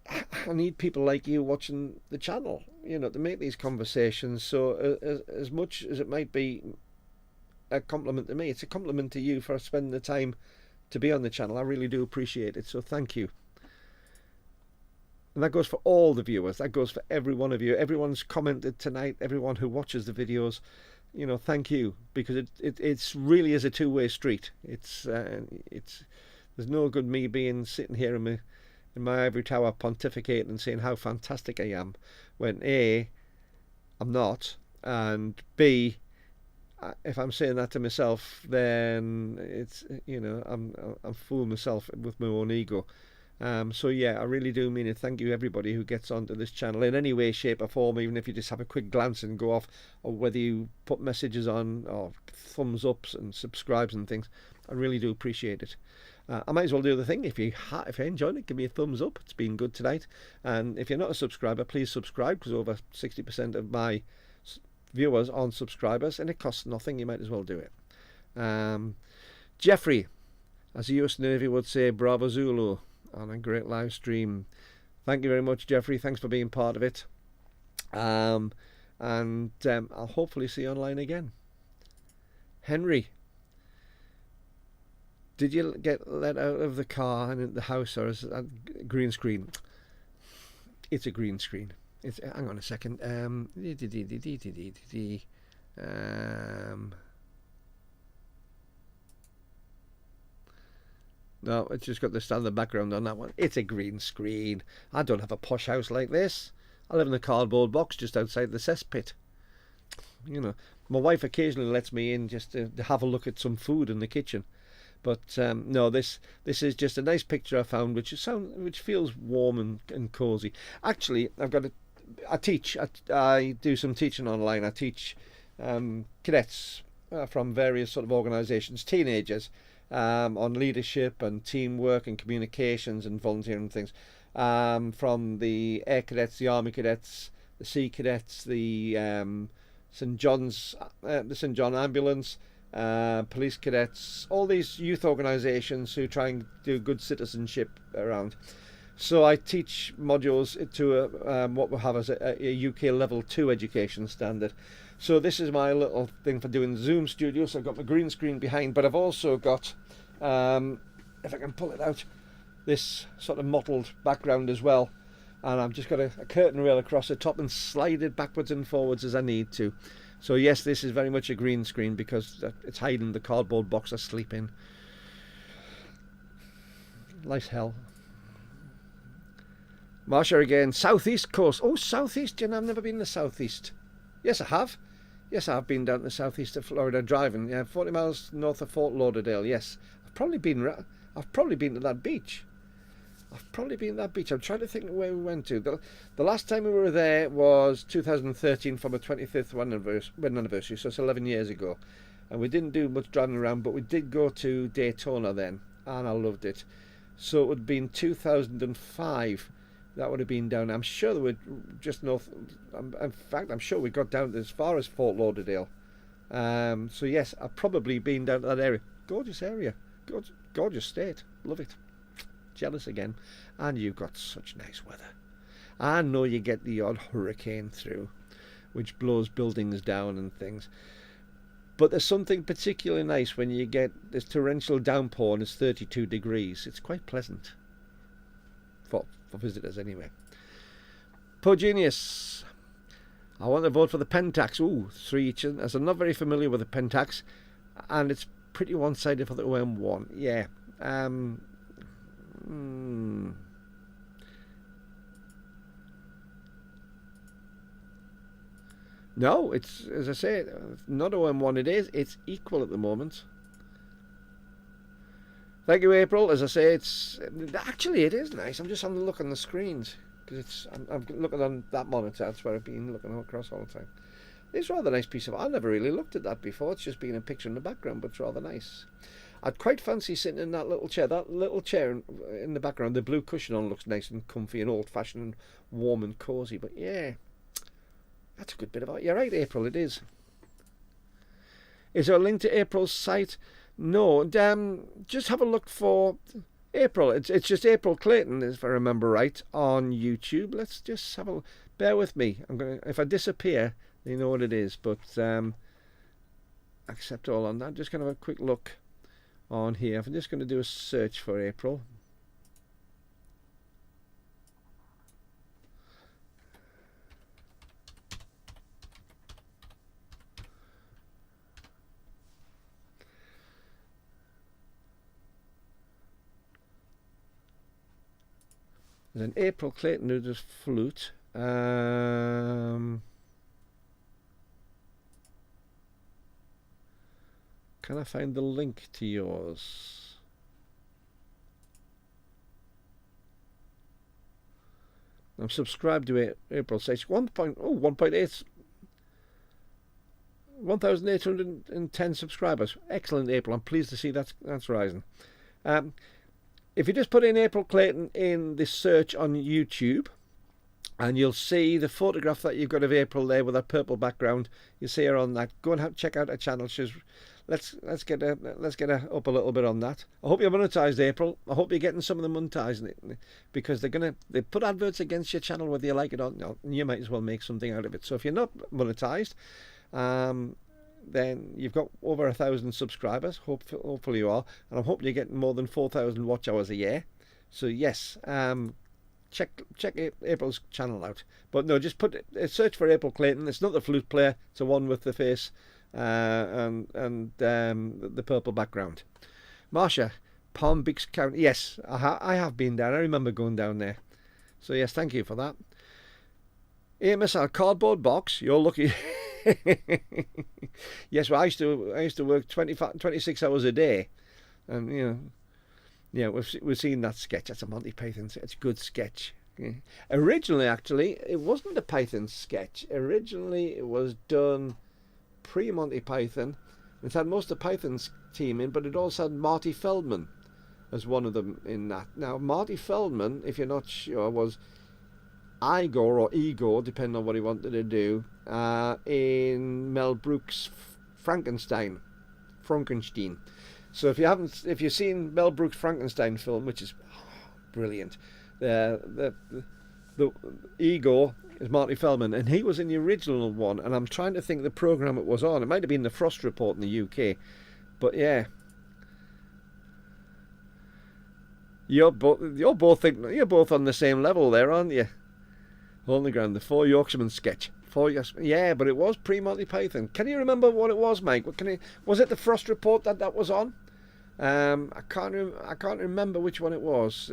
S1: I need people like you watching the channel, to make these conversations. So as much as it might be a compliment to me, it's a compliment to you for spending the time to be on the channel. I really do appreciate it. So thank you. And that goes for all the viewers. That goes for every one of you. Everyone's commented tonight. Everyone who watches the videos. Thank you, because it's really is a two-way street. It's there's no good me sitting here in my ivory tower pontificating and saying how fantastic I am, when A, I'm not, and B, if I'm saying that to myself, then it's I'm fooling myself with my own ego. So yeah, I really do mean it. Thank you everybody who gets onto this channel in any way, shape or form, even if you just have a quick glance and go off, or whether you put messages on or thumbs ups and subscribes and things. I really do appreciate it. I might as well do the thing. If you enjoyed it, give me a thumbs up. It's been good tonight. And if you're not a subscriber, please subscribe, because over 60% of my viewers aren't subscribers, and it costs nothing. You might as well do it. Jeffrey, as the US Navy would say, Bravo Zulu, on a great live stream. Thank you very much, Jeffrey. Thanks for being part of it. I'll hopefully see you online again. Henry, did you get let out of the car and in the house, or is it a green screen? It's a green screen. Hang on a second. No, it's just got the standard background on that one. It's a green screen. I don't have a posh house like this. I live in a cardboard box just outside the cesspit. You know, my wife occasionally lets me in just to have a look at some food in the kitchen. But no, this is just a nice picture I found, which feels warm and cosy. Actually, I do some teaching online. I teach cadets from various sort of organisations, teenagers, on leadership and teamwork and communications and volunteering and things, from the Air Cadets, the Army Cadets, the Sea Cadets, the St John Ambulance, police cadets, all these youth organisations who try and do good citizenship around. So I teach modules to what we have as a UK level 2 education standard. So this is my little thing for doing Zoom studio. So I've got my green screen behind, but I've also got, if I can pull it out, this sort of mottled background as well. And I've just got a curtain rail across the top and slide it backwards and forwards as I need to. So yes, this is very much a green screen because it's hiding the cardboard box I sleep in. Nice hell. Marsha again, southeast coast. Oh, southeast, you know, I've never been to the southeast. Yes, I have. Yes, I have been down to the southeast of Florida driving. Yeah, 40 miles north of Fort Lauderdale. Yes, I've probably been to that beach. I'm trying to think where we went to. The last time we were there was 2013 for my 25th wedding anniversary, so it's 11 years ago. And we didn't do much driving around, but we did go to Daytona then, and I loved it. So it would have been 2005. That would have been down. I'm sure they were just north. In fact, I'm sure we got down as far as Fort Lauderdale. So yes, I've probably been down to that area. Gorgeous area. Gorgeous state. Love it. Jealous again. And you've got such nice weather. I know you get the odd hurricane through, which blows buildings down and things. But there's something particularly nice when you get this torrential downpour and it's 32 degrees. It's quite pleasant. For visitors anyway. Poor Genius, I want to vote for the Pentax. Ooh, 3 each. As I'm not very familiar with the Pentax, and it's pretty one-sided for the OM1. Yeah. No, it's, as I say, not OM1 it's equal at the moment. Thank you, April. As I say, it is nice. I'm just having a look on the screens because I'm looking on that monitor. That's where I've been looking across all the time. It's a rather nice piece of. I've never really looked at that before. It's just been a picture in the background, but it's rather nice. I'd quite fancy sitting in that little chair. That little chair in the background, the blue cushion on looks nice and comfy and old-fashioned and warm and cosy. But yeah, that's a good bit of art. You're right, April. It is. Is there a link to April's site? No, just have a look for April. It's just April Clayton, if I remember right, on YouTube. Let's just have a bear with me. If I disappear, you know what it is. But accept all on that. Just kind of a quick look on here. I'm just going to do a search for April. There's an April Clayton who does flute. Can I find the link to yours? I'm subscribed to April 6. 1.8, 1,810 subscribers. Excellent, April. I'm pleased to see that's rising. If you just put in April Clayton in the search on YouTube, and you'll see the photograph that you've got of April there with that purple background. You see her on that. Go and check out her channel. Let's get her up a little bit on that. I hope you're monetized, April. I hope you're getting some of them monetized, because they put adverts against your channel whether you like it or not, and you might as well make something out of it. So if you're not monetized, then you've got over 1,000 subscribers. Hopefully you are, and I'm hoping you're getting more than 4,000 watch hours a year. So yes, check April's channel out. But no, just search for April Clayton. It's not the flute player. It's the one with the face and the purple background. Marsha, Palm Beach County. Yes, I have been down. I remember going down there. So yes, thank you for that. AMSL cardboard box. You're lucky. Yes, well, I used to work 26 hours a day, and you know. Yeah, we've seen that sketch. That's a Monty Python. It's a good sketch. Yeah. Originally, actually, it wasn't a Python sketch. Originally, it was done pre-Monty Python. It had most of Python's team in, but it also had Marty Feldman as one of them in that. Now, Marty Feldman, if you're not sure, was Igor or Igor, depending on what he wanted to do, in Mel Brooks' Frankenstein. So if you've seen Mel Brooks' Frankenstein film, which is brilliant, the Igor is Marty Feldman, and he was in the original one. And I'm trying to think the program it was on. It might have been the Frost Report in the UK, but yeah. You're both on the same level there, aren't you? On the ground, the Four Yorkshiremen sketch. Yeah, but it was pre-Monty Python. Can you remember what it was, Mike? Was it the Frost Report that was on? I can't remember which one it was.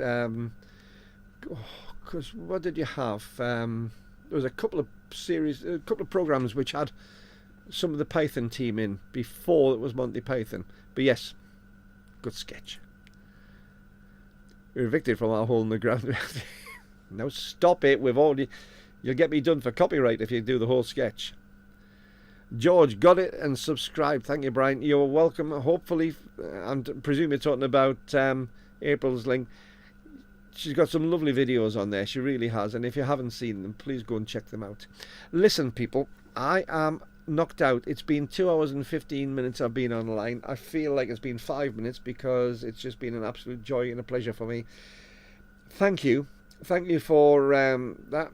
S1: Because what did you have? There was a couple of programs which had some of the Python team in before it was Monty Python. But yes, good sketch. We're evicted from our hole in the ground. Now stop it. You'll get me done for copyright if you do the whole sketch. George, got it and subscribed. Thank you, Brian. You're welcome. Hopefully, I presume you're talking about April's link. She's got some lovely videos on there. She really has. And if you haven't seen them, please go and check them out. Listen, people, I am knocked out. It's been 2 hours and 15 minutes I've been online. I feel like it's been 5 minutes because it's just been an absolute joy and a pleasure for me. Thank you. Thank you for that.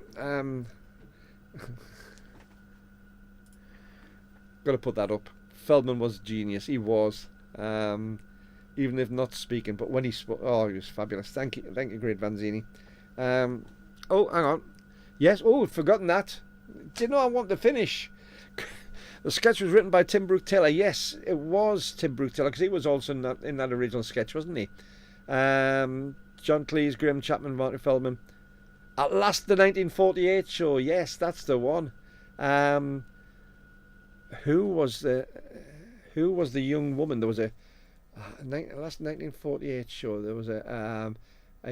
S1: Got to put that up. Feldman was a genius. He was, even if not speaking. But when he spoke, oh, he was fabulous. Thank you, Great Vanzini. Oh, hang on. Yes. Oh, I'd forgotten that. Didn't know I wanted to finish. The sketch was written by Tim Brooke Taylor. Yes, it was Tim Brooke Taylor because he was also in that original sketch, wasn't he? John Cleese, Graham Chapman, Marty Feldman. At Last, the 1948 show. Yes, that's the one. Who was the young woman? There was a Last 1948 show. There was a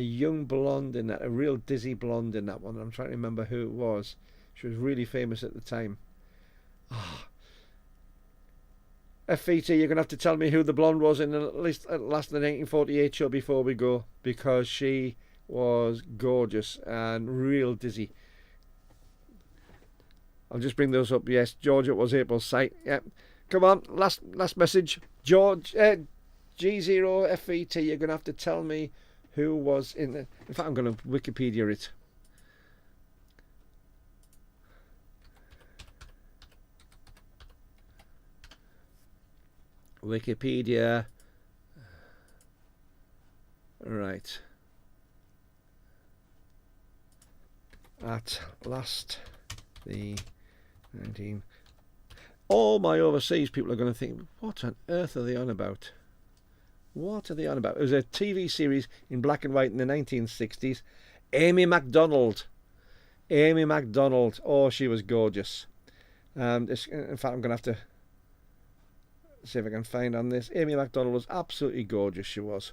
S1: young blonde in that, a real dizzy blonde in that one. I'm trying to remember who it was. She was really famous at the time. FET, you're going to have to tell me who the blonde was in at Last the 1948 show before we go, because she was gorgeous and real dizzy. I'll just bring those up. Yes, George, it was April's site. Yep. Come on, last message. George, G0FET, you're going to have to tell me who was in the... In fact, I'm going to Wikipedia it. Wikipedia. Right. At Last the 19... All my overseas people are going to think, what on earth are they on about? What are they on about? It was a TV series in black and white in the 1960s. Amy MacDonald. Amy MacDonald. Oh, she was gorgeous. In fact, I'm going to have to see if I can find on this. Amy MacDonald was absolutely gorgeous. She was.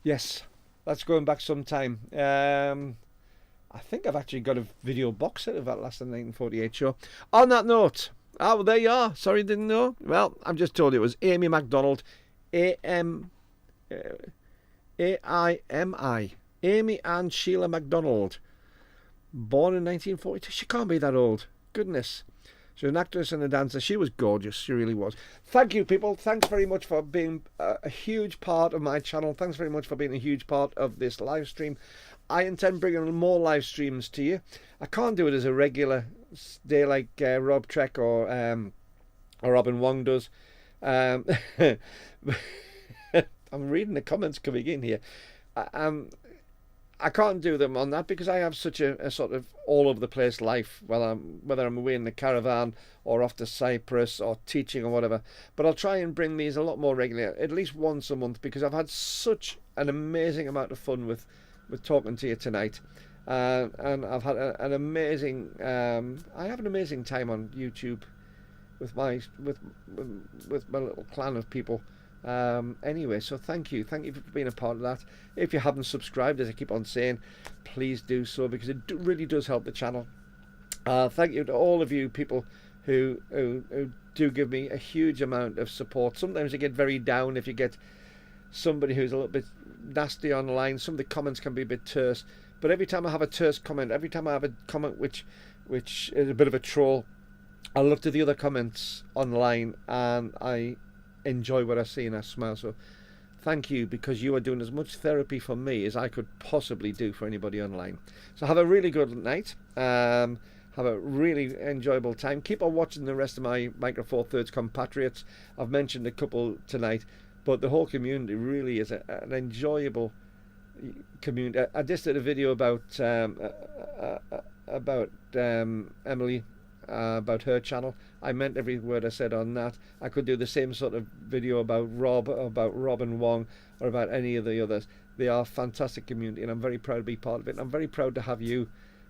S1: Yes, that's going back some time. I think I've actually got a video box set of that last 1948 show. On that note, well, there you are. Sorry, didn't know. Well, I'm just told it was Amy MacDonald, A-I-M-I, Amy Ann Sheila MacDonald, born in 1942. She can't be that old. Goodness. She was an actress and a dancer. She was gorgeous. She really was. Thank you, people. Thanks very much for being a huge part of my channel. Thanks very much for being a huge part of this live stream. I intend bringing more live streams to you. I can't do it as a regular day like Rob Trek or Robin Wong does. I'm reading the comments coming in here. I can't do them on that because I have such a sort of all over the place life, whether I'm away in the caravan or off to Cyprus or teaching or whatever. But I'll try and bring these a lot more regularly, at least once a month, because I've had such an amazing amount of fun with talking to you tonight. And I've had an amazing I have an amazing time on YouTube with my little clan of people. Anyway, so thank you for being a part of that. If you haven't subscribed, as I keep on saying, please do so, because it really does help the channel. Thank you to all of you people who do give me a huge amount of support. Sometimes I get very down if you get somebody who's a little bit nasty online. Some of the comments can be a bit terse, but every time I have a terse comment, every time I have a comment which is a bit of a troll, I look to the other comments online and I enjoy what I see and I smile. So thank you, because you are doing as much therapy for me as I could possibly do for anybody online. So have a really good night. Have a really enjoyable time. Keep on watching the rest of my Micro Four Thirds compatriots. I've mentioned a couple tonight, but the whole community really is an enjoyable community. I just did a video about Emily, about her channel. I meant every word I said on that. I could do the same sort of video about Robin Wong, or about any of the others. They are a fantastic community, and I'm very proud to be part of it. And I'm very proud to have you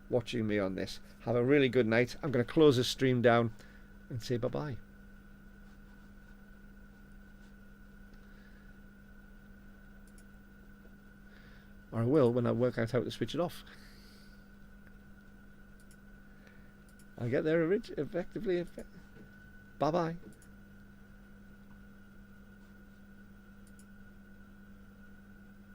S1: watching me on this. Have a really good night. I'm going to close this stream down and say bye-bye. Or I will when I work out how to switch it off. I'll get there effectively. Bye-bye.